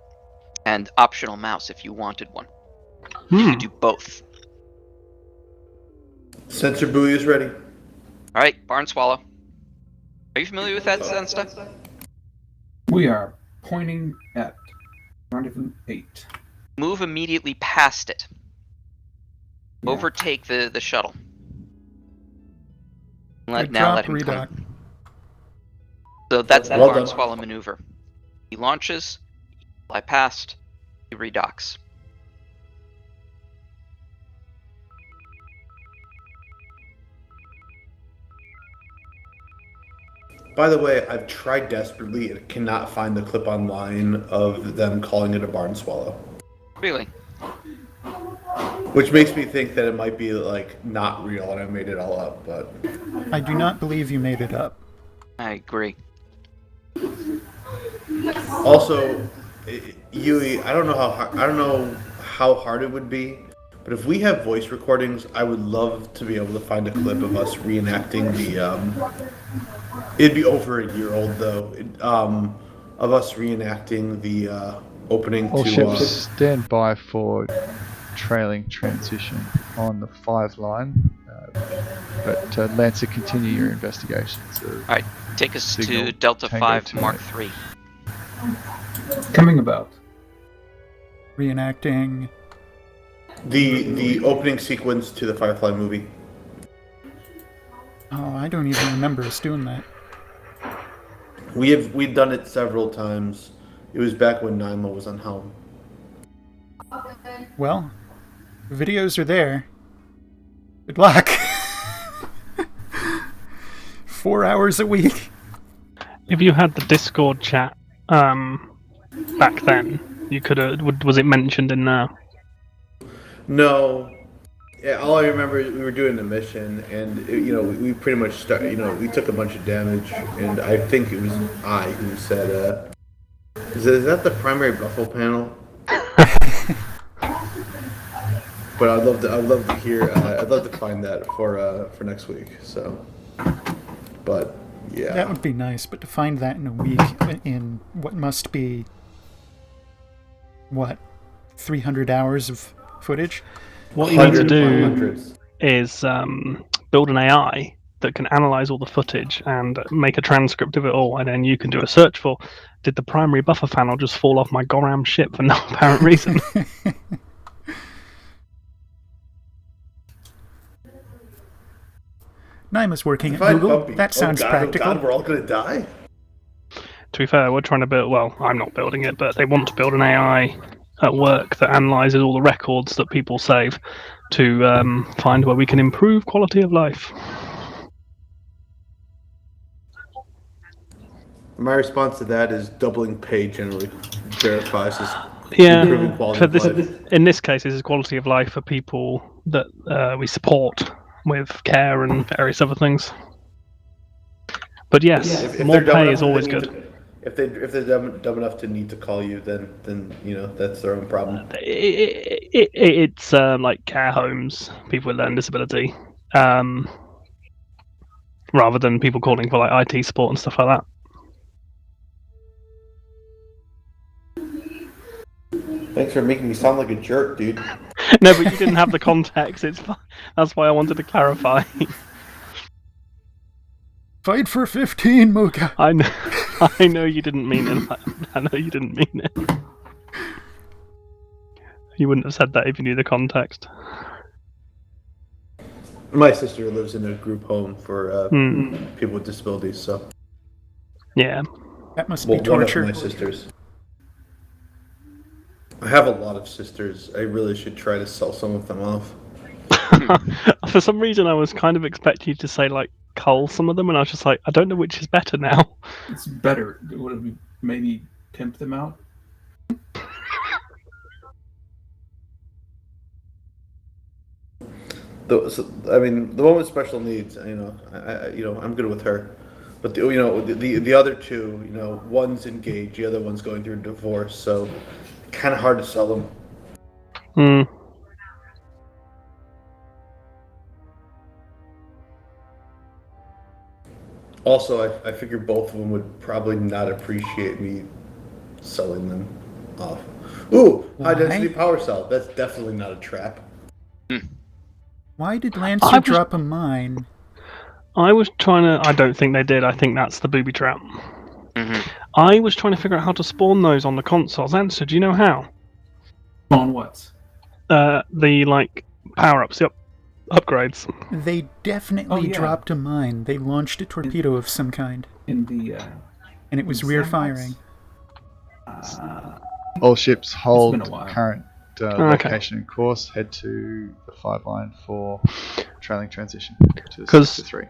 and optional mouse if you wanted one. You could do both. Sensor buoy is ready. Alright, Barn Swallow. Are you familiar with that sensor? We are pointing at rendezvous 8. Move immediately past it. Yeah. Overtake the shuttle. Good Now drop, let him redock. come. So that's the Well Barn done. Swallow maneuver. He launches, fly past, he redocks. By the way, I've tried desperately and cannot find the clip online of them calling it a barn swallow. Really? Which makes me think that it might be like not real and I made it all up, but I do not believe you made it up. I agree. also, Yui, I don't know how hard it would be, but if we have voice recordings, I would love to be able to find a clip of us reenacting the. It'd be over a year old though. Of us reenacting the opening All to. ships stand by for trailing transition on the 5 line. But Lancer, continue your investigations. All right, take us Signal to Delta Tango 5 2. Mark III. Coming about. Reenacting. The opening sequence to the Firefly movie. Oh, I don't even remember us doing that. We've done it several times. It was back when Nyma was on helm. Well, the videos are there. Good luck. 4 hours a week. If you had the Discord chat back then, you could have. Was it mentioned in there? No. Yeah, all I remember is we were doing the mission, and we pretty much started. We took a bunch of damage, and I think it was I who said, "Is that the primary buffalo panel?" But I'd love to hear. I'd love to find that for next week. So, but yeah, That would be nice, but to find that in a week in what must be 300 hours of footage. What you need to do hundreds. is build an AI that can analyze all the footage and make a transcript of it all, and then you can do a search for, did the primary buffer panel just fall off my Goram ship for no apparent reason? Nyma's working at Fine, Google. puppy. That sounds practical. Oh God, we're all gonna die. To be fair, we're trying to build, well, I'm not building it, but they want to build an AI at work that analyzes all the records that people save to find where we can improve quality of life. My response to that is doubling pay generally verifies as Yeah, improving quality for of this, life. in this case, this is quality of life for people that we support with care and various other things. But yes, If more they're dumb pay enough is that they always need good. If they're dumb enough to need to call you, then that's their own problem. It's like care homes, people with learning disability, rather than people calling for like IT support and stuff like that. Thanks for making me sound like a jerk, dude. No, but you didn't have the context. It's fine. That's why I wanted to clarify. Fight for 15, Muga. I know you didn't mean it. I know you didn't mean it. You wouldn't have said that if you knew the context. My sister lives in a group home for people with disabilities, so yeah, that must be torture. One of my sisters. I have a lot of sisters. I really should try to sell some of them off. For some reason, I was kind of expecting you to say like cull some of them, and I was just like, I don't know which is better now. It's better. Would we maybe pimp them out? I mean, the one with special needs. I'm good with her, but the other two, one's engaged, the other one's going through a divorce, so kind of hard to sell them. Also, I figure both of them would probably not appreciate me selling them off. Ooh, high density power cell. That's definitely not a trap. Why did Lancer drop a mine? I was trying to. I don't think they did. I think that's the booby trap. I was trying to figure out how to spawn those on the consoles. Lancer, do you know how? On what? The like power-ups, the upgrades. They definitely dropped a mine. They launched a torpedo of some kind. In the and it was rear firing. All ships hold been a while. current location and course. Head to the 5 line for trailing transition to the sector 3.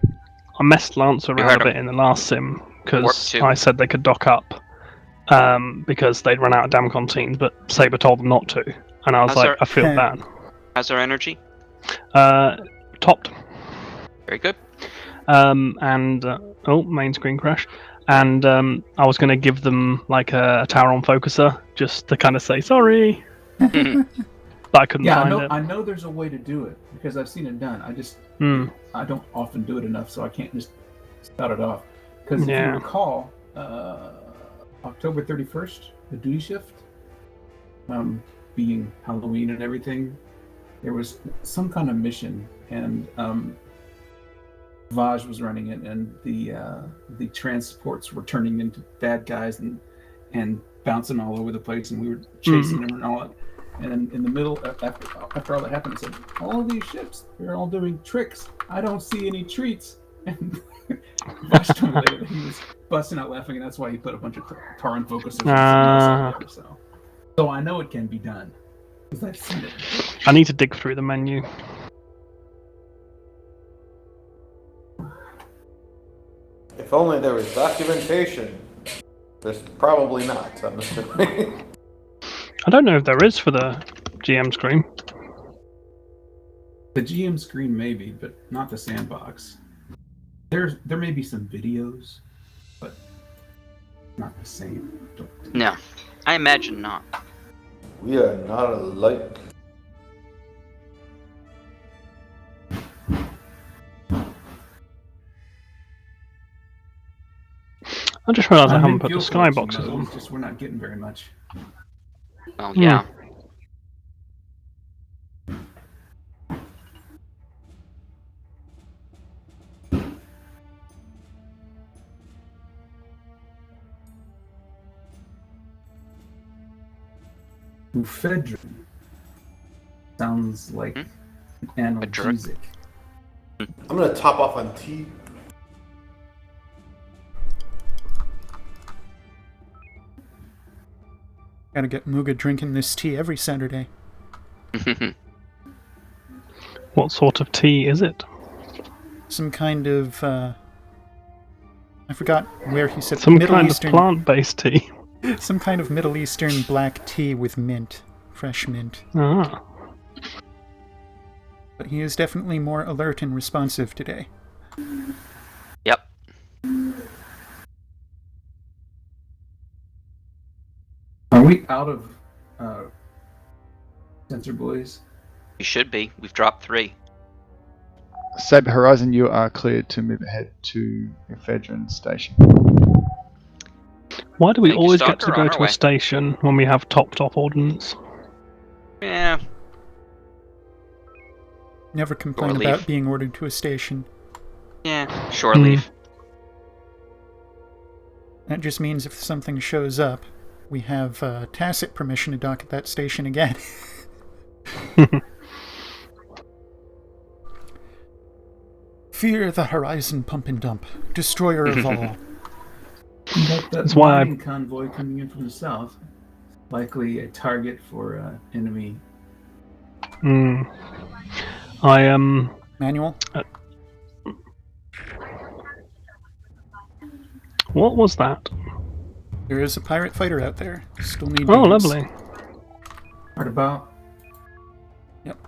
I messed Lancer around a bit in the last sim because I said they could dock up because they'd run out of damn canteens, but Saber told them not to, and I was like, I feel bad. How's our energy? Topped. Very good. Main screen crash. And I was going to give them like a Terran focuser just to kind of say sorry. But I couldn't find it. I know there's a way to do it because I've seen it done. I just I don't often do it enough, so I can't just spout it off. Because if you recall, October 31st, the duty shift, being Halloween and everything, there was some kind of mission and Vaj was running it, and the transports were turning into bad guys and bouncing all over the place, and we were chasing them and all that. And in the middle, after all that happened, I said, all these ships, they're all doing tricks. I don't see any treats. And Vaj told me later that he was busting out laughing, and that's why he put a bunch of Terran focusers and something else out there. So I know it can be done, because I've seen it. I need to dig through the menu. If only there was documentation. There's probably not, I'm assuming. I don't know if there is for the GM screen. The GM screen maybe, but not the sandbox. There may be some videos, but not the same. No, I imagine not. We are not alike. I just realised I I'm haven't in put the fuel collection skyboxes mode, on. it's just we're not getting very much. Oh, yeah. Ephedrine sounds like an analgesic. I'm gonna top off on tea. Gotta get Muga drinking this tea every Saturday. What sort of tea is it? Some kind of, I forgot where he said. Some Middle kind Eastern, of plant-based tea. Some kind of Middle Eastern black tea with mint. Fresh mint. Ah. But he is definitely more alert and responsive today. Yep. Are we out of sensor buoys? We should be. We've dropped 3. Saber Horizon, you are cleared to move ahead to Ephedrine Station. Why do we Thank you, always get Stalker, to go on our to way. a station when we have top ordnance? Yeah. Never complain leave. about being ordered to a station. Yeah, shore leave. That just means if something shows up, we have tacit permission to dock at that station again. Fear the Horizon pump and dump, destroyer of all. That's why mining convoy coming in from the south, likely a target for enemy. I am. Manual. What was that? There is a pirate fighter out there. Still need. Oh, beams. lovely. What about? Yep.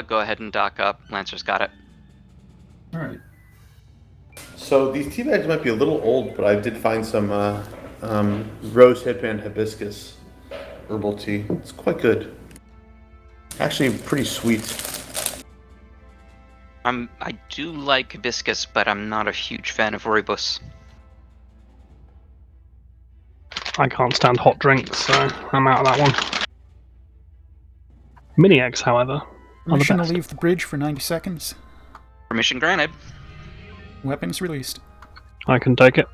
Go ahead and dock up. Lancer's got it. All right. So these tea bags might be a little old, but I did find some rose hip and hibiscus herbal tea. It's quite good. Actually, pretty sweet. I do like hibiscus, but I'm not a huge fan of rooibos. I can't stand hot drinks, so I'm out of that one. Mini eggs, however, are the Permission to best. leave the bridge for 90 seconds. Permission granted. Weapons released. I can take it.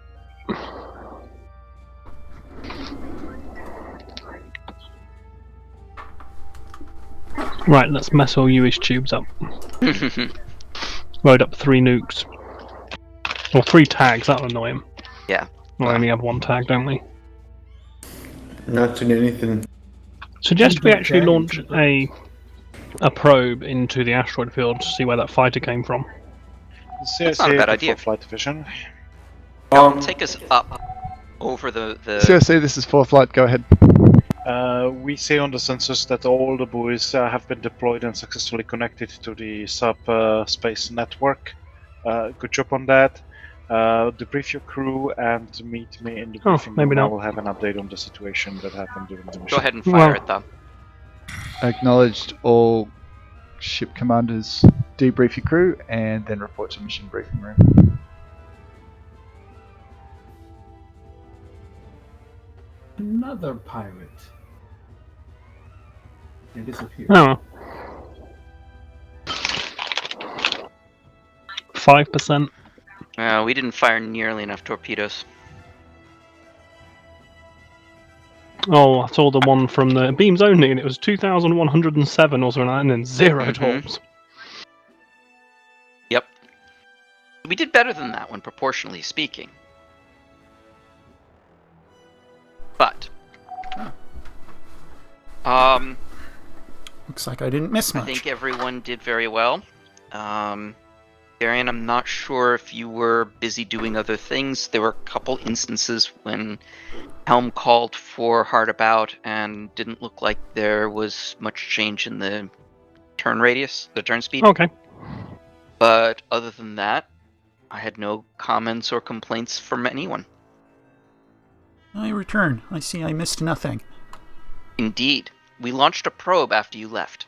Right, let's mess all UH tubes up. Load up 3 nukes. Or 3 tags, that'll annoy him. Yeah. We only have 1 tag, don't we? Not seen anything. Suggest we actually launch a probe into the asteroid field to see where that fighter came from. That's not a bad idea. Flight Division. Take us up over the. CSC, this is 4th Flight, go ahead. We see on the census that all the buoys have been deployed and successfully connected to the subspace network. Good job on that. Debrief your crew and meet me in the briefing maybe room. I not. will have an update on the situation that happened during the mission. Go ahead and fire it, though. Acknowledged all ship commanders. Debrief your crew and then report to mission briefing room. Another pirate. They disappear. Oh. 5%. We didn't fire nearly enough torpedoes. Oh, I saw the one from the beams only, and it was 2,107 or something, and then 0 torps. Yep. We did better than that one, proportionally speaking. But, Looks like I didn't miss much. I think everyone did very well. Darian, I'm not sure if you were busy doing other things. There were a couple instances when Helm called for hard about and didn't look like there was much change in the turn radius, the turn speed. Okay. But other than that, I had no comments or complaints from anyone. I return. I see I missed nothing. Indeed. We launched a probe after you left.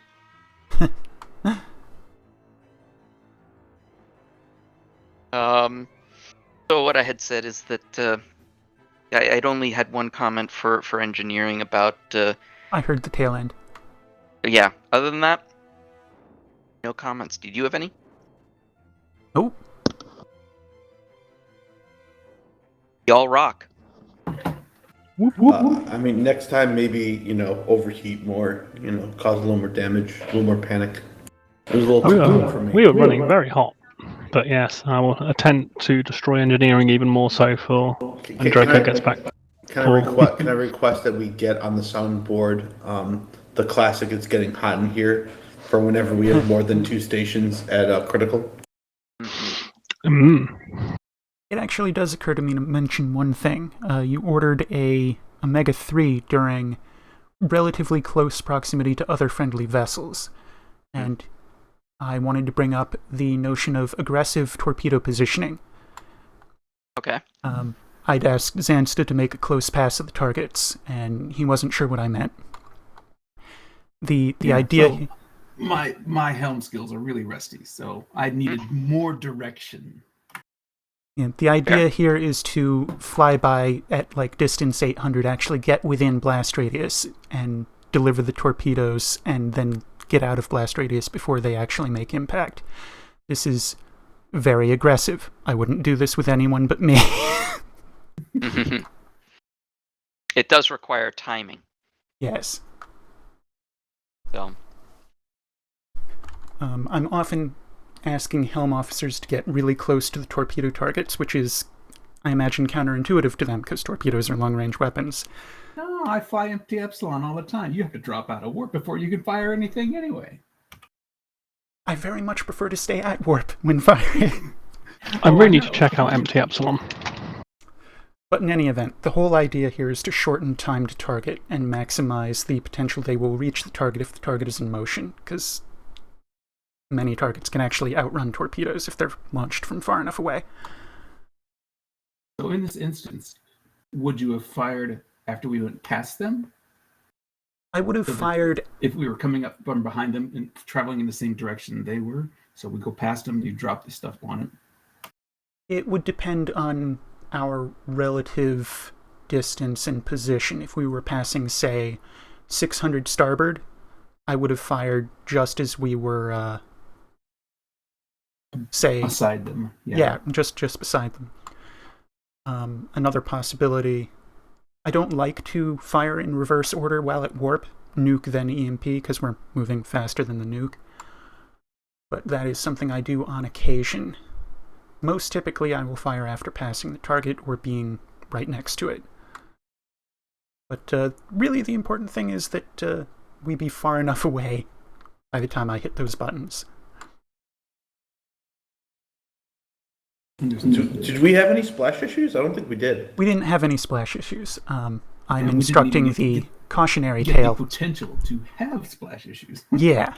So what I had said is that I'd only had one comment for engineering about... I heard the tail end. Yeah, other than that, no comments. Did you have any? Nope. Y'all rock. I mean, next time maybe, overheat more, cause a little more damage, a little more panic. It was a little too cool for me. We were running very hot. But yes, I will attempt to destroy engineering even more so for when Draco gets back. Can I request that we get on the soundboard the classic "It's Getting Hot in Here" for whenever we have more than 2 stations at critical? It actually does occur to me to mention one thing. You ordered a Omega 3 during relatively close proximity to other friendly vessels, and I wanted to bring up the notion of aggressive torpedo positioning. Okay. I'd asked Zansta to make a close pass at the targets, and he wasn't sure what I meant. The idea... So my helm skills are really rusty, so I needed more direction. Yeah, the idea here is to fly by at like distance 800, actually get within blast radius, and deliver the torpedoes, and then get out of blast radius before they actually make impact. This is very aggressive. I wouldn't do this with anyone but me. It does require timing. Yes. So. I'm often asking helm officers to get really close to the torpedo targets, which is, I imagine, counterintuitive to them because torpedoes are long-range weapons. No, I fly empty Epsilon all the time. You have to drop out of warp before you can fire anything anyway. I very much prefer to stay at warp when firing. I really need to check out empty Epsilon. But in any event, the whole idea here is to shorten time to target and maximize the potential they will reach the target if the target is in motion, because many targets can actually outrun torpedoes if they're launched from far enough away. So in this instance, would you have fired after we went past them? I would have fired... If we were coming up from behind them and traveling in the same direction they were, so we go past them, you drop the stuff on it? It would depend on our relative distance and position. If we were passing, say, 600 starboard, I would have fired just as we were, say... Beside them. Yeah, just beside them. Another possibility... I don't like to fire in reverse order while at warp, nuke then EMP, because we're moving faster than the nuke. But that is something I do on occasion. Most typically, I will fire after passing the target or being right next to it. But really the important thing is that we be far enough away by the time I hit those buttons. Did we have any splash issues? I don't think we did. We didn't have any splash issues. I'm instructing the cautionary tale. The potential to have splash issues. Yeah.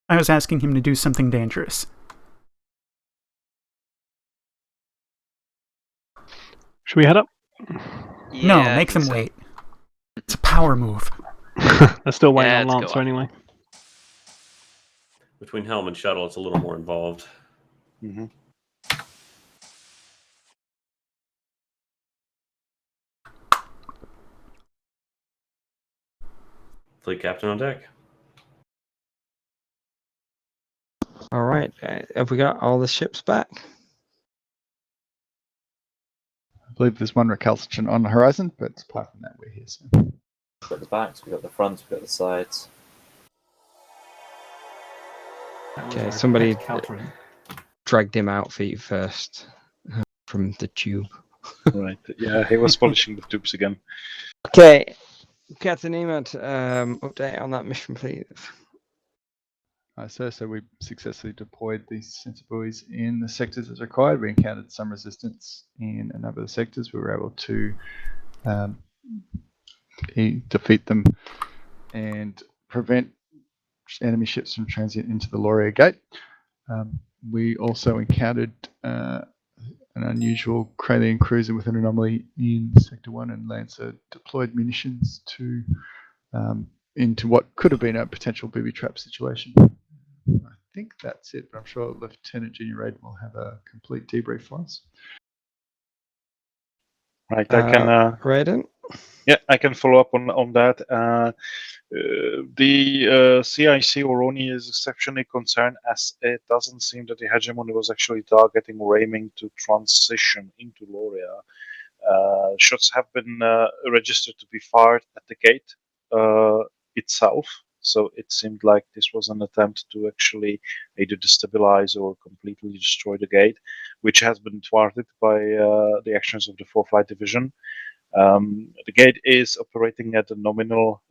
I was asking him to do something dangerous. Should we head up? Yeah, no, make them wait. It's a power move. They're still waiting on Lancer anyway. Between helm and shuttle, it's a little more involved. Mm-hmm. Fleet captain on deck. All right. Have we got all the ships back? I believe there's one recalcitrant on the horizon, but apart from that, we're here. So. We've got the backs, we've got the fronts, we've got the sides. Okay, somebody dragged him out feet first from the tube. Right. Yeah, he was polishing the tubes again. Okay, Captain Emad, update on that mission, please. Sir, so we successfully deployed these sensor buoys in the sectors as required. We encountered some resistance in a number of the sectors. We were able to defeat them and prevent enemy ships from transit into the Laurier Gate. We also encountered an unusual Kralian cruiser with an anomaly in Sector 1, and Lancer deployed munitions to into what could have been a potential booby trap situation. I think that's it, but I'm sure Lieutenant Junior Raiden will have a complete debrief for us. Right, I can. Raiden? Yeah, I can follow up on that. The CIC Oroni is exceptionally concerned, as it doesn't seem that the hegemony was actually targeting or aiming to transition into Lauria. Shots have been registered to be fired at the gate itself, so it seemed like this was an attempt to actually either destabilize or completely destroy the gate, which has been thwarted by the actions of the 4th Flight Division. The gate is operating at the nominal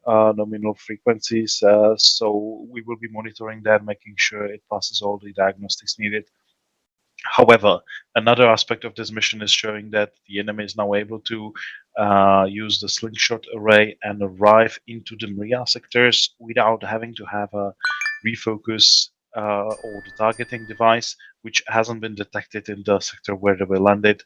frequencies, so we will be monitoring that, making sure it passes all the diagnostics needed. However, another aspect of this mission is showing that the enemy is now able to use the slingshot array and arrive into the Maria sectors without having to have a refocus or the targeting device, which hasn't been detected in the sector where they were landed.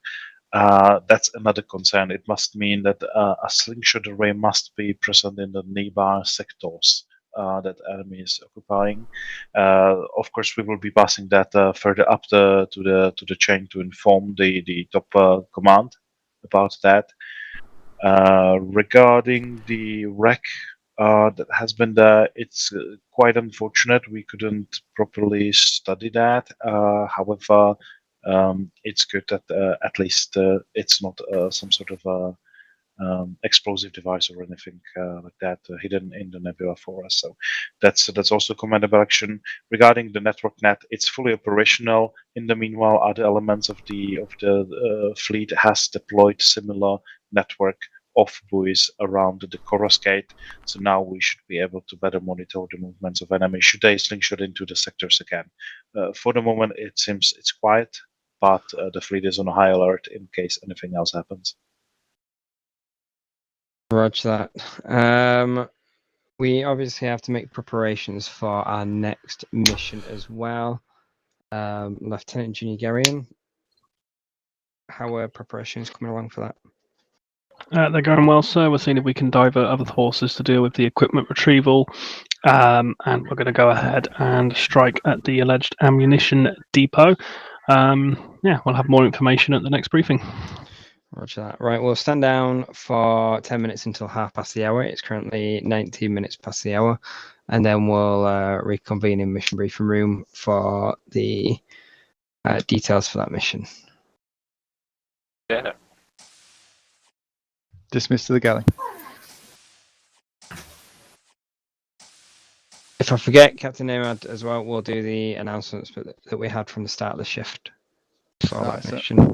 That's another concern. It must mean that a slingshot array must be present in the nearby sectors that enemy is occupying. Of course, we will be passing that further up to the chain to inform the top command about that. Regarding the wreck that has been there, it's quite unfortunate. We couldn't properly study that. However, it's good that at least it's not some sort of explosive device or anything like that hidden in the nebula for us. So that's also commendable action. Regarding the network net, it's fully operational. In the meanwhile, other elements of the fleet has deployed similar network of buoys around the Chorus Gate. So now we should be able to better monitor the movements of enemy should they slingshot into the sectors again. For the moment, it seems it's quiet, but the fleet is on high alert in case anything else happens. Roger that. We obviously have to make preparations for our next mission as well. Lieutenant Junior Garian, how are preparations coming along for that? They're going well, sir. We're seeing if we can divert other forces to deal with the equipment retrieval. And we're going to go ahead and strike at the alleged ammunition depot. Yeah, we'll have more information at the next briefing. Roger that. Right, we'll stand down for 10 minutes until hour. It's currently 19 minutes past the hour. And then we'll reconvene in mission briefing room for the details for that mission. Yeah. Dismissed to the galley. If I forget, Captain Nemad as well, we'll do the announcements that we had from the start of the shift for that mission.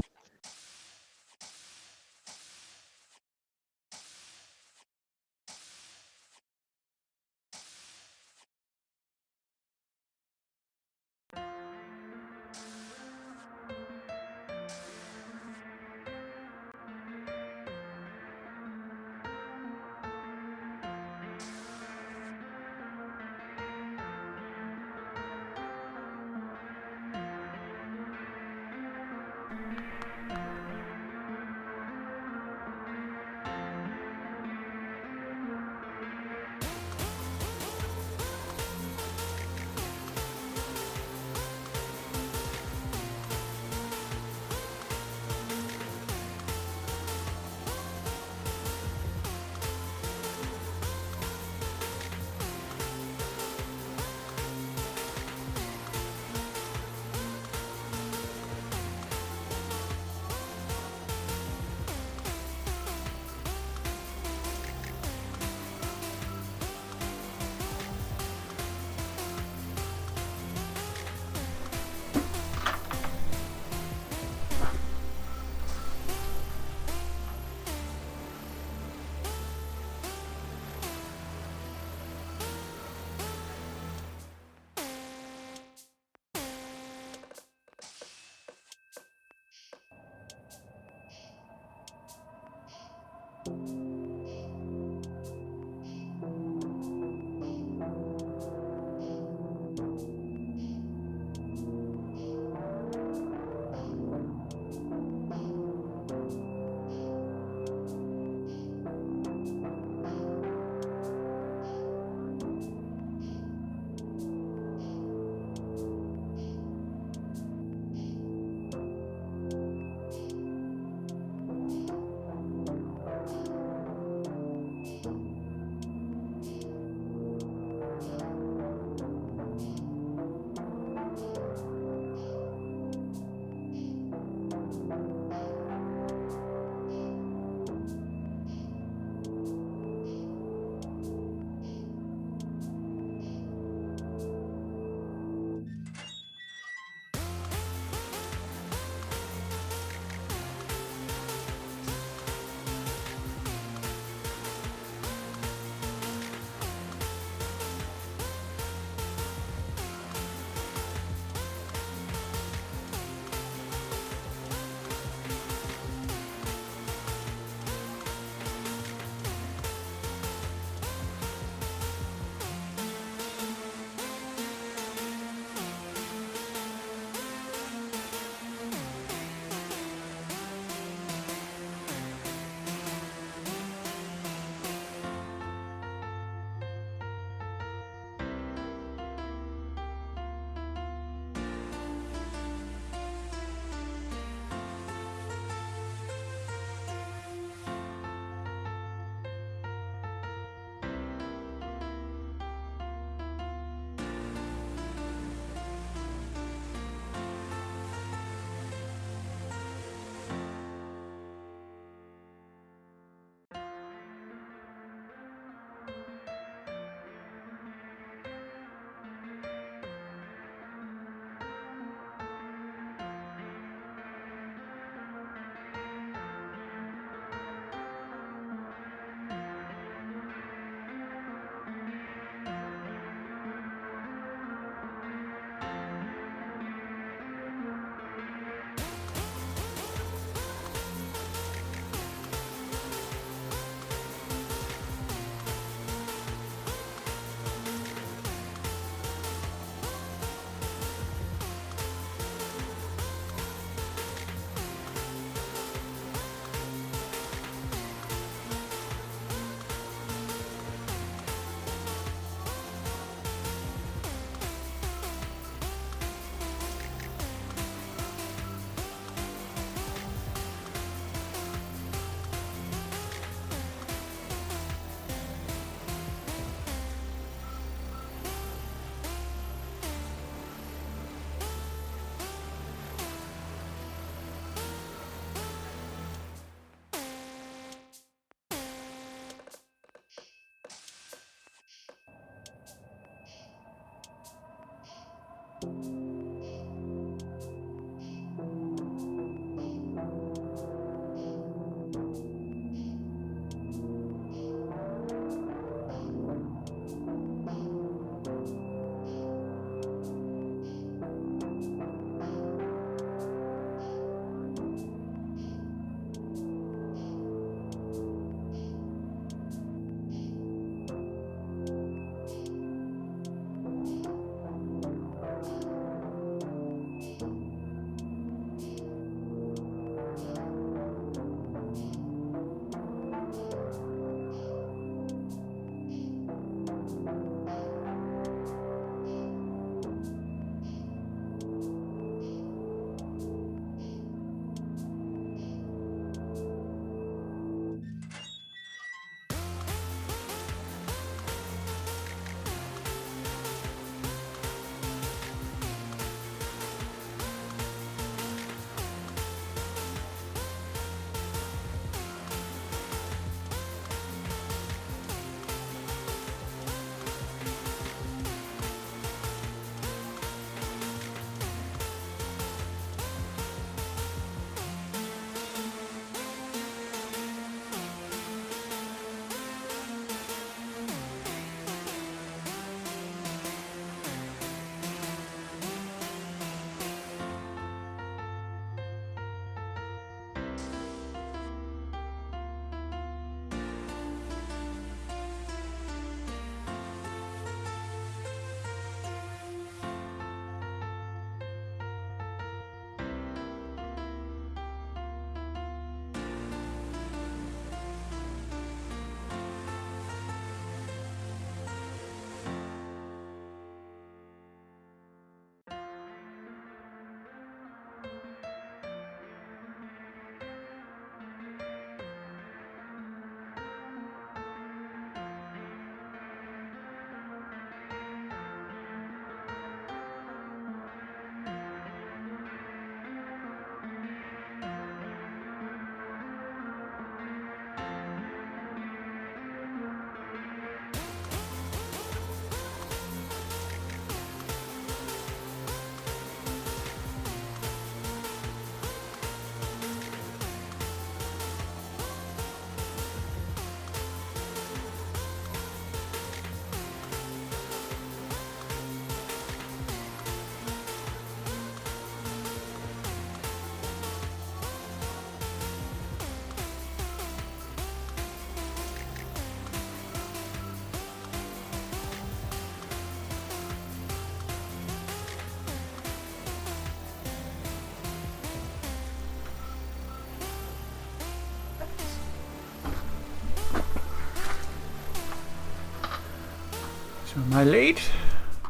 So am I late?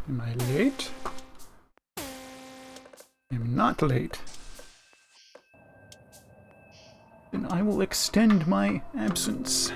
Am I late? I'm not late. Then I will extend my absence.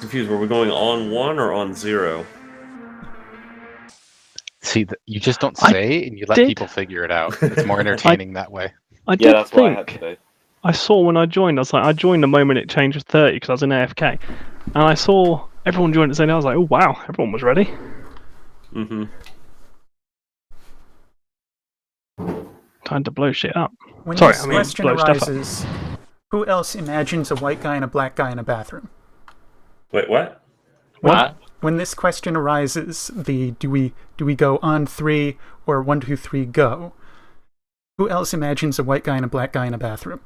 Confused. Were we going on 1 or on 0? See, you just don't say, and you let people figure it out. It's more entertaining that way. I Yeah, did that's what I had think. to do. I saw when I joined. I was like, I joined the moment it changed to 30 because I was in AFK, and I saw everyone join at the same time. I was like, oh wow, everyone was ready. Mm-hmm. Time to blow shit up. When Sorry, this I mean question blow stuff up. arises, who else imagines a white guy and a black guy in a bathroom? Wait, what? When this question arises, do we go on 3 or 1, 2, 3 go? Who else imagines a white guy and a black guy in a bathroom?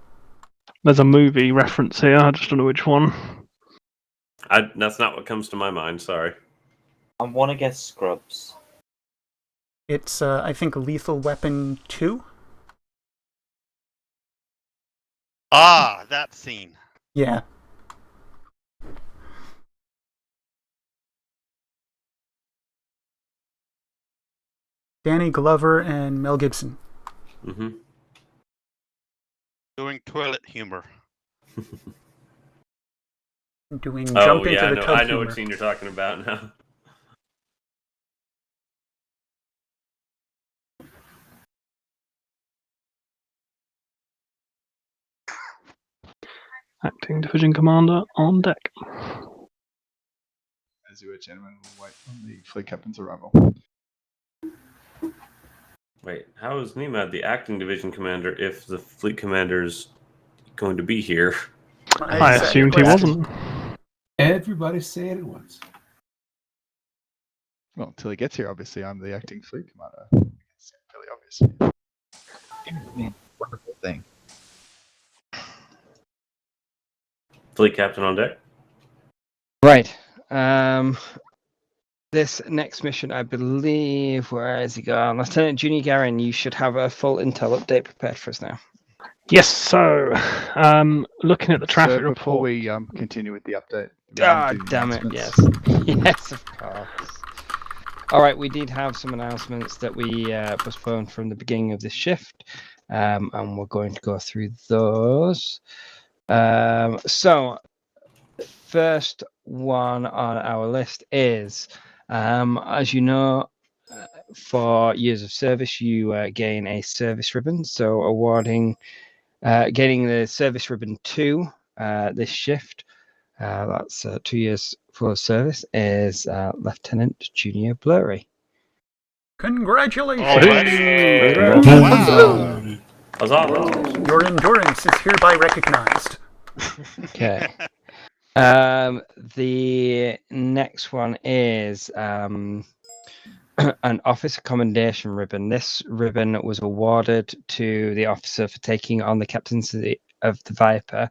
There's a movie reference here. I just don't know which one. That's not what comes to my mind. Sorry. I want to guess Scrubs. It's I think Lethal Weapon 2. Ah, that scene. Yeah. Danny Glover and Mel Gibson. Mm-hmm. Doing toilet humor. Doing Oh jump yeah, into the tub I know humor. what scene you're talking about now. Acting Division Commander on deck. As you were, gentlemen, we'll wait on the fleet captain's arrival. Wait, how is Nemad the acting division commander if the fleet commander's going to be here? I assumed he wasn't. Everybody say it at once. Well, until he gets here, obviously, I'm the acting fleet commander. It's fairly obvious. Wonderful thing. Fleet captain on deck. Right. This next mission, I believe, where has he gone? Lieutenant Junior Garin, you should have a full intel update prepared for us now. Yes, so looking at the traffic So before report. we continue with the update. Ah, damn it, yes. Yes, of course. All right, we did have some announcements that we postponed from the beginning of this shift, and we're going to go through those. So first one on our list is, as you know, for years of service, you gain a service ribbon. So gaining the service ribbon 2 this shift, that's 2 years for service, is Lieutenant Junior Blurry. Congratulations! Wow! Huzzah. Your endurance is hereby recognized. Okay. The next one is an officer commendation ribbon. This ribbon was awarded to the officer for taking on the captaincy of the Viper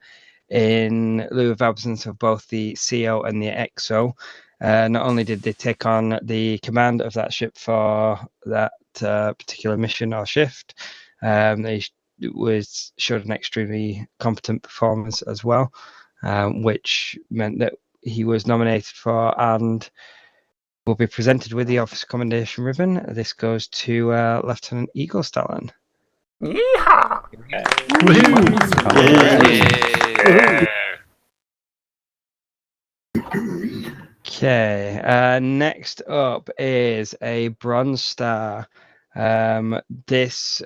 in lieu of absence of both the CO and the XO. Not only did they take on the command of that ship for that particular mission or shift, they showed an extremely competent performance as well, which meant that he was nominated for and will be presented with the officer commendation ribbon. This goes to Lieutenant Eagle Stalin. Yeehaw! Okay, next up is a Bronze Star. This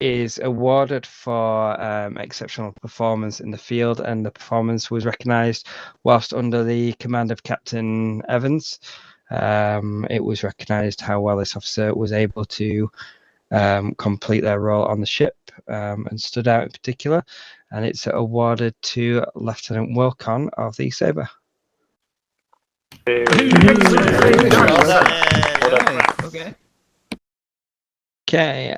is awarded for exceptional performance in the field, and the performance was recognised whilst under the command of Captain Evans. It was recognised how well this officer was able to complete their role on the ship and stood out in particular, and it's awarded to Lieutenant Wilcon of the Sabre. Okay,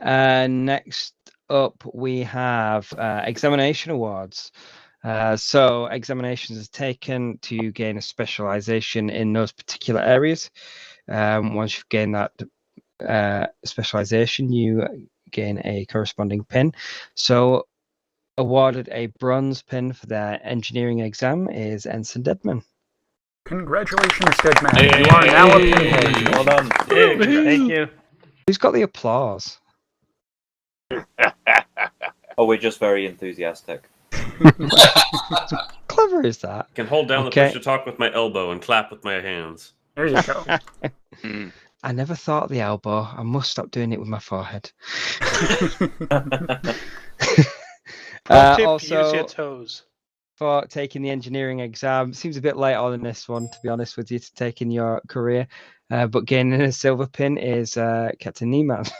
next up we have examination awards. So examinations is taken to gain a specialization in those particular areas. Once you've gained that specialization, you gain a corresponding pin. So awarded a bronze pin for their engineering exam is Ensign Deadman. Congratulations, Deadman. You are now a pinhead. Well done. Thank you. Who's got the applause? Oh, we're just very enthusiastic. Clever is that? I can hold down the push to talk with my elbow and clap with my hands. There you go. I never thought of the elbow. I must stop doing it with my forehead. Also, use your toes. For taking the engineering exam, seems a bit late on in this one, to be honest with you, to take in your career. But gaining a silver pin is Captain Nieman.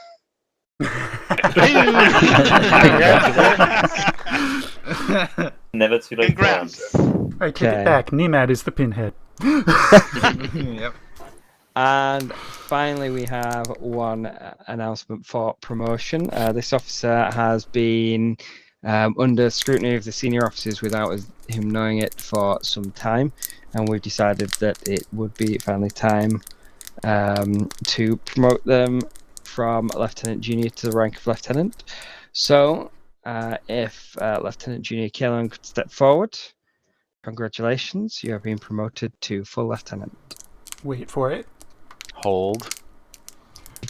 Never too late. Congrats. I take it back. Nemad is the pinhead. Yep. And finally, we have one announcement for promotion. This officer has been under scrutiny of the senior officers without him knowing it for some time, and we've decided that it would be finally time to promote them from Lieutenant Junior to the rank of Lieutenant. So if Lieutenant Junior Kaelan could step forward, congratulations, you have been promoted to full Lieutenant. Wait for it. Hold.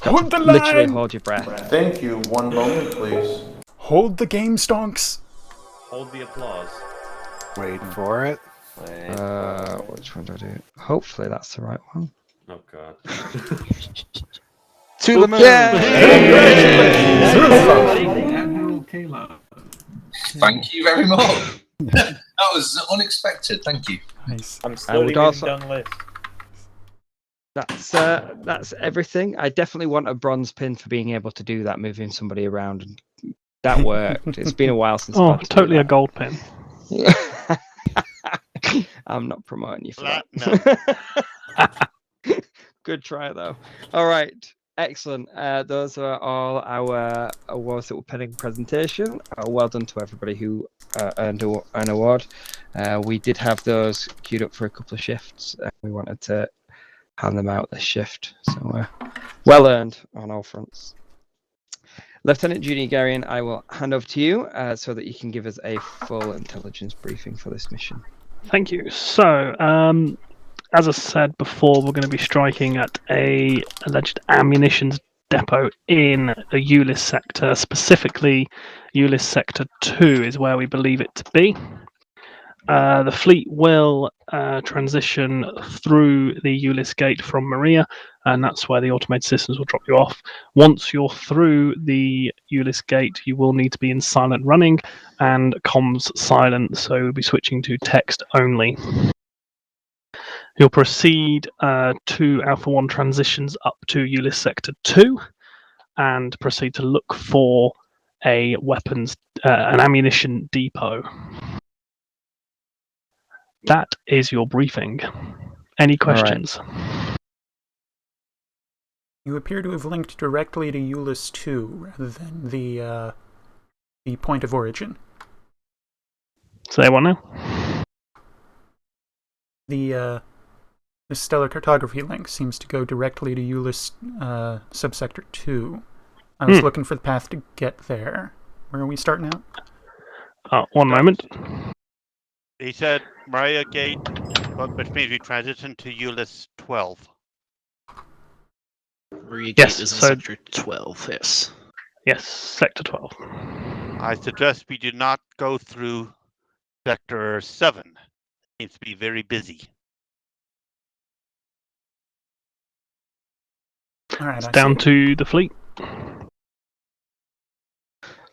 Hold the Literally line! hold your breath. Thank you. One moment, please. Hold the game, stonks. Hold the applause. Wait for it. Which one do I do? Hopefully that's the right one. Oh god. To the moon! Admiral Kayla. Thank you very much. That was unexpected. Thank you. Nice. I'm slowly moving down the list. That's everything. I definitely want a bronze pin for being able to do that, moving somebody around, and that worked. It's been a while since. Oh, totally a gold pin. I'm not promoting you for No. that. Good try though. All right, excellent. Those are all our awards that were pending presentation. Well done to everybody who earned an award. We did have those queued up for a couple of shifts. We wanted to hand them out this shift, so well earned on all fronts. Lieutenant Junior Garian, I will hand over to you so that you can give us a full intelligence briefing for this mission. Thank you. So, as I said before, we're going to be striking at a alleged ammunitions depot in the Ulyss sector. Specifically, Ulyss sector 2 is where we believe it to be. The fleet will transition through the Ulyss gate from Maria, and that's where the automated systems will drop you off. Once you're through the Ulyss gate, you will need to be in silent running and comms silent, so we'll be switching to text only. You'll proceed to Alpha 1 transitions up to Ulyss Sector 2 and proceed to look for a weapons, an ammunition depot. That is your briefing. Any questions? You appear to have linked directly to Ulyss 2 rather than the point of origin. Say what now? The stellar cartography link seems to go directly to Ulyss subsector 2. I was looking for the path to get there. Where are we starting out? One moment. He said Maria Gate, which means we transition to Ulyss 12. Maria Gate is in Sector 12, yes. Yes, Sector 12. I suggest we do not go through Sector 7. It seems to be very busy. All right, it's down to the fleet.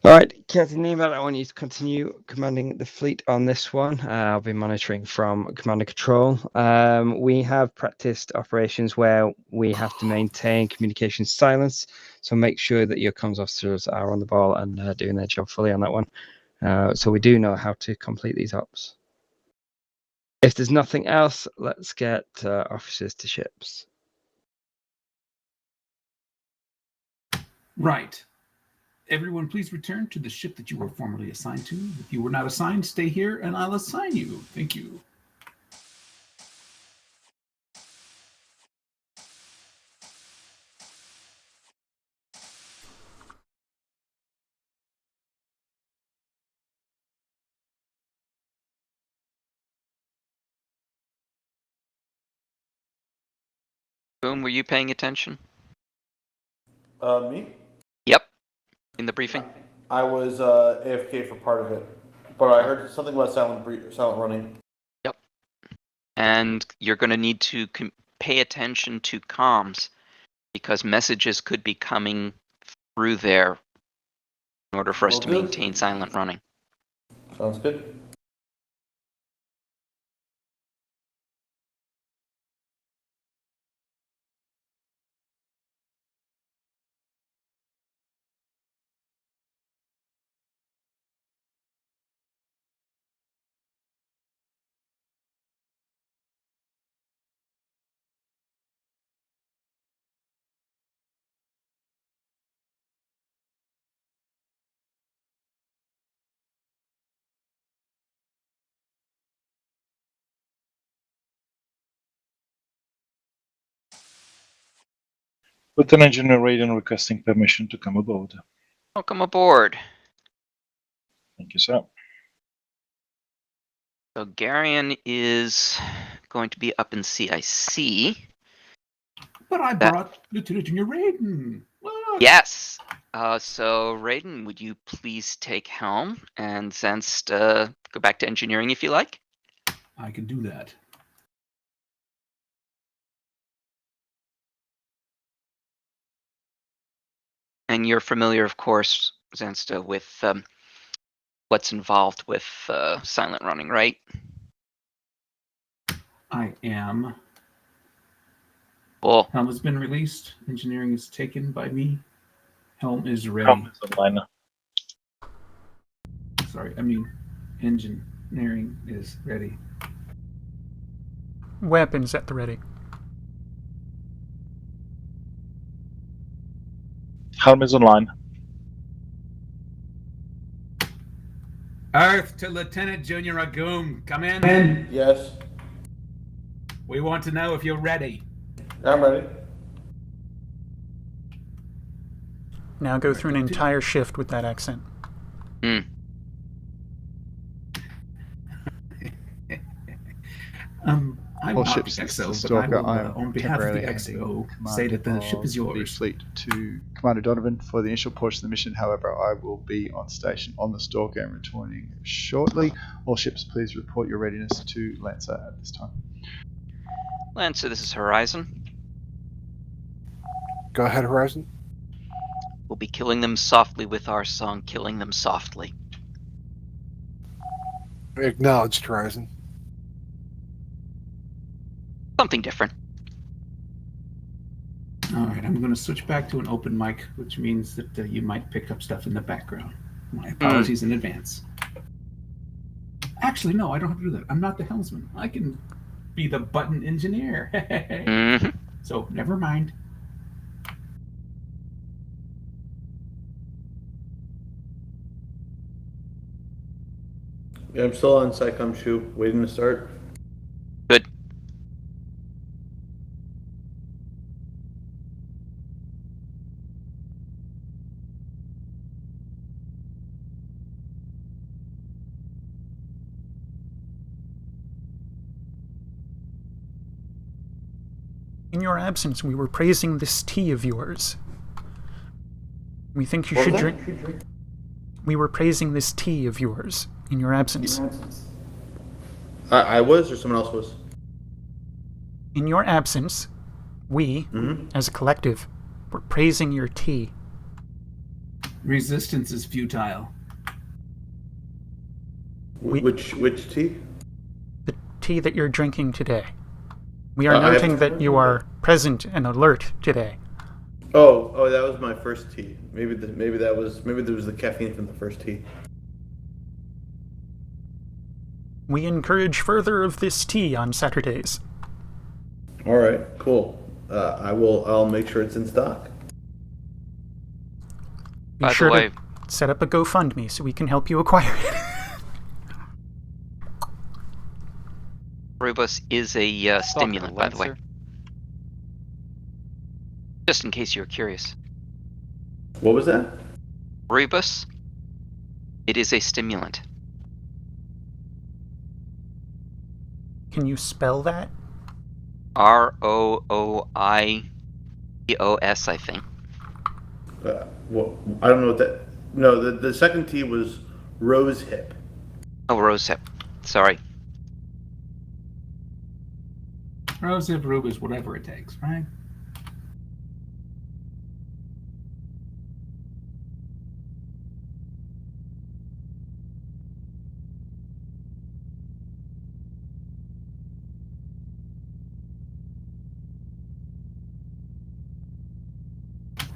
All right, Captain Nemo, I want you to continue commanding the fleet on this one. I'll be monitoring from command and control. We have practiced operations where we have to maintain communication silence, so make sure that your comms officers are on the ball and doing their job fully on that one. So we do know how to complete these ops. If there's nothing else, let's get officers to ships. Right. Everyone, please return to the ship that you were formerly assigned to. If you were not assigned, stay here and I'll assign you. Thank you. Boom, were you paying attention? Me? Yep. In the briefing? I was AFK for part of it, but I heard something about silent running. Yep. And you're going to need to pay attention to comms because messages could be coming through there in order for us to maintain silent running. Sounds good. Lieutenant General Raiden requesting permission to come aboard. Welcome aboard. Thank you, sir. So Garion is going to be up in CIC. But I brought Lieutenant Junior Raiden. Look. Yes. So Raiden, would you please take helm and Zenst go back to engineering if you like? I can do that. And you're familiar, of course, Zensta, with what's involved with silent running, right? I am. Cool. Helm has been released. Engineering is taken by me. Helm is ready. Helm is online. Sorry, I mean engineering is ready. Weapons at the ready. Helm is online. Earth to Lieutenant Junior Agum. Come in. Yes. We want to know if you're ready. I'm ready. Now go through an entire shift with that accent. I I'm all not ships, the this is XO, but I Stalker. will, I am on behalf of the temporarily XO, handing say command that the ship is of the yours. fleet to Commander Donovan for the initial portion of the mission. However, I will be on station on the Stalker and returning shortly. All ships, please report your readiness to Lancer at this time. Lancer, this is Horizon. Go ahead, Horizon. We'll be killing them softly with our song, Killing Them Softly. Acknowledged, Horizon. Something different. All right, I'm going to switch back to an open mic, which means that you might pick up stuff in the background. My apologies in advance. Actually, no, I don't have to do that. I'm not the helmsman. I can be the button engineer. So, never mind. Yeah, I'm still on SciComm shoe, waiting to start. Good. In your absence, we were praising this tea of yours. We think you What should was drink. We were praising this tea of yours in your absence. I was, or someone else was? In your absence, we, as a collective, were praising your tea. Resistance is futile. Which tea? The tea that you're drinking today. We are noting that you are present and alert today. Oh, that was my first tea. Maybe there was the caffeine from the first tea. We encourage further of this tea on Saturdays. All right, cool. I'll make sure it's in stock. Be sure to set up a GoFundMe so we can help you acquire it. Rubus is a stimulant, by the way. Just in case you're curious. What was that? Rubus, it is a stimulant. Can you spell that? Rooios, I think. Well, I don't know what that. No, the second tea was rose hip. Oh, rosehip. Sorry. Rosehip, Rubus, whatever it takes, right?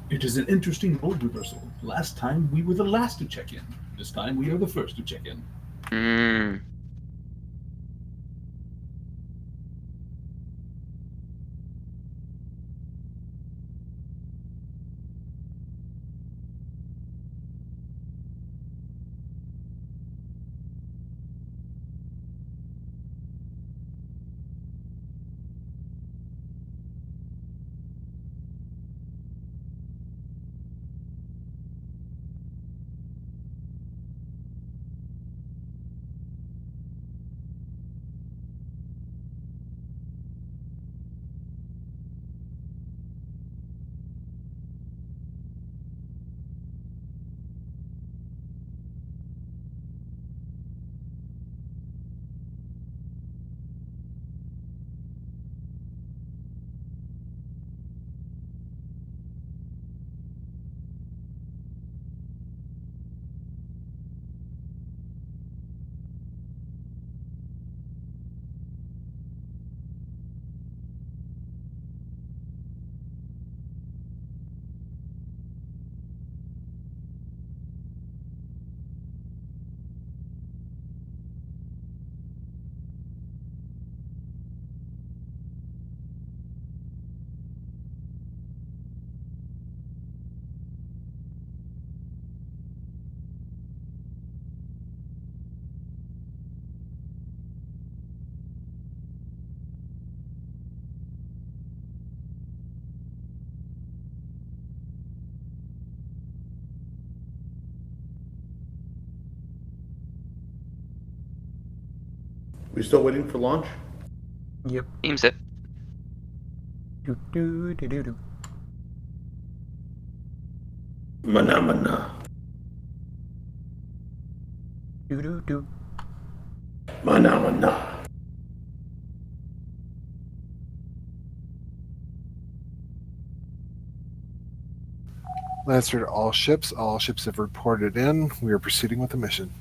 It is an interesting role reversal. Last time we were the last to check in. This time we are the first to check in. We still waiting for launch? Yep. Seems it. Do do do do do. Mana mana. Do do do. Mana mana. Lancer to all ships. All ships have reported in. We are proceeding with the mission.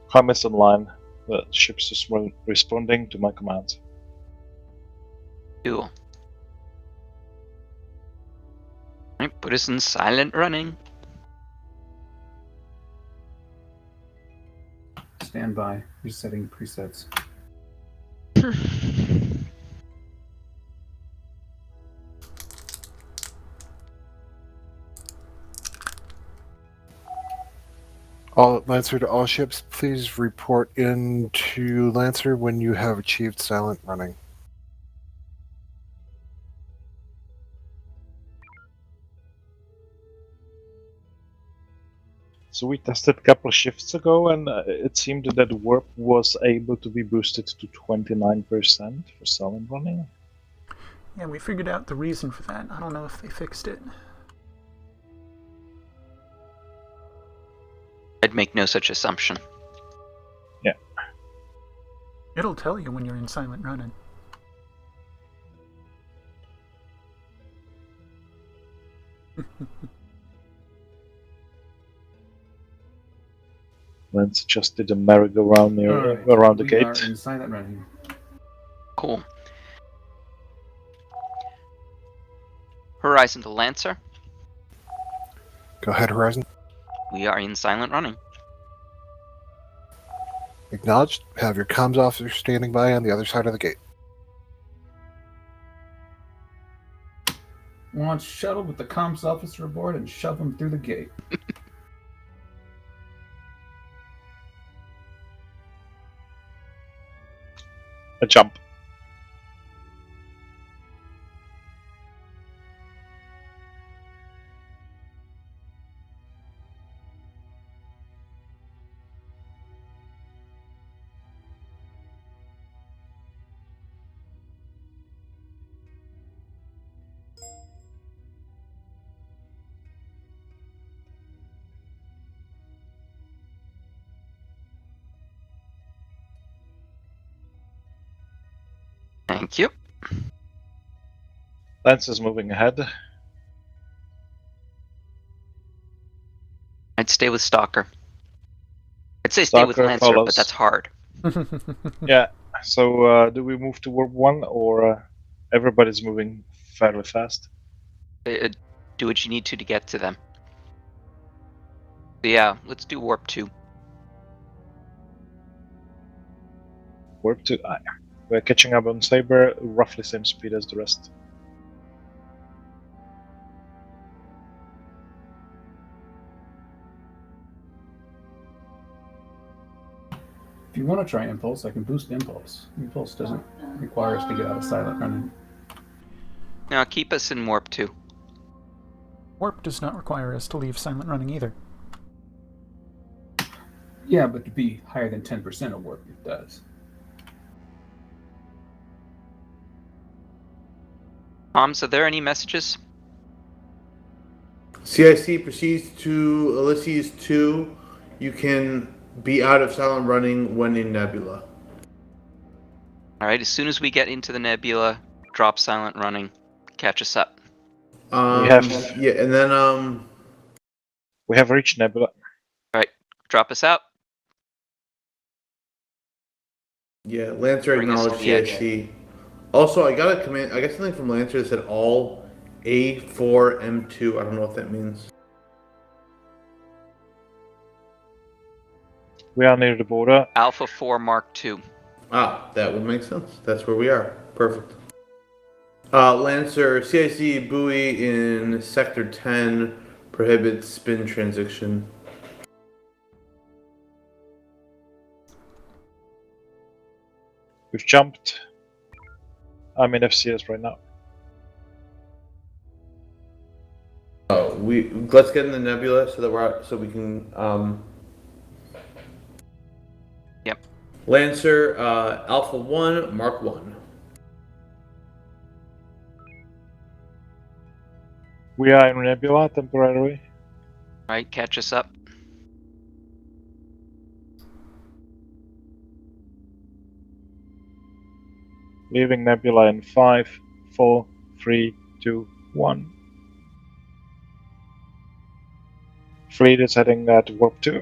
Comments online. The ship's just responding to my commands. Cool. Alright, put us in silent running. Stand by. Resetting presets. All Lancer to all ships, please report in to Lancer when you have achieved silent running. So we tested a couple of shifts ago, and it seemed that warp was able to be boosted to 29% for silent running. Yeah, we figured out the reason for that. I don't know if they fixed it. I'd make no such assumption. Yeah. It'll tell you when you're in silent running. Lance just did a merry-go-round around the we gate. Are in silent running. Cool. Horizon to Lancer. Go ahead, Horizon. We are in silent running. Acknowledged. Have your comms officer standing by on the other side of the gate. Launch shuttle with the comms officer aboard and shove him through the gate. A jump. Thank you. Lance is moving ahead. I'd stay with Stalker. I'd say stay with Stalker Lancer, follows. but that's hard. Yeah. So do we move to warp 1, or everybody's moving fairly fast? Do what you need to get to them. So yeah, let's do warp 2. Warp 2. We're catching up on Saber, roughly same speed as the rest. If you want to try Impulse, I can boost Impulse. Impulse doesn't require us to get out of silent running. Now keep us in warp 2. Warp does not require us to leave silent running either. Yeah, but to be higher than 10% of warp, it does. Are there any messages? CIC proceeds to Ulysses 2. You can be out of silent running when in Nebula. Alright, as soon as we get into the nebula, drop silent running, catch us up. Yeah, and then we have reached Nebula. Alright, drop us out. Yeah, Lancer Bring us to acknowledged the edge. CIC. Also, I got a command. I got something from Lancer that said all A4M2. I don't know what that means. We are near the border. Alpha 4 Mark II. Ah, that would make sense. That's where we are. Perfect. Lancer, CIC buoy in Sector 10 prohibits spin transition. We've jumped. I'm in FCS right now. Let's get in the nebula so that we can. Yep. Lancer, Alpha 1, Mark 1. We are in Nebula temporarily. Right, catch us up. Leaving Nebula in 5, 4, 3, 2, 1. Fleet is heading to Warp 2.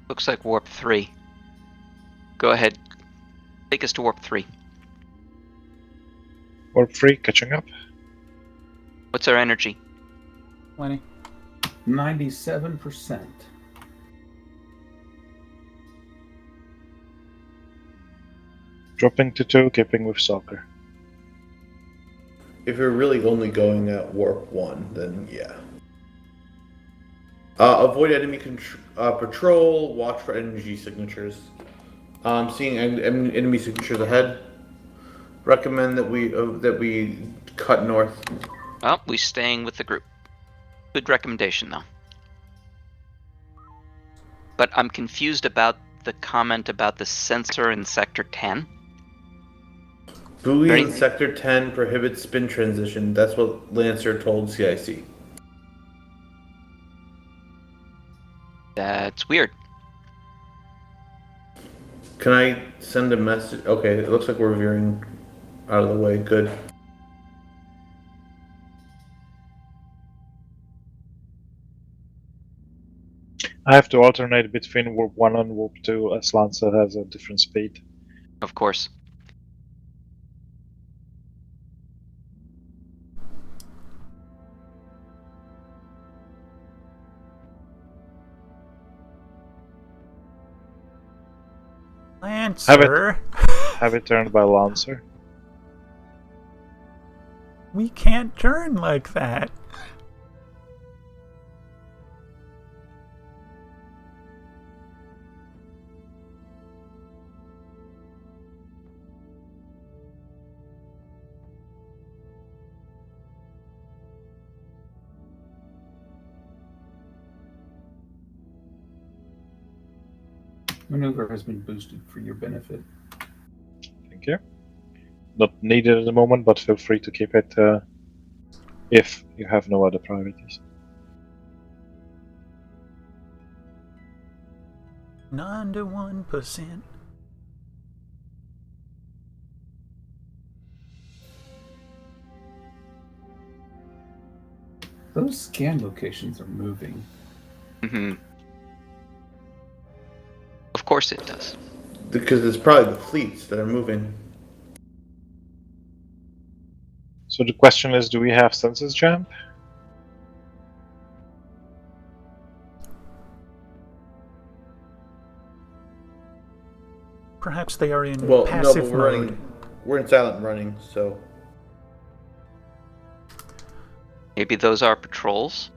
Looks like Warp 3. Go ahead. Take us to Warp 3. Warp 3, catching up. What's our energy? 20. 97%. Dropping to 2, keeping with soccer. If you're really only going at Warp 1, then yeah. Avoid enemy patrol, watch for energy signatures. Seeing enemy signatures ahead. Recommend that we cut north. Well, we're staying with the group. Good recommendation, though. But I'm confused about the comment about the sensor in Sector 10. Buoy in Sector 10 prohibits spin transition. That's what Lancer told CIC. That's weird. Can I send a message? Okay, it looks like we're veering out of the way. Good. I have to alternate between Warp 1 and Warp 2 as Lancer has a different speed. Of course. Lancer? Have it turned by Lancer. We can't turn like that. Maneuver has been boosted for your benefit. Thank you. Not needed at the moment, but feel free to keep it if you have no other priorities. 91%. Those scan locations are moving. Mm-hmm. Of course it does. Because it's probably the fleets that are moving. So the question is, do we have census jam? Perhaps they are in Well, passive no, but we're mode. running. We're in silent running, so. Maybe those are patrols?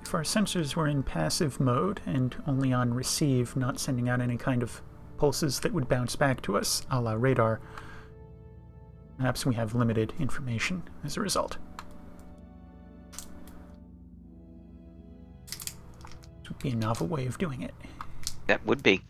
If our sensors were in passive mode and only on receive, not sending out any kind of pulses that would bounce back to us, a la radar, perhaps we have limited information as a result. This would be a novel way of doing it. That would be.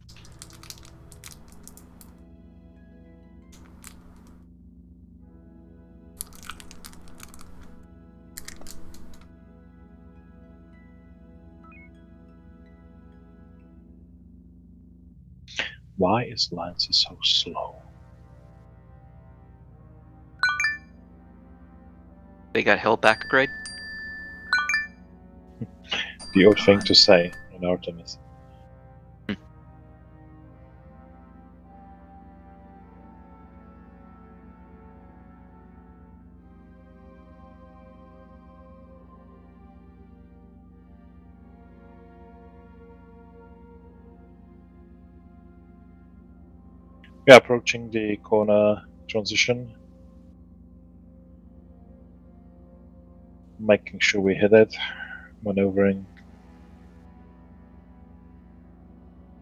Why is Lancer so slow? They got held back a grade? The odd thing to say in Artemis. We are approaching the corner transition. Making sure we hit it. Maneuvering.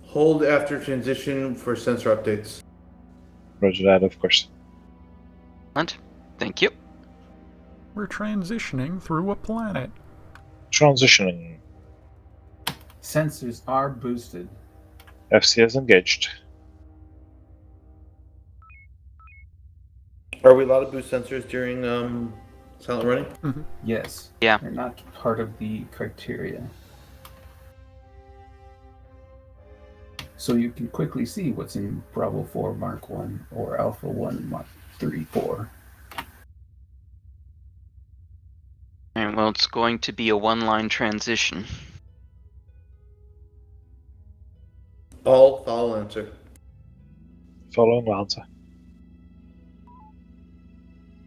Hold after transition for sensor updates. Roger that, of course. Thank you. We're transitioning through a planet. Transitioning. Sensors are boosted. FCS engaged. Are we allowed to boost sensors during silent running? Mm-hmm. Yes. Yeah. They're not part of the criteria. So you can quickly see what's in Bravo 4 Mark 1 or Alpha 1 Mark 3-4. Alright, well, it's going to be a one-line transition. All follow answer. Following Lancer.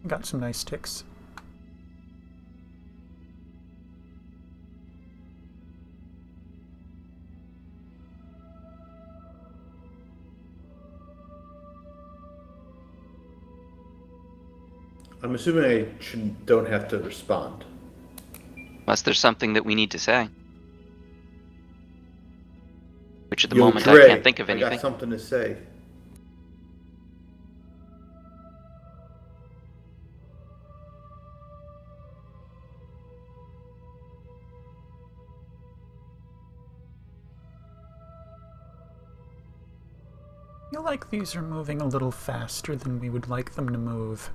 Got some nice ticks. I'm assuming I don't have to respond. Unless there's something that we need to say. Which at the Yo, moment Dre, I can't think of I anything. got something to say. I feel like these are moving a little faster than we would like them to move.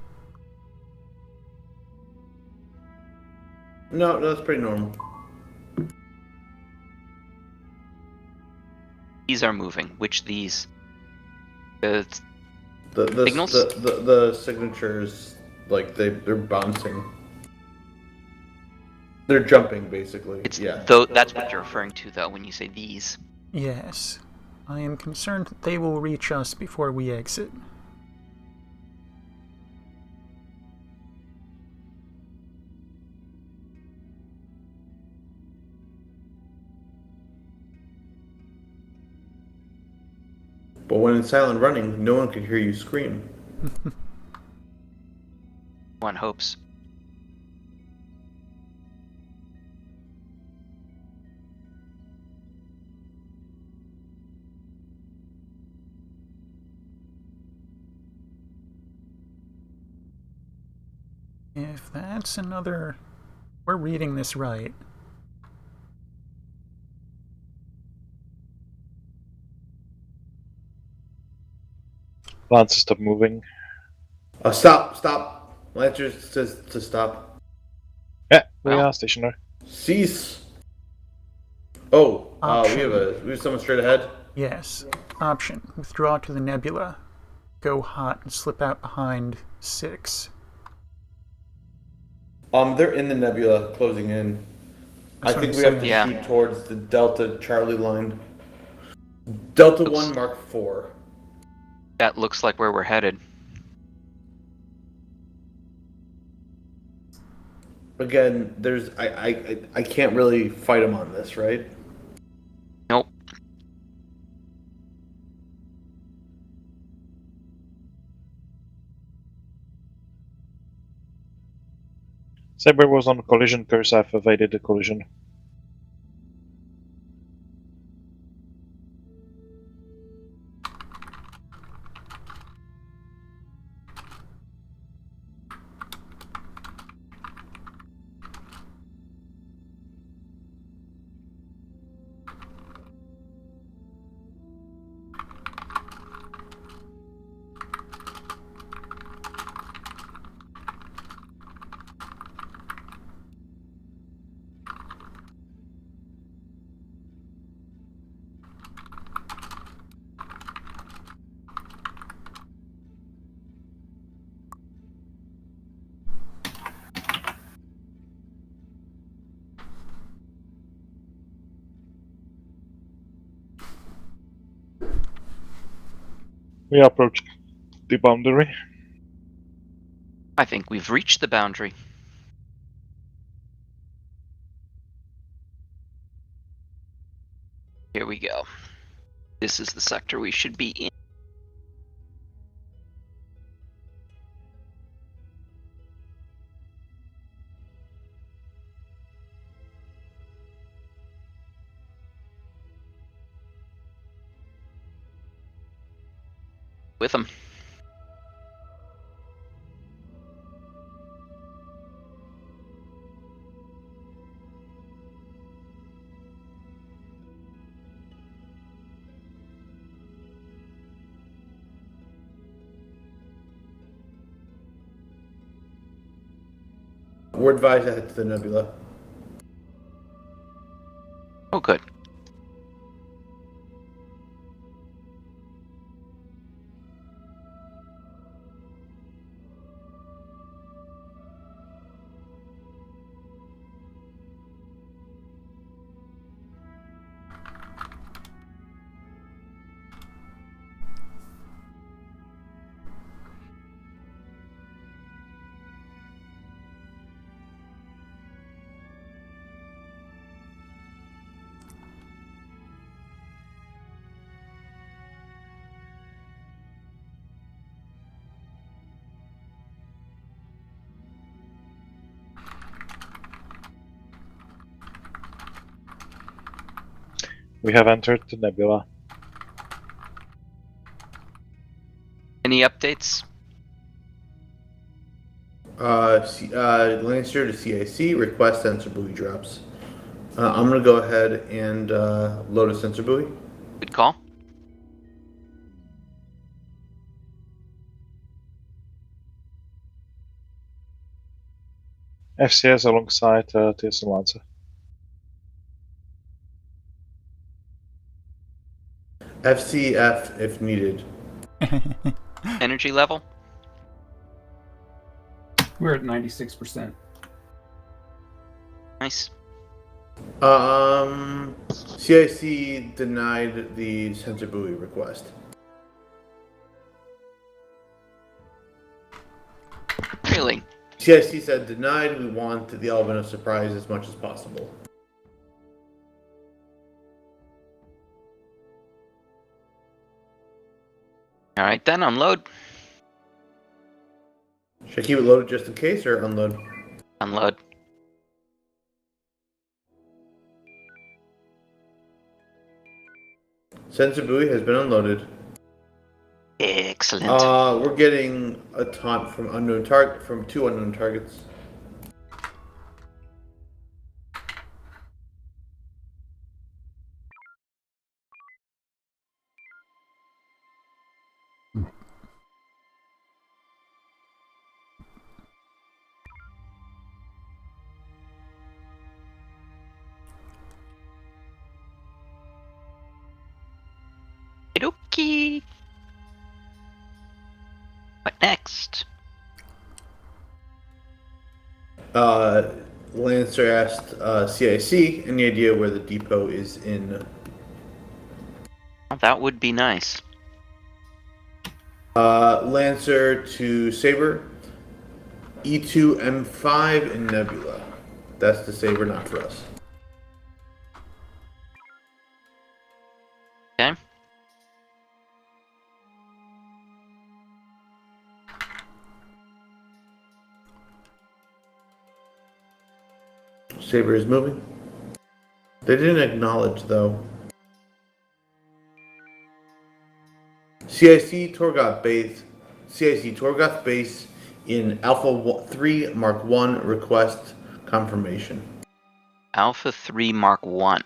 No, that's pretty normal. These are moving. Which these? The signals? The signatures, like they're bouncing. They're jumping, basically. Yeah. That's what you're referring to, though, when you say these. Yes. I am concerned that they will reach us before we exit. But when in silent running, no one could hear you scream. One hopes. If that's another... We're reading this right. Lancer, stop moving. Stop. Lancer says to stop. Yeah, we are stationary. Cease. Oh, Option. we have someone straight ahead. Yes. Option. Withdraw to the nebula. Go hot and slip out behind 6. They're in the nebula, closing in. That's I think what we I'm have to saying. shoot towards the Delta Charlie line. Delta 1 Mark 4. That looks like where we're headed. Again, there's I can't really fight him on this, right? Nope. Saber was on collision course. I've evaded the collision. We approach the boundary. I think we've reached the boundary. Here we go. This is the sector we should be in. With them. We're advised to head to the nebula. Oh, good. We have entered the nebula. Any updates? Lancer to CIC, request sensor buoy drops. I'm going to go ahead and load a sensor buoy. Good call. FCS alongside TSN Lancer. FCF if needed. Energy level? We're at 96%. Nice. CIC denied the sensor buoy request. Really? CIC said denied. We want the element of surprise as much as possible. All right, then unload. Should I keep it loaded just in case or unload? Unload. Sensor buoy has been unloaded. Excellent. We're getting a taunt from two unknown targets. Okey-dokey. What next? Lancer asked CIC any idea where the depot is in. Well, that would be nice. Lancer to Saber. E2M5 in Nebula. That's the Saber, not for us. Okay. Saber is moving. They didn't acknowledge though. CIC Torgoth base in Alpha 3 Mark 1 request confirmation. Alpha 3 Mark 1.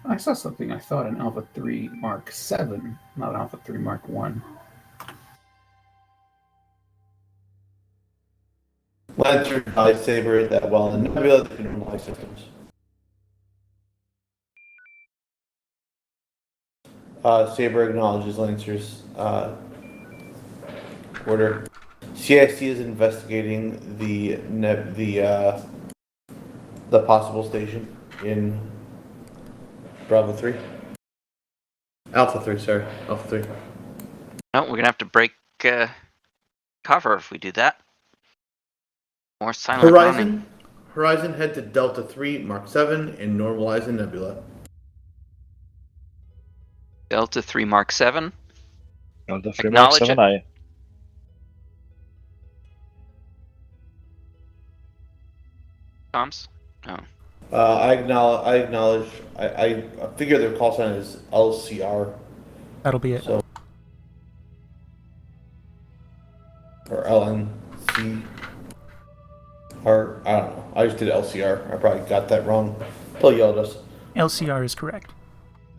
I saw something I thought in Alpha 3 Mark 7, not Alpha 3 Mark 1. Lancer by Saber that well in Nebula they can normalize systems. Saber acknowledges Lancer's order. CIC is investigating the possible station in Bravo 3. Alpha 3, sorry. Alpha 3. No, we're gonna have to break cover if we do that. More silent running. Horizon head to Delta 3 Mark 7 and normalize the nebula. Delta 3 Mark 7. Delta 3 Mark 7, aye. Comms? Oh. I acknowledge. I figure their call sign is LCR. That'll be it. So, or LNC. Or I don't know. I just did LCR. I probably got that wrong. They'll yell at us. LCR is correct.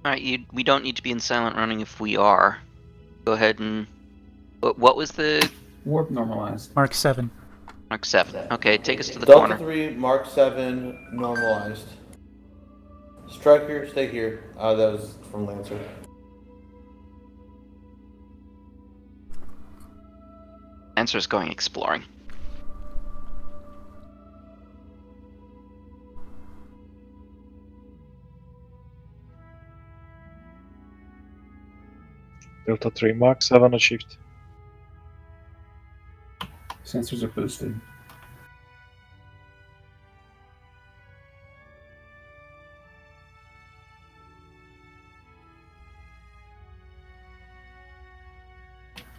All right, we don't need to be in silent running if we are. Go ahead and. What was the warp normalized? Mark 7. Mark 7. Okay, take us to the Delta corner. 3, Mark 7, normalized. Striker, stay here. That was from Lancer. Lancer's going exploring. Delta 3, Mark 7 achieved. Sensors are boosted.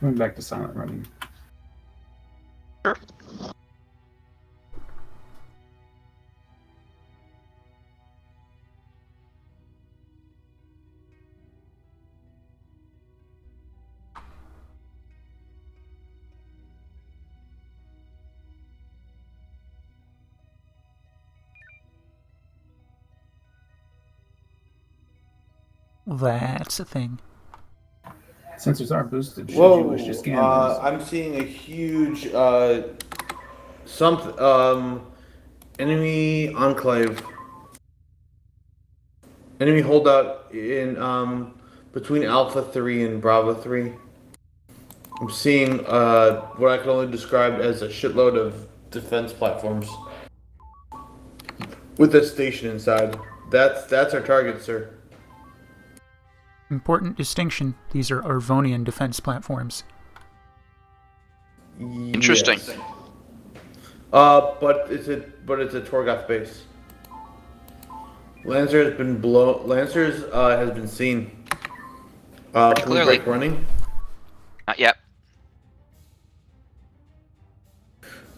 Going back to silent running. Sure. That's a thing. Sensors are boosted. Should Whoa! you wish to scan those. I'm seeing a huge enemy enclave, enemy holdout in between Alpha 3 and Bravo 3. I'm seeing what I can only describe as a shitload of defense platforms with a station inside. That's our target, sir. Important distinction. These are Arvonian defense platforms. Interesting. Yes. But it's a Torgoth base. Lancer has been Lancers has been seen. Can we Clearly. break running? Not yet.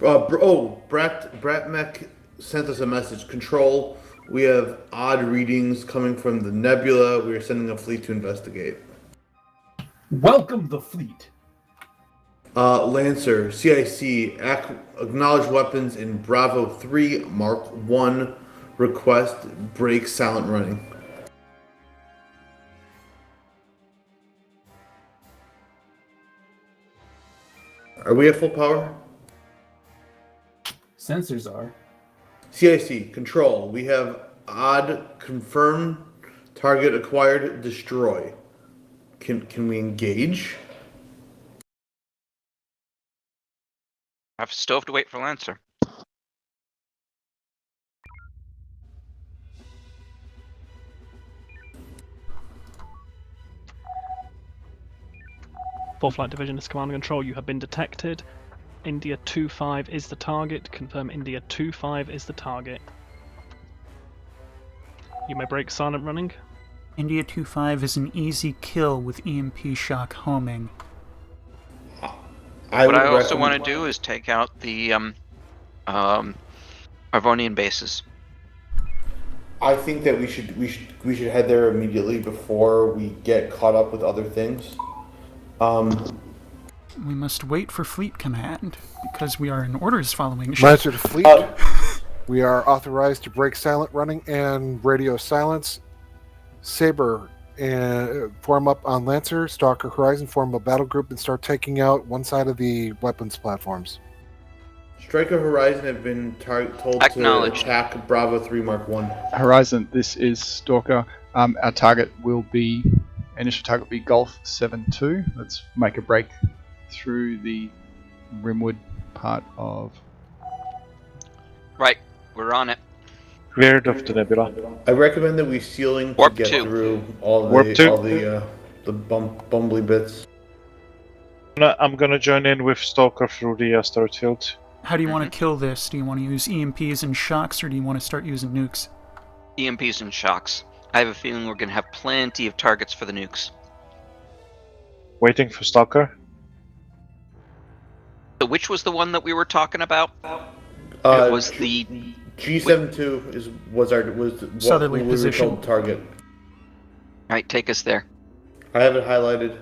Bratmech sent us a message. Control. We have odd readings coming from the nebula. We are sending a fleet to investigate. Welcome the fleet. Lancer, CIC, acknowledge weapons in Bravo 3, Mark 1. Request break silent running. Are we at full power? Sensors are. CIC, control. We have odd confirmed target acquired destroy. Can we engage? I still have to wait for Lancer. Fourth Flight Division is command and control. You have been detected. India 2-5 is the target. Confirm India 2-5 is the target. You may break silent running. India 2-5 is an easy kill with EMP shock homing. What I also want to do is take out the Arvonian bases. I think that we should head there immediately before we get caught up with other things. We must wait for Fleet Command, because we are in orders following. Lancer to Fleet. We are authorized to break silent running and radio silence. Saber, form up on Lancer. Stalker Horizon, form a battle group and start taking out one side of the weapons platforms. Striker Horizon have been told to attack Bravo 3 Mark 1. Horizon, this is Stalker. Our target will be, initial target will be Golf 7-2. Let's make a break through the rimwood part of... Right, we're on it. Cleared of the nebula. I recommend that we sealing to get through all the bumbly bits. I'm gonna join in with Stalker through the storage field. How do you want to kill this? Do you want to use EMPs and shocks, or do you want to start using nukes? EMPs and shocks. I have a feeling we're going to have plenty of targets for the nukes. Waiting for Stalker. So which was the one that we were talking about? It was the G72 was what Southerly we were position. told to target. All right, take us there. I have it highlighted.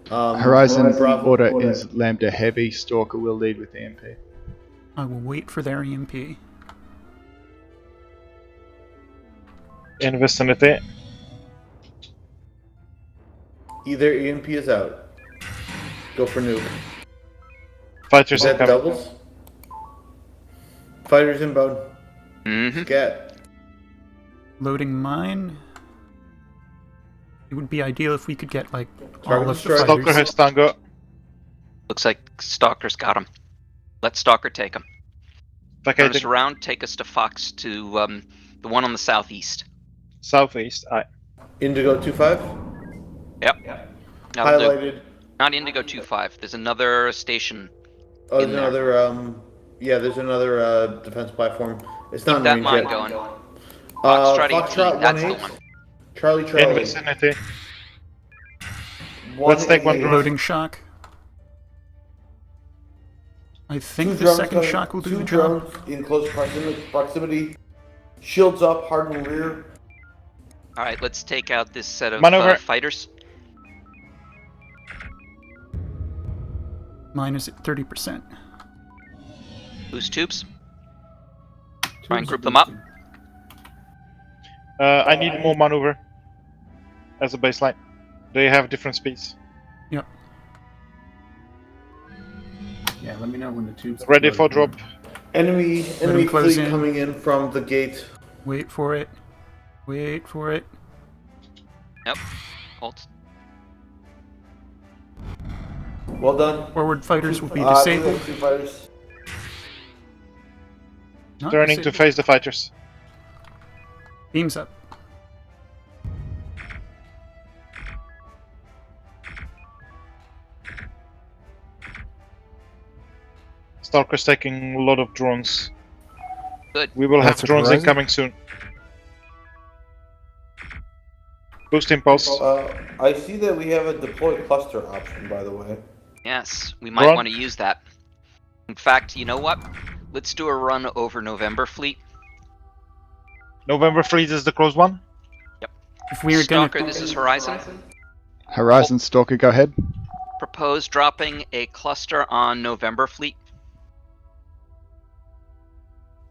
Horizon Bravo order is Lambda Heavy. Stalker will lead with EMP. I will wait for their EMP. In vicinity. Either EMP is out. Go for nuke. Fighters Is that incoming. doubles? Fighters inbound. Scat. Loading mine. It would be ideal if we could get like Target all of the destroyed. fighters. Stalker has Tango. Looks like Stalker's got him. Let Stalker take him. Turn us around, take us to Fox to the one on the southeast. Southeast, aye. Indigo 25. Yep. That'll do. Highlighted. Not Indigo 25. There's another station. Oh, in there's there. another. Yeah, there's another defense platform. It's not Keep in that range mine yet. going. Foxtrot 18, that's the 18. one. Charlie. In vicinity. Let's take one drone. Loading shock. I think Two the drones second coming- shock will do two the job. drones in close proximity. Shields up, hardened rear. All right, let's take out this set of Maneuver. fighters. Mine is at 30%. Boost tubes. Try and group them up. I need more maneuver as a baseline. They have different speeds. Yep. Yeah, let me know when the tubes. Ready for drop. Enemy him close fleet in. coming in from the gate. Wait for it. Wait for it. Yep. Halt. Well done. Forward fighters will be Two disabled. fighters. Not Turning to disabled. face the fighters. Beams up. Stalker's taking a lot of drones. Good. We will have That's drones Horizon. incoming soon. Boost impulse. I see that we have a deploy cluster option, by the way. Yes, we might Run. want to use that. In fact, you know what? Let's do a run over November Fleet. November Fleet is the close one. If we are gonna Stalker, this is Horizon. Horizon Stalker, go ahead. Propose dropping a cluster on November Fleet.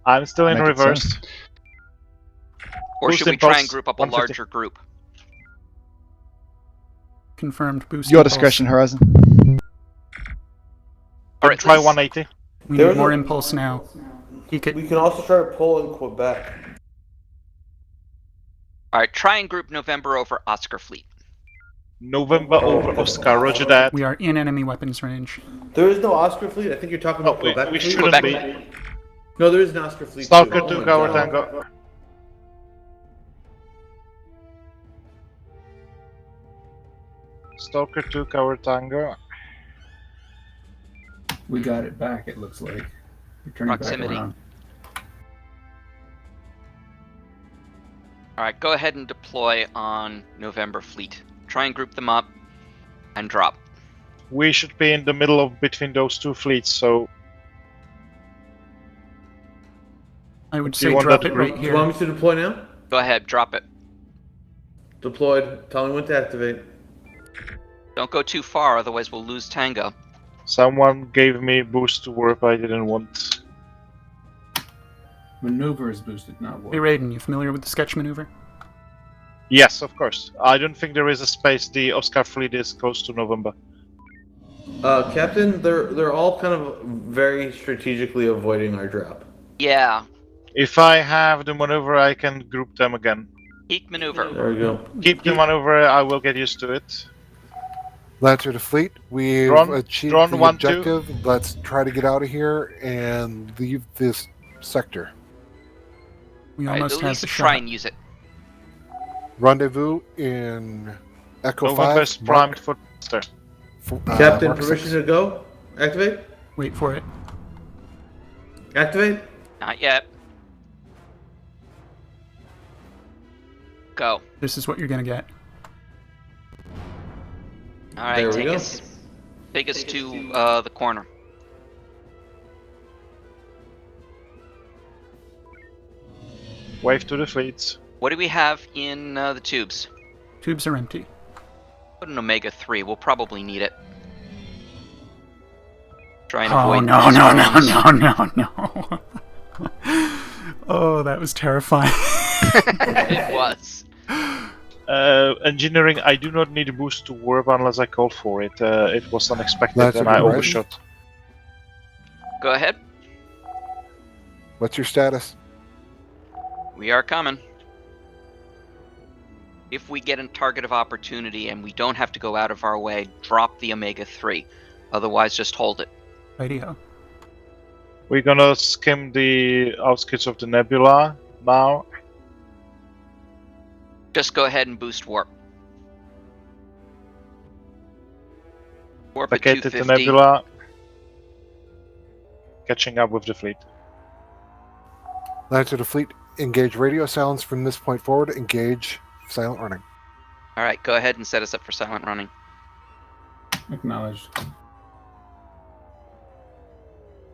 I'm still in Make it so. reverse. Or Boost should we try and impulse, group up a 150. larger group? confirmed boost. Your impulse. discretion, Horizon. All right, Try let's- 180. We There's need more a- impulse now. He could. We can also try to pull in Quebec. All right, try and group November over Oscar Fleet. November over Oscar, roger that. We are in enemy weapons range. There is no Oscar fleet. I think you're talking about we Quebec fleet. shouldn't Quebec. be. No, there is an Oscar fleet. Stalker too. 2, my Tower God. Tango. Stalker 2, Tower Tango. We got it back. It looks like. We're turning Proximity. back around. All right, go ahead and deploy on November Fleet. Try and group them up and drop. We should be in the middle of between those two fleets, so I would Do you say want drop that it to right Do you want here. me to deploy now? Go ahead, drop it. Deployed. Tell me when to activate. Don't go too far, otherwise we'll lose Tango. someone gave me boost to warp I didn't want. Maneuver is boosted, not warp. Hey Raiden, you familiar with the sketch maneuver? Yes, of course. I don't think there is a space. The Oscar fleet is close to November. Captain, they're all kind of very strategically avoiding our drop. Yeah, If I have the maneuver, I can group them again. peak maneuver. There we go. Keep the maneuver, I will get used to it. Lancer to fleet. We've Drone- achieved drone the 1-2. objective. Let's try to get out of here and leave this sector. We All right, almost at have least the try shot. and use it. Rendezvous in Echo November is 5. primed for cluster. Captain, Mark permission 6. to go? Activate? Wait for it. Activate? Not yet. Go. This is what you're gonna get. All right, There we take go. us to the corner. Wave to the fleets. What do we have in the tubes? Tubes are empty. Put an Omega-3. We'll probably need it. Try and Oh avoid no, these no, no, drones. no. Oh, that was terrifying. It was. Engineering, I do not need a boost to warp unless I call for it. It was unexpected That's and a I good reason. overshot. Go ahead. What's your status? We are coming. If we get a target of opportunity and we don't have to go out of our way, drop the Omega-3. Otherwise, just hold it. Radio. We're gonna skim the outskirts of the nebula now. Just go ahead and boost warp. Warp at Vacated the 250. nebula. Catching up with the fleet. Lancer to fleet, engage radio silence from this point forward. Engage silent running. All right, go ahead and set us up for silent running. Acknowledged.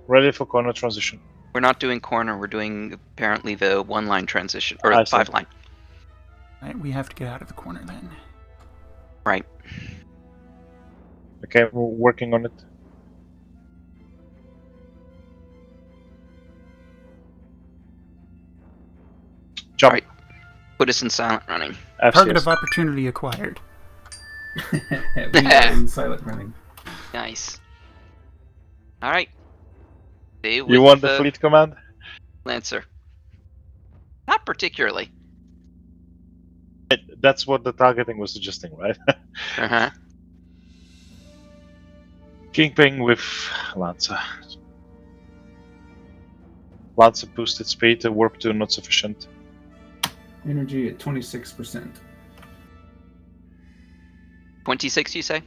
Ready for corner transition. We're not doing corner. We're doing apparently the one-line transition or I see. 5-line. Right, we have to get out of the corner then. Right. Okay, we're working on it. Jump. All right. Put us in silent running. Target of opportunity acquired. We are in silent running. Nice. All right. Stay You with want the fleet command? Lancer. Not particularly. That's what the targeting was suggesting, right? Uh-huh. Kingpin with Lancer. Lancer boosted speed, warp 2 not sufficient. Energy at 26%. 26, you say?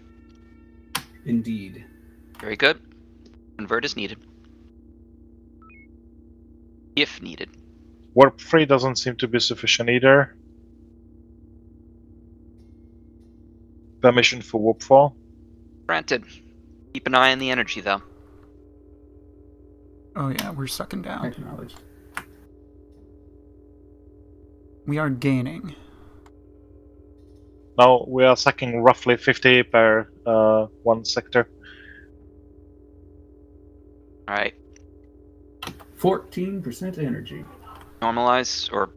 Indeed. Very good. Convert is needed. If needed. Warp 3 doesn't seem to be sufficient either. Permission for warp 4. Granted. Keep an eye on the energy, though. Oh yeah, we're sucking down. Acknowledged. We are gaining. Now we are sucking roughly 50 per one sector. Alright. 14% energy. Normalize or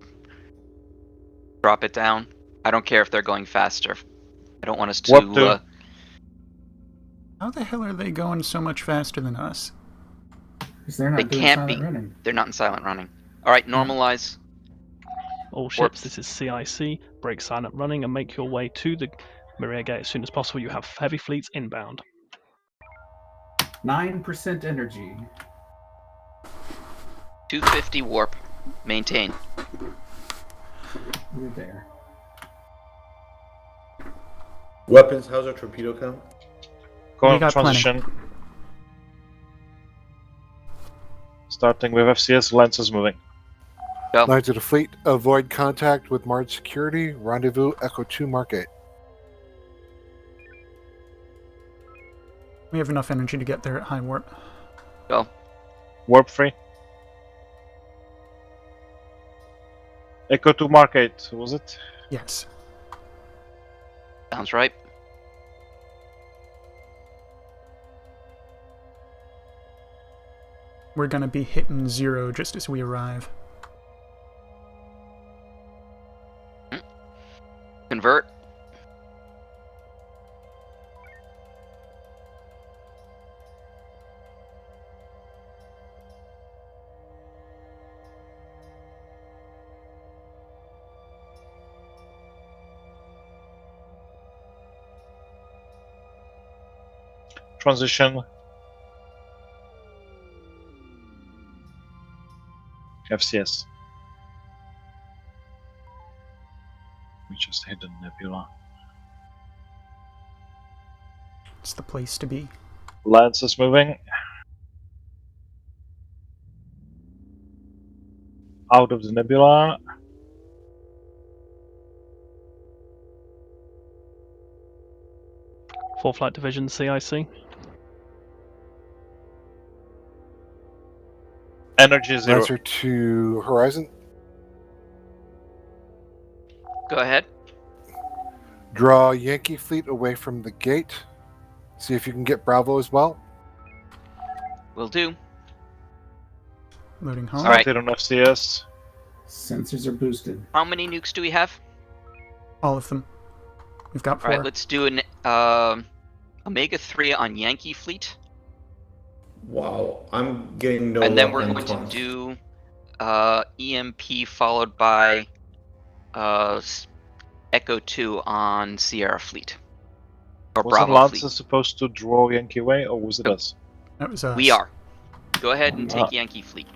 drop it down. I don't care if they're going faster. I don't want us to... How the hell are they going so much faster than us? Because they're not They doing can't silent be. running. They're not in silent running. Alright, normalize. All ships, this is CIC. Break silent running and make your way to the Maria Gate as soon as possible. You have heavy fleets inbound. 9% energy. 250 warp. Maintain. We're there. Weapons, how's our torpedo count? Go on transition. Starting with FCS, Lancers moving. Go. Lines of the fleet, avoid contact with Mars security. Rendezvous, Echo 2, Mark 8. We have enough energy to get there at high warp. Go. Warp 3. Echo 2, Mark 8, was it? Yes. Sounds right. We're gonna be hitting 0 just as we arrive. Convert. Transition. FCS. We just hit the nebula. It's the place to be. Lance is moving. Out of the nebula. Four Flight Division, CIC. Energy 0. Lancer to Horizon. Go ahead. Draw Yankee fleet away from the gate. See if you can get Bravo as well. Will do. Loading home. All right. Sighted on FCS. Sensors are boosted. How many nukes do we have? All of them. We've got 4. All right, let's do an Omega-3 on Yankee fleet. Wow, I'm getting no And then luck we're on going to taunts. do EMP followed by Echo 2 on Sierra fleet. Or Wasn't Bravo Lanza fleet. supposed to draw Yankee away, or was it us? That was us. We are. Go ahead and take Ah. Yankee fleet.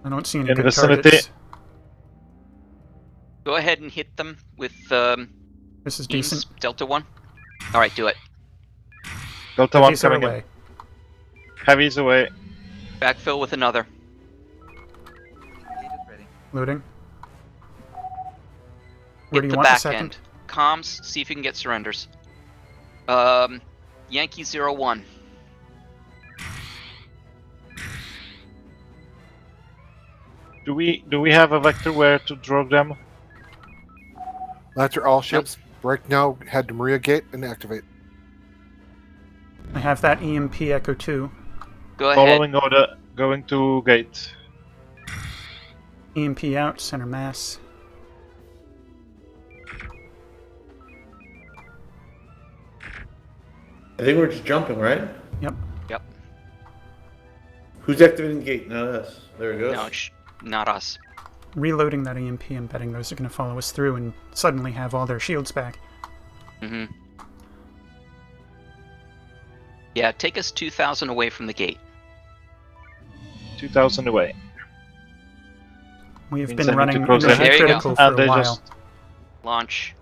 I don't see any In good vicinity. targets. Go ahead and hit them with This is beams, decent. Delta 1. All right, do it. Delta 1 Heavies are coming in. away. Heavies away. Backfill with another. Loading. Where do Hit you the want the back second? end. Comms, see if you can get surrenders. Yankee 01. Do we have a vector where to draw them? Lancer all ships. Break now. Head to Maria Gate and activate. I have that EMP Echo 2. Go ahead. Following order, going to gate. EMP out, center mass. I think we're just jumping, right? Yep. Yep. Who's activating the gate? Not us. There it goes. No, not us. Reloading that EMP and betting those are going to follow us through and suddenly have all their shields back. Mm-hmm. Yeah, take us 2,000 away from the gate. 2,000 away. We have Means been I need to running close mission There you go. critical for And a they while. just Launch.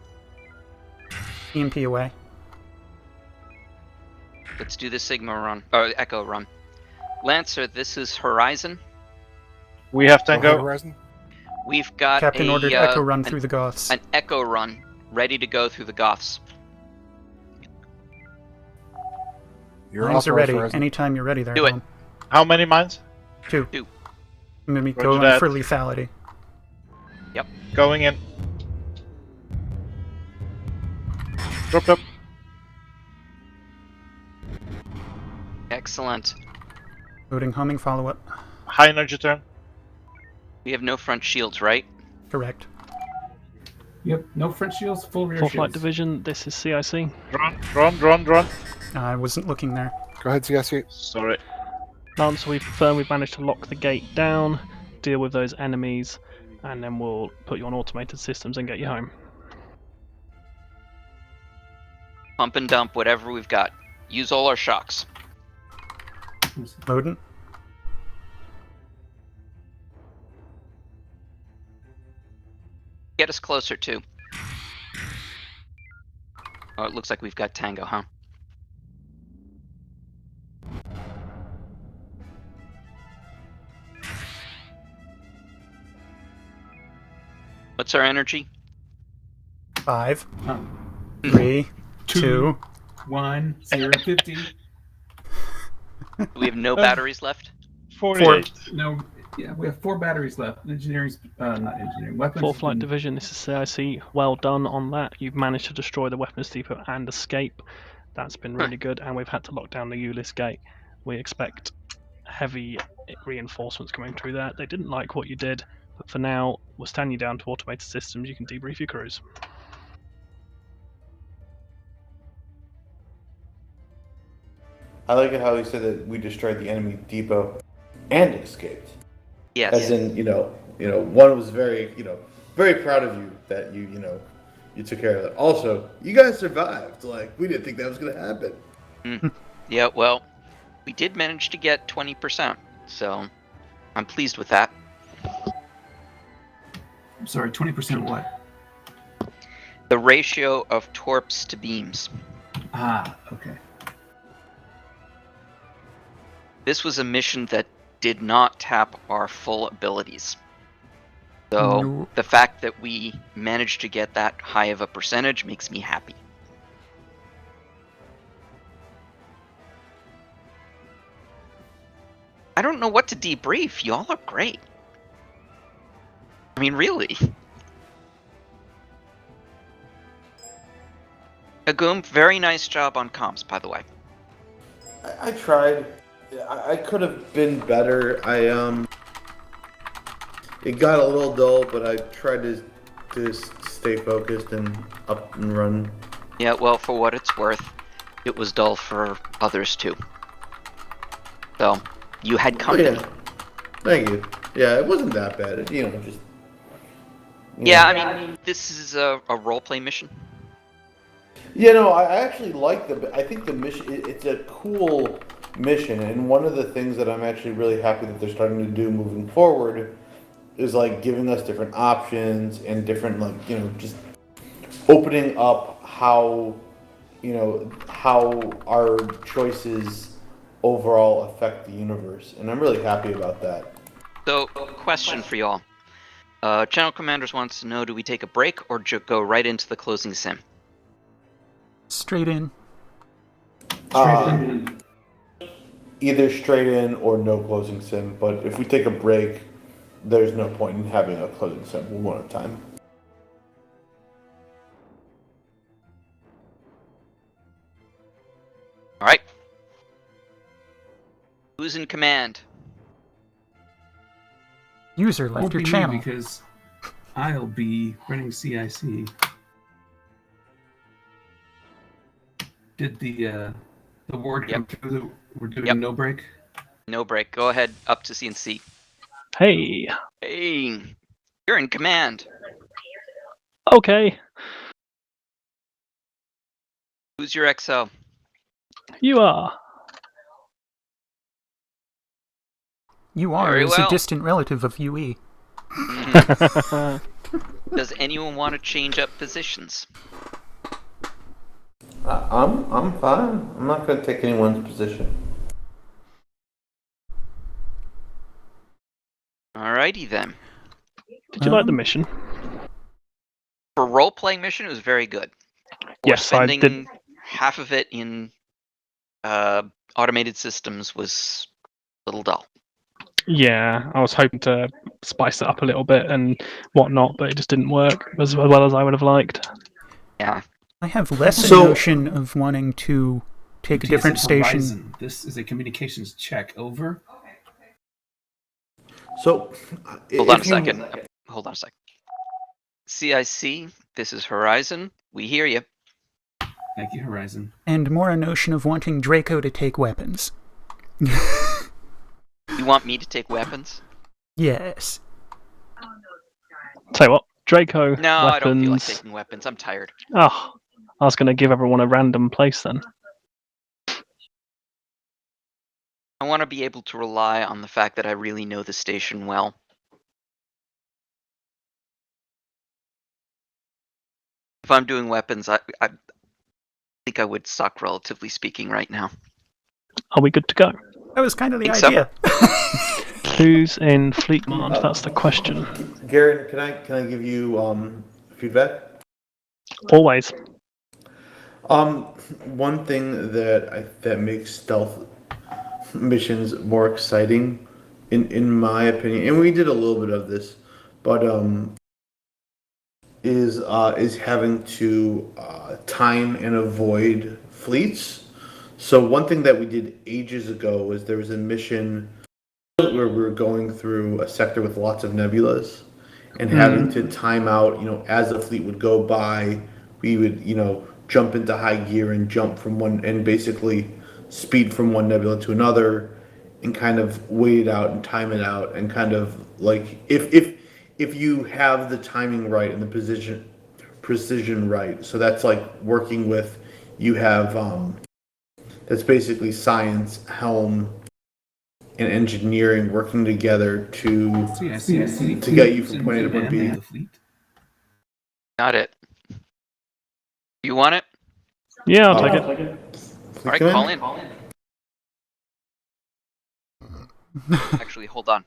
EMP away. Let's do the Sigma run, or Echo run. Lancer, this is Horizon. we have Go ahead, Tango. Horizon. We've got Captain a, ordered Echo run an, through the Goths. an Echo run ready to go through the Goths. You're Mines are authorized, ready. Horizon. Anytime you're ready there. Do it. Home. How many mines? 2. Two. Maybe Roger go that. for lethality. Yep. Going in. Drop up. Excellent. Loading homing follow up. High energy turn. We have no front shields, right? Correct. Yep, no front shields, full rear Full shields. flight division, this is CIC. Run. I wasn't looking there. Go ahead, CSE. Sorry. Lance, we confirm we've managed to lock the gate down, deal with those enemies, and then we'll put you on automated systems and get you home. Pump and dump whatever we've got. Use all our shocks. Loading. Get us closer too. Oh, it looks like we've got Tango, huh? What's our energy? 5, 3, 2. 1, 0, 50. We have no batteries left. 48. No, yeah, we have 4 batteries left. Engineering's, not engineering, weapons. Full flight division, this is CIC. Well done on that. You've managed to destroy the weapons depot and escape. That's been really good, and we've had to lock down the Ulyss gate. We expect heavy reinforcements coming through there. They didn't like what you did, but for now, we'll stand you down to automated systems. You can debrief your crews. I like it how he said that we destroyed the enemy depot and escaped. Yes. As in, one was very, very proud of you that you took care of it. Also, you guys survived. Like, we didn't think that was going to happen. Yeah, well, we did manage to get 20%, so I'm pleased with that. I'm sorry, 20% what? The ratio of torps to beams. Ah, okay. This was a mission that did not tap our full abilities. So No. the fact that we managed to get that high of a percentage makes me happy. I don't know what to debrief. Y'all are great. mean, really. Agum, very nice job on comms, by the way. I tried. I could have been better. It got a little dull, but I tried to stay focused and up and run. Yeah, well, for what it's worth, it was dull for others too. So, you had company. Yeah. Thank you. Yeah, it wasn't that bad. You know, just. Yeah, I mean, this is a roleplay mission. Yeah, no, I actually like I think the mission. It's a cool mission, and one of the things that I'm actually really happy that they're starting to do moving forward is like giving us different options and different just opening up how how our choices overall affect the universe, and I'm really happy about that. So, question for y'all. Channel Commanders wants to know, do we take a break or go right into the closing sim? Straight in. Either straight in or no closing sim, but if we take a break, there's no point in having a closing sim one at a time. Alright. Who's in command? User left Won't your be me channel. because I'll be running CIC. Did the word come through that we're doing no break? No break. Go ahead, up to CNC. Hey. Hey, you're in command. Okay. Who's your XO? You are. You are Very is well. a distant relative of UE. Does anyone want to change up positions? I'm fine. I'm not going to take anyone's position. Alrighty then. Did you like the mission? For role-playing mission, it was very good. Yes, I did. Spending half of it in automated systems was a little dull. Yeah, I was hoping to spice it up a little bit and whatnot, but it just didn't work as well as I would have liked. Yeah. I have less a notion of wanting to take a different TSN station. Horizon. This is a communications check. Over. So, Hold on a second. Hold on a second. CIC, this is Horizon. We hear you. Thank you, Horizon. And more a notion of wanting Draco to take weapons. You want me to take weapons? Yes. Tell you what, Draco, No, weapons. I don't feel like taking weapons. I'm tired. Oh, I was going to give everyone a random place then. I want to be able to rely on the fact that I really know the station well. If I'm doing weapons, I think I would suck, relatively speaking, right now. Are we good to go? That was kind of the Think so. idea. Who's in fleet command? That's the question. Garen, can I give you feedback? Always. One thing that makes stealth missions more exciting, in my opinion, and we did a little bit of this, but is having to time and avoid fleets. So one thing that we did ages ago was there was a mission where we were going through a sector with lots of nebulas and having to time out, as a fleet would go by, we would, jump into high gear and jump from one and basically speed from one nebula to another and kind of wait it out and time it out and kind of like if you have the timing right and the precision right. So that's like working with you have that's basically science, helm, and engineering working together to get you from point A to point B. Got it. You want it? Yeah, I'll take it. All right, call in. Actually, hold on.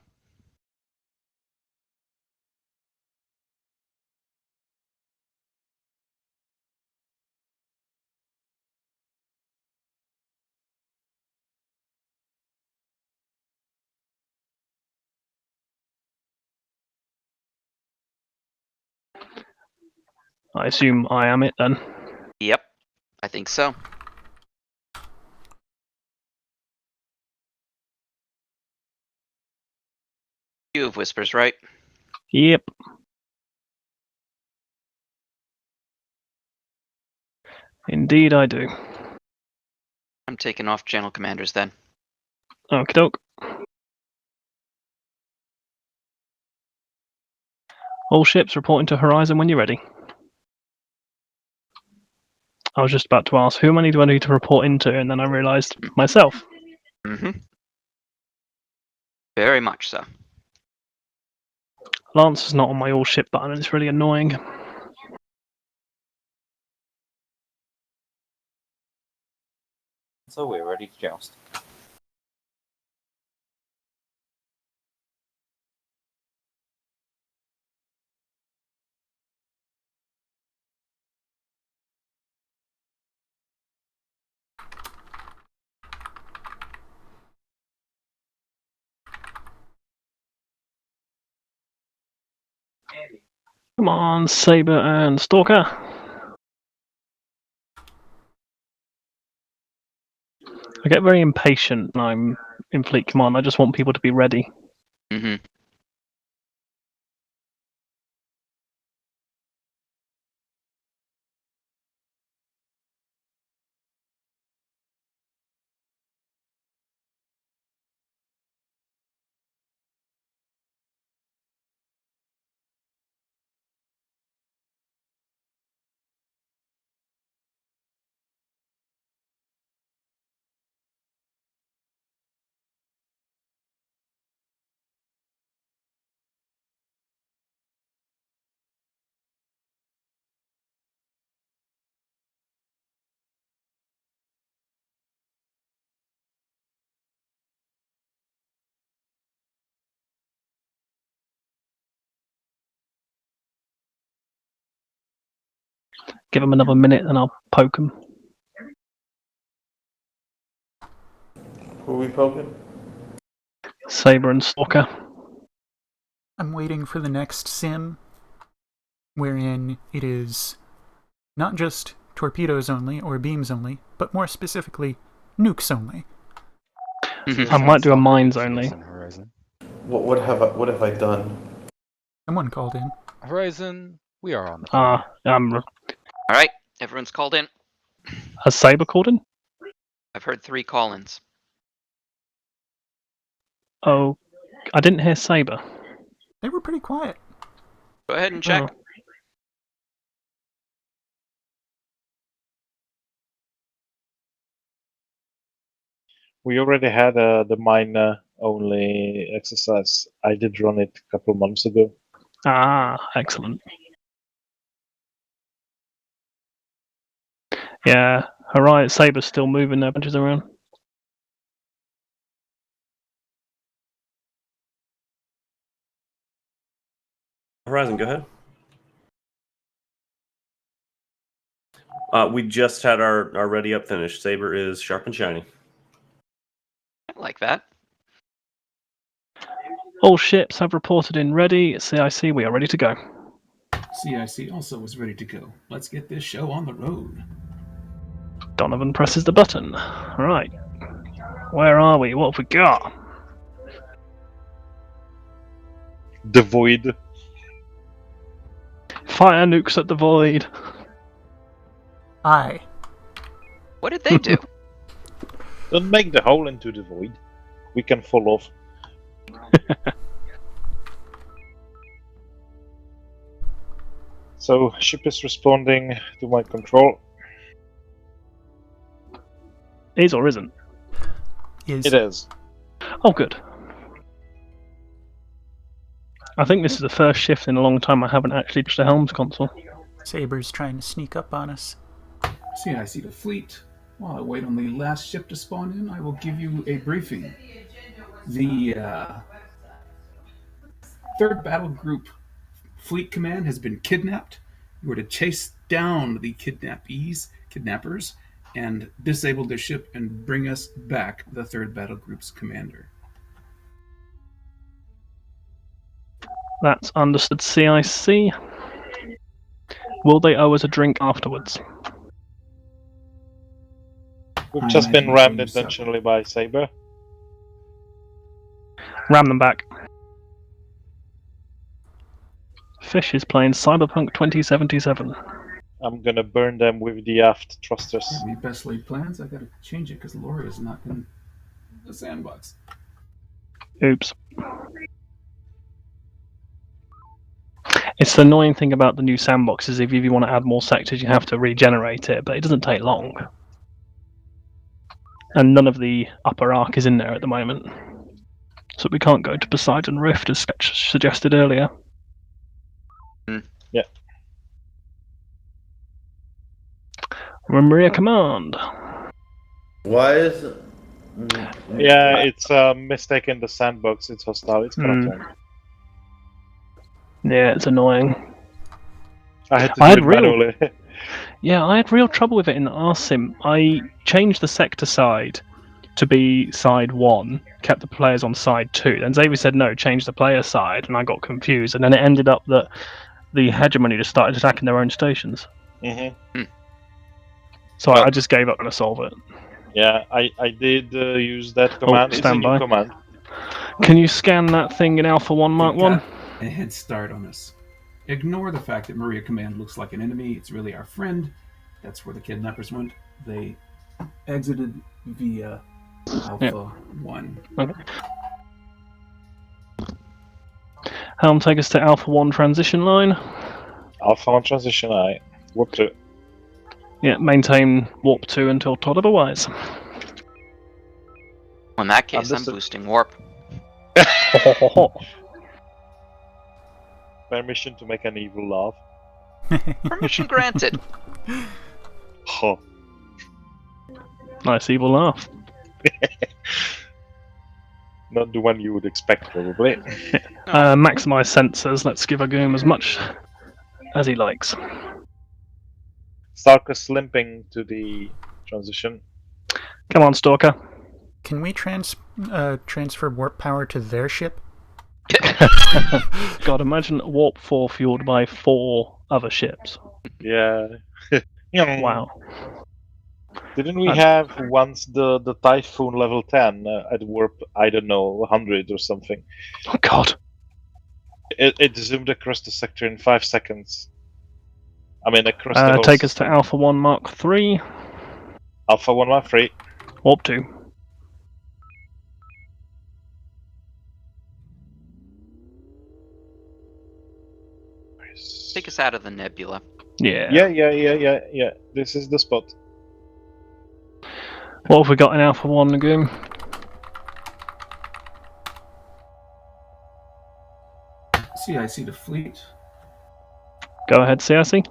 I assume I am it then. Yep, I think so. You have whispers, right? Yep. Indeed I do. I'm taking off channel commanders then. Okie doke. All ships reporting to Horizon when you're ready. I was just about to ask, who am I need to report into, and then I realised myself. Mm-hmm. Very much so. Lance is not on my all ship button, and it's really annoying. So we're ready to joust. Come on, Saber and Stalker. I get very impatient when I'm in Fleet Command. I just want people to be ready. Mm-hmm. Give them another minute and I'll poke them. Who are we poking? Saber and Stalker. I'm waiting for the next sim, wherein it is not just torpedoes only or beams only, but more specifically, nukes only. I might do a mines only. What have I done? Someone called in. Horizon, we are on the phone. Alright, everyone's called in. Has Saber called in? I've heard 3 call-ins. Oh, I didn't hear Saber. They were pretty quiet. Go ahead and check. Oh. We already had the mine only exercise. I did run it a couple of months ago. Ah, excellent. Yeah, Horizon Saber's still moving their bunches around. Horizon, go ahead. We just had our ready up finished. Saber is sharp and shiny. I like that. All ships have reported in ready. CIC, we are ready to go. CIC also was ready to go. Let's get this show on the road. Donovan presses the button. Right. Where are we? What have we got? The void. Fire nukes at the void. Aye. What did they do? Don't make the hole into the void. We can fall off. So, ship is responding to my control. Is or isn't? Is. It is. Oh, good. I think this is the first shift in a long time I haven't actually touched the Helms console. Saber's trying to sneak up on us. CIC to fleet. While I wait on the last ship to spawn in, I will give you a briefing. The 3rd Battle Group Fleet Command has been kidnapped. You are to chase down the kidnappers, and disable their ship and bring us back the 3rd Battle Group's commander. That's understood, CIC. Will they owe us a drink afterwards? We've I just been imagine rammed they'll use intentionally by Saber. Ram them back. Fish is playing Cyberpunk 2077. I'm gonna burn them with the aft thrusters. Have you best laid plans? I gotta change it because Lori is not in the sandbox. Oops. It's the annoying thing about the new sandbox is if you want to add more sectors, you have to regenerate it, but it doesn't take long. And none of the upper arc is in there at the moment. So we can't go to Poseidon Rift as Sketch suggested earlier. Yeah. Maria Command. Why is it? Yeah, it's a mistake in the sandbox. It's hostile. It's gonna turn. Yeah, it's annoying. I had to do it manually. Yeah, I had real trouble with it in the RSim. I changed the sector side to be side 1, kept the players on side 2. Then Xavier said no, change the player side, and I got confused. And then it ended up that the hegemony just started attacking their own stations. So I just gave up to solve it. Yeah, I did use that command. It's a stand new by. command. Can you scan that thing in Alpha 1 Mark 1? A head start on us. Ignore the fact that Maria Command looks like an enemy. It's really our friend. That's where the kidnappers went. They exited via Alpha 1. Okay. Helm, take us to Alpha 1 transition line. Alpha 1 transition, warp 2. Yeah, maintain warp 2 until told otherwise. In that case, I'm boosting warp. Permission to make an evil laugh. Permission granted. Huh. Nice evil laugh. Not the one you would expect, probably. Maximize sensors. Let's give Agoom as much as he likes. Starker's limping to the transition. Come on, Stalker. Can we transfer warp power to their ship? God, imagine warp 4 fueled by 4 other ships. Yeah. Wow. Didn't we have once the Typhoon level 10 at warp, I don't know, 100 or something? Oh God. It zoomed across the sector in 5 seconds. I mean, across the whole Take us to Alpha 1 Mark 3. Alpha 1 Mark 3. Warp 2. Take us out of the nebula. Yeah. Yeah. This is the spot. What have we got in Alpha 1, Agoom? CIC to fleet. Go ahead, CIC.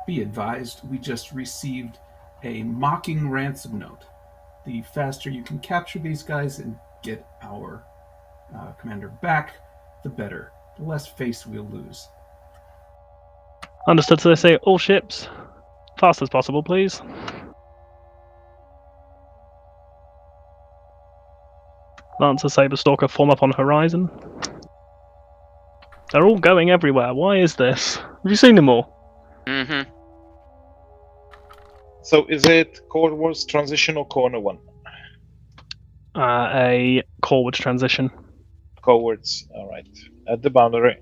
Be advised, we just received a mocking ransom note. The faster you can capture these guys and get our commander back, the better. The less face we'll lose. Understood. So they say all ships, fast as possible, please. Lancer, Saber, Stalker form up on Horizon. They're all going everywhere. Why is this? Have you seen them all? Mm-hmm. So is it Corewards transition or corner 1? A Corewards transition. Corewards, alright. At the boundary.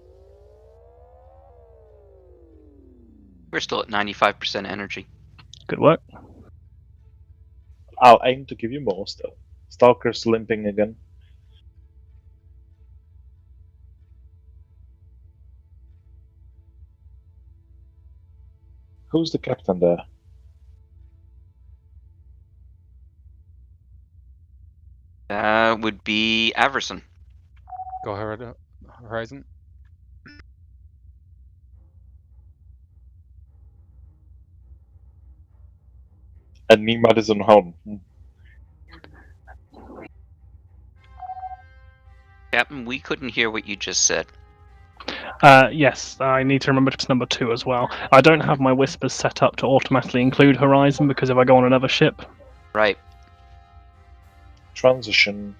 We're still at 95% energy. Good work. I'll aim to give you more still. Stalker's limping again. Who's the captain there? Would be Averson. Go ahead, Horizon. And Nimad is on home. Captain, we couldn't hear what you just said. Yes, I need to remember to number 2 as well. I don't have my whispers set up to automatically include Horizon because if I go on another ship. Right. Transition.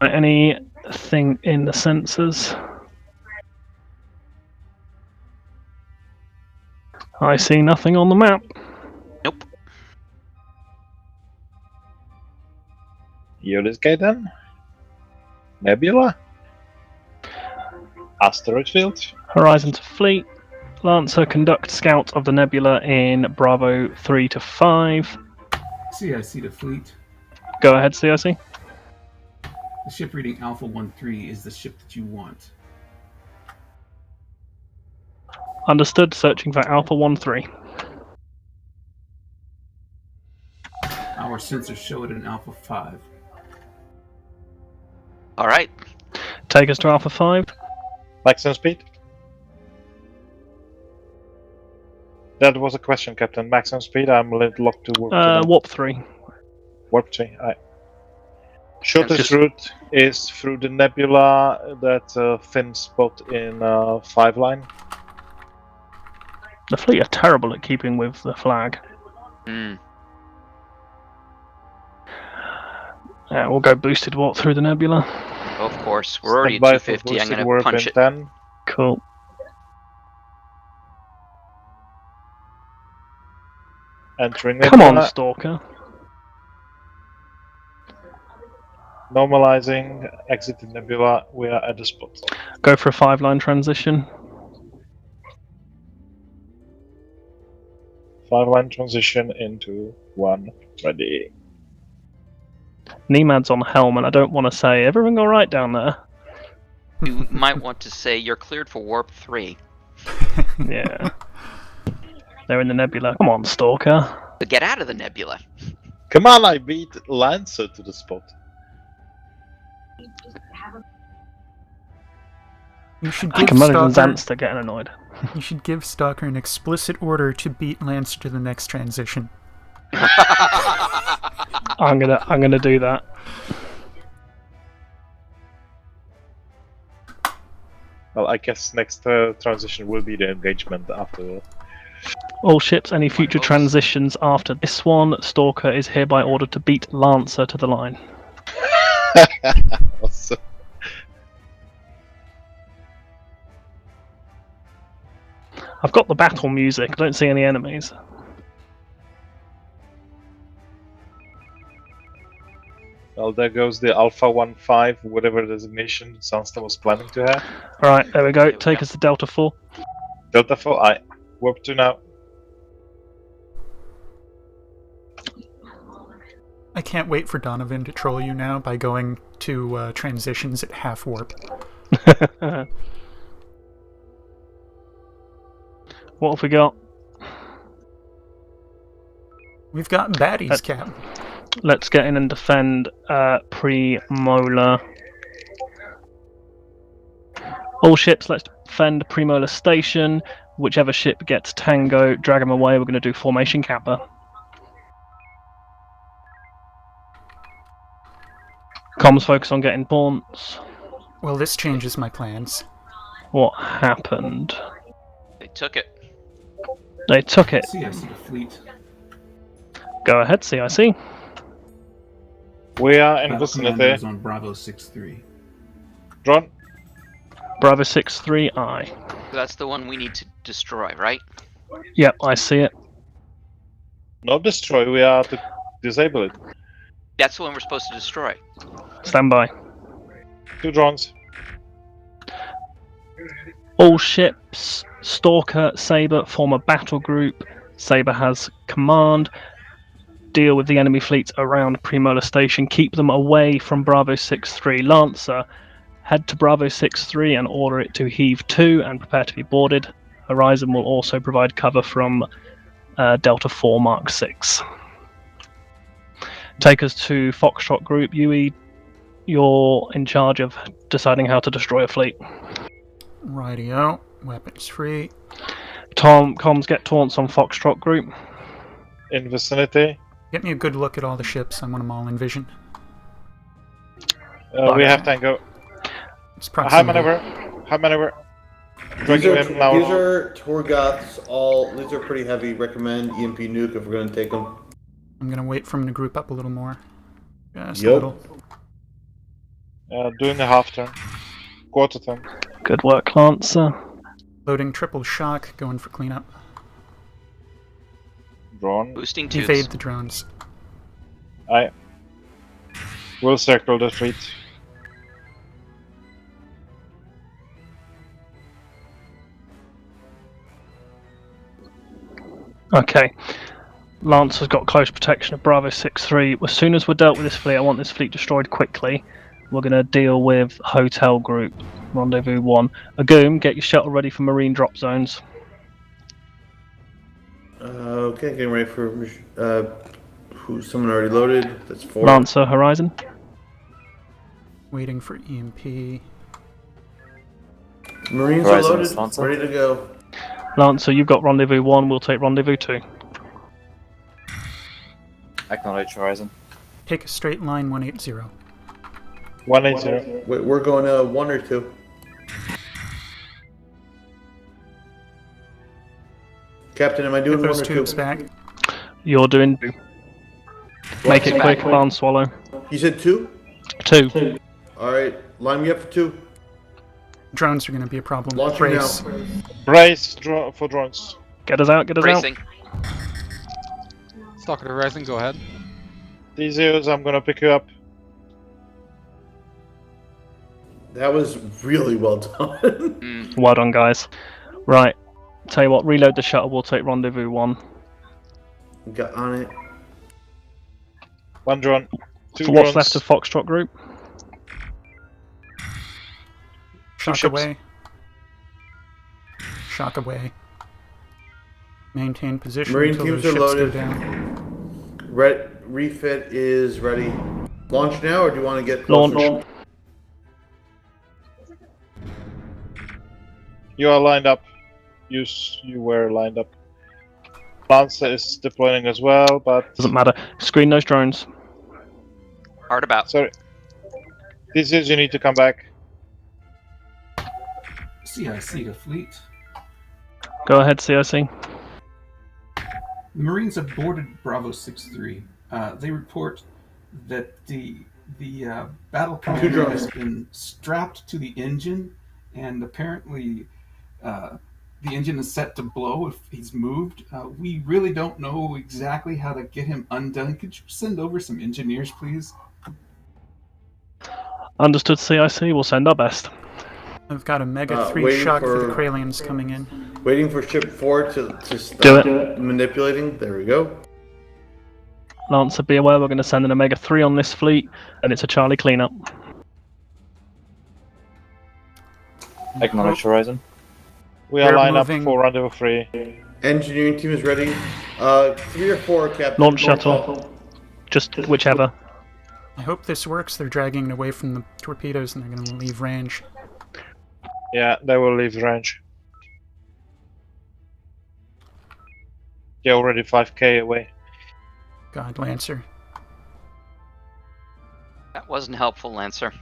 Anything in the sensors? I see nothing on the map. Nope. Eudisgaten, Nebula, Asteroid Field, Horizon to Fleet. Lancer, conduct scout of the Nebula in Bravo 3 to 5. CIC to Fleet. Go ahead, CIC. The ship reading Alpha 13 is the ship that you want. Understood. Searching for Alpha 13. Our sensors show it in Alpha 5. All right. Take us to Alpha 5. maximum speed. That was a question, Captain. Maximum speed. I'm locked to warp. Warp 3. Warp 3. Aye. Shortest route is through the nebula, that thin spot in 5 line. The fleet are terrible at keeping with the flag. We'll go boosted warp through the nebula. Of course, we're already at Standby for 250. I'm boosted going to warp punch in it. 10. Cool. Entering Come nebula. on, Stalker. Normalizing, exiting nebula. We are at the spot. Go for a 5-line transition. 5-line transition into 1. Ready. Nemad's on helm, and I don't want to say, everything alright down there? You might want to say you're cleared for warp 3. Yeah. They're in the nebula. Come on, Stalker. But get out of the nebula. Come on, I beat Lancer to the spot. You should I give can imagine Stalker. Zanster getting annoyed. You should give Stalker an explicit order to beat Lancer to the next transition. I'm gonna do that. Well, I guess next transition will be the engagement after. All ships, any future transitions after this one, Stalker is hereby ordered to beat Lancer to the line. Awesome. I've got the battle music, I don't see any enemies. Well, there goes the Alpha 15, whatever designation Sunster was planning to have. Alright, there we go. Take us to Delta 4. Delta 4, I warp 2 now. I can't wait for Donovan to troll you now by going to transitions at half warp. What have we got? We've got baddies, Cap. Let's get in and defend Premolar. All ships, let's defend Premolar Station. Whichever ship gets Tango, drag them away. We're going to do Formation Kappa. Comms focus on getting Taunts. Well, this changes my plans. What happened? They took it. They took it. CIC to Fleet. Go ahead, CIC. We are in Battle vicinity. Commandos on Bravo 6-3. Drone. Bravo 6-3I. That's the one we need to destroy, right? Yep, I see it. Not destroy, we are to disable it. That's the one we're supposed to destroy. Stand by. 2 drones. All ships, Stalker, Saber, form a battle group. Saber has command. Deal with the enemy fleets around Premolar Station. Keep them away from Bravo 6-3. Lancer, head to Bravo 6-3 and order it to heave 2 and prepare to be boarded. Horizon will also provide cover from Delta 4 Mark 6. Take us to Foxtrot Group. Yui, you're in charge of deciding how to destroy a fleet. Rightio. Weapons free. Tom, comms, get taunts on Foxtrot Group. In vicinity. Get me a good look at all the ships. I want them all in vision. We have Tango. It's High proximity. maneuver. High maneuver. These Dragging him now. are Torgoths. These are pretty heavy. Recommend EMP nuke if we're going to take them. I'm going to wait for them to group up a little more. Just a Yep. little. Doing a half turn. Quarter turn. Good work, Lancer. Loading triple shock, going for cleanup. Drone. Boosting tubes. Evade the drones. Aye. We'll circle the fleet. Okay. Lance has got close protection of Bravo 6-3. As soon as we're dealt with this fleet, I want this fleet destroyed quickly. We're going to deal with Hotel Group, Rendezvous 1. Agoom, get your shuttle ready for marine drop zones. Okay, getting ready for someone already loaded. That's 4. Lancer, Horizon. Waiting for EMP. Marines are loaded, ready to go. Lancer, you've got Rendezvous 1, we'll take Rendezvous 2. Acknowledge Horizon. Take a straight line 180. 180. Wait, we're going 1 or 2. Captain, am I doing Get 1 those or 2? tubes back. You're doing 2. Make it quick, barn swallow. You said 2? 2. Alright, line me up for 2. Drones are going to be a problem. Launching Brace. now. Brace for drones. Get us out, get us Bracing. out. Stalker Horizon, go ahead. D0s, I'm gonna pick you up. That was really well done. Well done, guys. Right. Tell you what, reload the shuttle, we'll take Rendezvous 1. Got on it. 1 drone. 2 For what's drones. left of Foxtrot Group. Shock ships. away. Shock away. Maintain position Marine until teams those are ships loaded. go down. Refit is ready. Launch now, or do you want to get Launch. closer? You are lined up. You were lined up. Lancer is deploying as well, but Doesn't matter. Screen those drones. Hard about. sorry. This is you need to come back. CIC to fleet. Go ahead, CIC. The Marines have boarded Bravo 6-3. They report that the battle commander has been strapped to the engine, and apparently the engine is set to blow if he's moved. We really don't know exactly how to get him undone. Could you send over some engineers, please? Understood, CIC. We'll send our best. I've got a Mega 3 waiting shock for for- the Kralians coming in. Waiting for ship 4 to stop Do it. manipulating. There we go. Lancer, be aware we're going to send an Omega 3 on this fleet, and it's a Charlie cleanup. Acknowledge Horizon. We are We're lined up moving- for rendezvous 3. Engineering team is ready. 3 or 4, Captain. Launch shuttle. Just whichever. I hope this works. They're dragging it away from the torpedoes and they're going to leave range. Yeah, they will leave range. They're already 5k away. God, Lancer. That wasn't helpful, Lancer.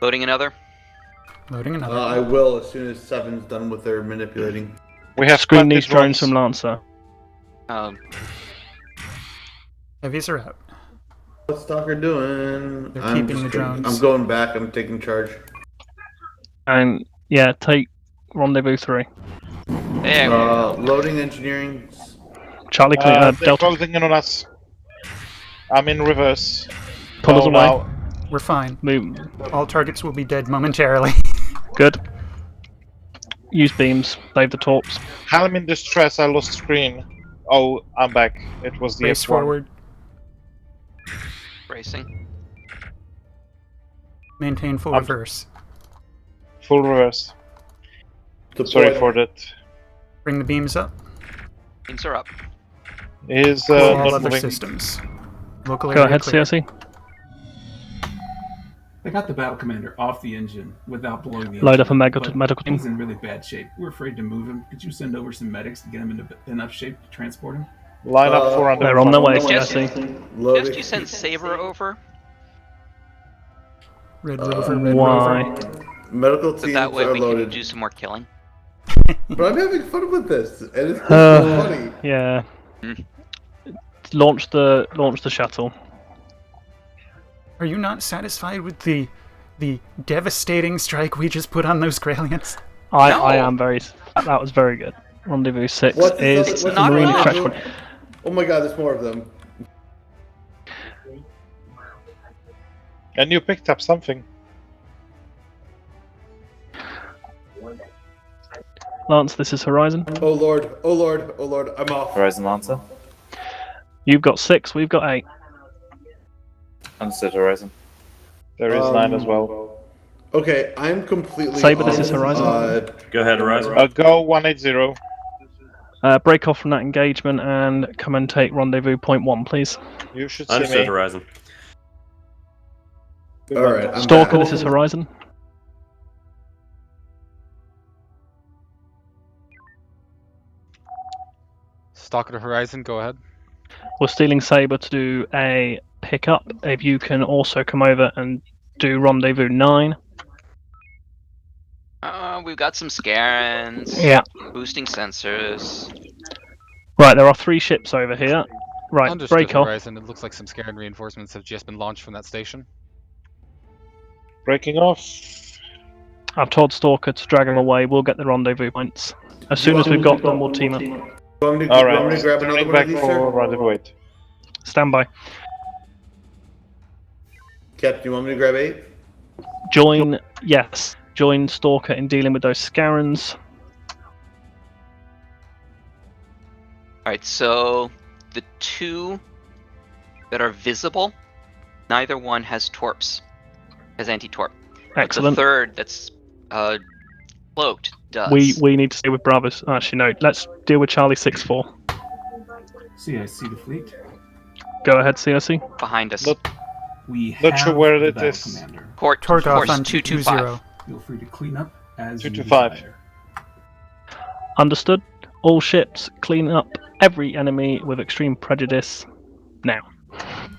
Loading another. Loading another. I will as soon as 7's done with their manipulating. We have Screen 20 these drones from Lancer. Heavies are out. What's Stalker doing? They're I'm keeping just the going- drones. I'm going back. I'm taking charge. And yeah, take Rendezvous 3. There we go. Loading engineering. Charlie They're Delta. closing in on us. I'm in reverse. Pull us Oh, away. now. We're fine. Move. All targets will be dead momentarily. Good. Use beams. Save the torps. I'm in distress. I lost screen. Oh, I'm back. It was the Race F1. forward. Bracing. Maintain full I'm- reverse. Full reverse. Sorry for that. Bring the beams up. Beams are up. He's Pull all not other moving. systems. Local Go area ahead, clear. CIC. They got the battle commander off the engine without blowing the engine. Load up a medical but team. He's in really bad shape. We're afraid to move him. Could you send over some medics to get him into enough shape to transport him? Line up for rendezvous. They're on their way, Just, CIC. just you send Saber over, Red Rover, Red Why? Rover. Medical so teams that way are we can loaded. do some more killing. But I'm having fun with this, and it's funny. Yeah. Launch the shuttle. Are you not satisfied with the devastating strike we just put on those Gralians? I am very. That was very good. Rendezvous 6 What's this is other, the Marine what's extraction rendezvous? point. Oh my god, there's more of them. And you picked up something. Lance, this is Horizon. Oh lord, oh lord, oh lord, I'm off. Horizon Lancer. You've got 6, we've got 8. Understood, Horizon. There is 9 as well. Okay, I'm completely Saber, off. this is Horizon. Go ahead, Horizon. Go 180. Break off from that engagement and come and take rendezvous point 1, please. You should see Understood, me. Horizon. Alright, I'm Stalker, back. this is Horizon. Stalker to Horizon, go ahead. We're stealing Saber to do a pickup. If you can also come over and do rendezvous 9. We've got some Scarens. Yeah. Boosting sensors. Right, there are 3 ships over here. Right, Understood, break off. Horizon. It looks like some Scaran reinforcements have just been launched from that station. Breaking off. I've told Stalker to drag them away. We'll get the rendezvous points. As soon as we've got them, we'll team up. Alright, grab another turning one of back these, for sir? rendezvous 8. Stand by. Cap, do you want me to grab 8? Join, yes. Join Stalker in dealing with those Scarens. Alright, so the 2 that are visible, neither one has torps, has anti-torp. Excellent. The 3rd that's cloaked does. We need to stay with Bravos. Actually, no. Let's deal with Charlie 6-4. CIC the fleet. Go ahead, CIC. Behind us. We Not have sure where the it battle is. commander. Torque Course off on 225. Feel free to clean up as you 225. desire. Understood. All ships, clean up every enemy with extreme prejudice now.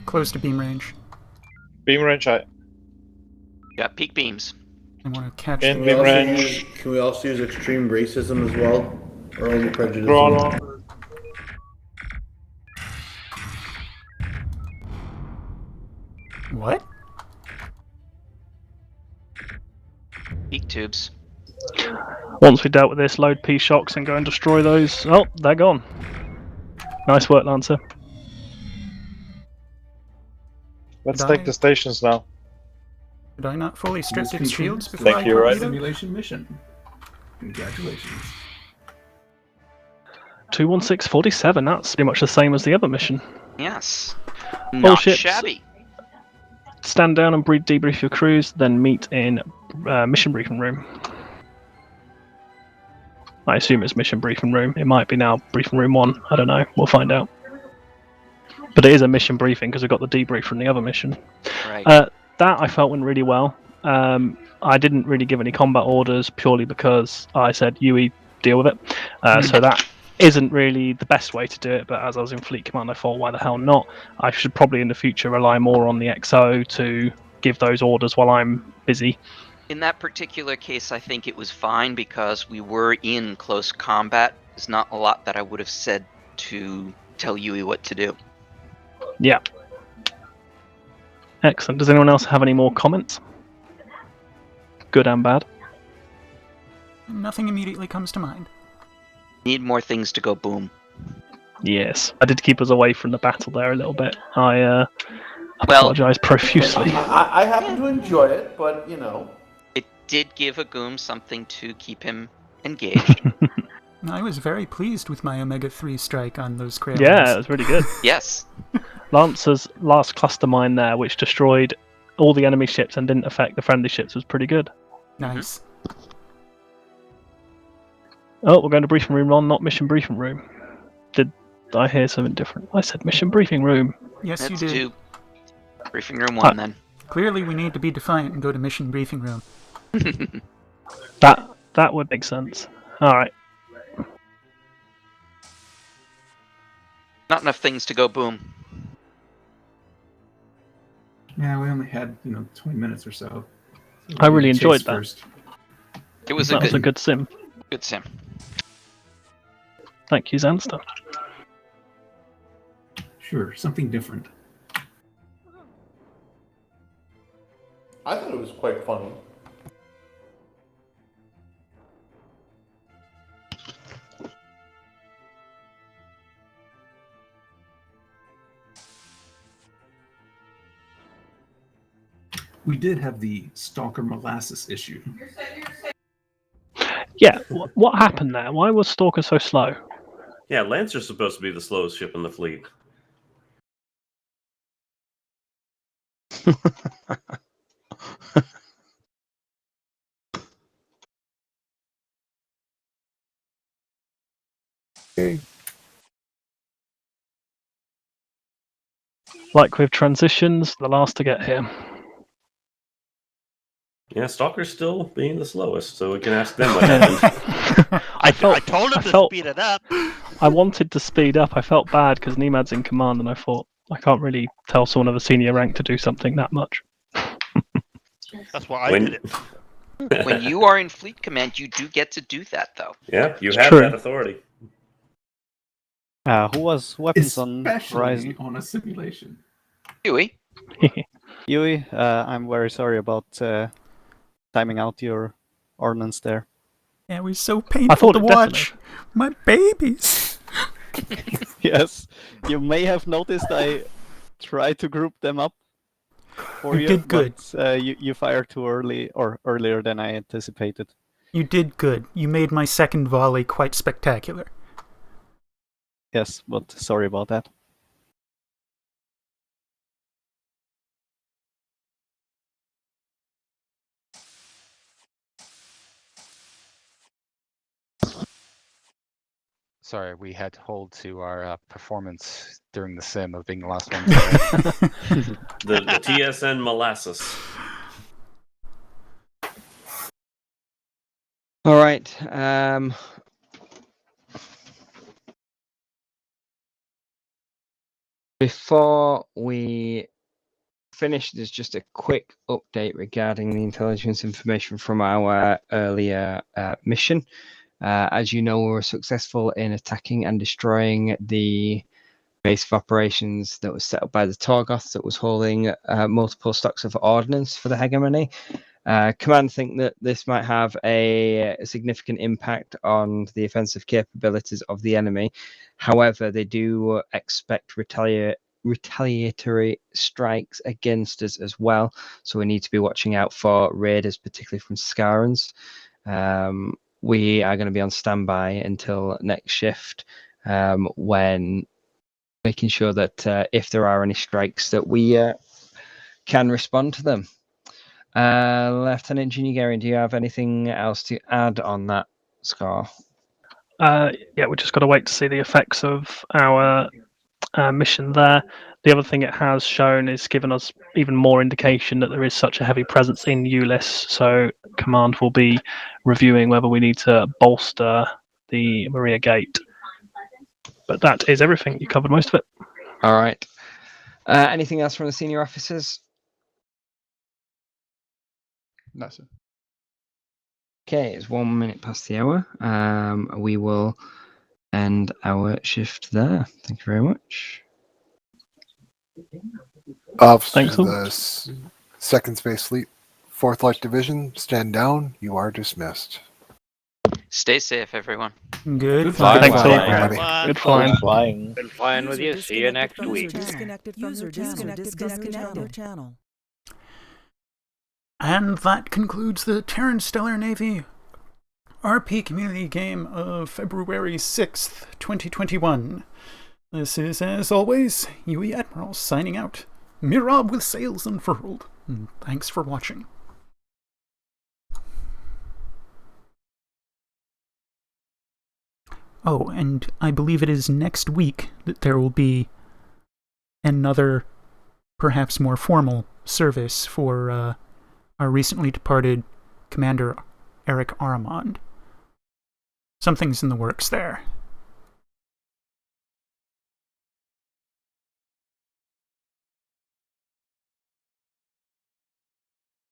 Close to beam range. Beam range, Got peak beams. I want to catch In the beam range. Can we also use extreme racism as well? Or only prejudice? Draw. What? Peak tubes. Once we dealt with this, load P-shocks and go and destroy those. Oh, they're gone. Nice work, Lancer. Let's Did take I- the stations now. Did I not fully strip This its concludes shields the before I flight torpedoed? simulation mission. Congratulations. 21647. That's pretty much the same as the other mission. Yes. All Not ships. shabby. Stand down and debrief your crews, then meet in mission briefing room. I assume it's mission briefing room. It might be now briefing room 1. I don't know. We'll find out. But it is a mission briefing because we got the debrief from the other mission. Right. That I felt went really well. I didn't really give any combat orders purely because I said, Yui, deal with it. So that isn't really the best way to do it, but as I was in Fleet Command, I thought, why the hell not? I should probably in the future rely more on the XO to give those orders while I'm busy. In that particular case, I think it was fine because we were in close combat. There's not a lot that I would have said to tell Yui what to do. Yeah. Excellent. Does anyone else have any more comments? Good and bad? Nothing immediately comes to mind. Need more things to go boom. Yes. I did keep us away from the battle there a little bit. I apologise profusely. I happen to enjoy it, but you know. It did give Agum something to keep him engaged. I was very pleased with my Omega-3 strike on those Gralians. Yeah, it was really good. Yes. Lancer's last cluster mine there, which destroyed all the enemy ships and didn't affect the friendly ships, was pretty good. Nice. Oh, we're going to briefing room 1, not mission briefing room. Did I hear something different? I said mission briefing room. Yes, Let's you did. do briefing room 1 then. Clearly we need to be defiant and go to mission briefing room. That would make sense. Alright. Not enough things to go boom. Yeah, we only had 20 minutes or so. I really Chase enjoyed that. first. It was That was a good sim. Good sim. Thank you, Zanster. Sure, something different. I thought it was quite funny. We did have the Stalker molasses issue. Yeah, what happened there? Why was Stalker so slow? Yeah, Lancer's supposed to be the slowest ship in the fleet. Okay. Like with transitions, the last to get here. Yeah, Stalker's still being the slowest, so we can ask them what happened. I told him to speed it up. I wanted to speed up. I felt bad because Nemad's in command, and I thought I can't really tell someone of a senior rank to do something that much. That's why I did it. When you are in fleet command, you do get to do that, though. Yeah, you It's have true. that authority. Who was weapons on Especially Horizon? on a simulation. Huey. Yui, I'm very sorry about timing out your ordnance there. Yeah, it was so painful to watch. My babies. Yes, you may have noticed I tried to group them up for You you. did good. But, you fired too early, or earlier than I anticipated. You did good. You made my second volley quite spectacular. Yes, but sorry about that. Sorry, we had to hold to our performance during the sim of being the last one. The TSN molasses. All right. Before we finish, there's just a quick update regarding the intelligence information from our earlier mission. As you know, we were successful in attacking and destroying the base of operations that was set up by the Torgoth that was holding multiple stocks of ordnance for the hegemony. Command think that this might have a significant impact on the offensive capabilities of the enemy. However, they do expect retaliatory strikes against us as well. So we need to be watching out for raiders, particularly from Scarans. We are going to be on standby until next shift when making sure that if there are any strikes that we can respond to them. Lieutenant Junior, do you have anything else to add on that score? Yeah, we just got to wait to see the effects of our mission there. The other thing it has shown is given us even more indication that there is such a heavy presence in ULIS, so Command will be reviewing whether we need to bolster the Maria Gate. But that is everything. You covered most of it. All right. Anything else from the senior officers? No, sir. Okay, it's 1 minute past the hour. We will end our shift there. Thank you very much. Officers of the Second Space Fleet, 4th Light Division, stand down. You are dismissed. Stay safe, everyone. Good flying. Thanks, all. Everybody. Good flying. Good flying with you. See you next week. User disconnected from your channel. And that concludes the Terran Stellar Navy RP Community Game of February 6th, 2021. This is, as always, Yui Admiral signing out. Mirab with sails unfurled. And thanks for watching. Oh, and I believe it is next week that there will be another, perhaps more formal service for our recently departed Commander Eric Aramond. Something's in the works there.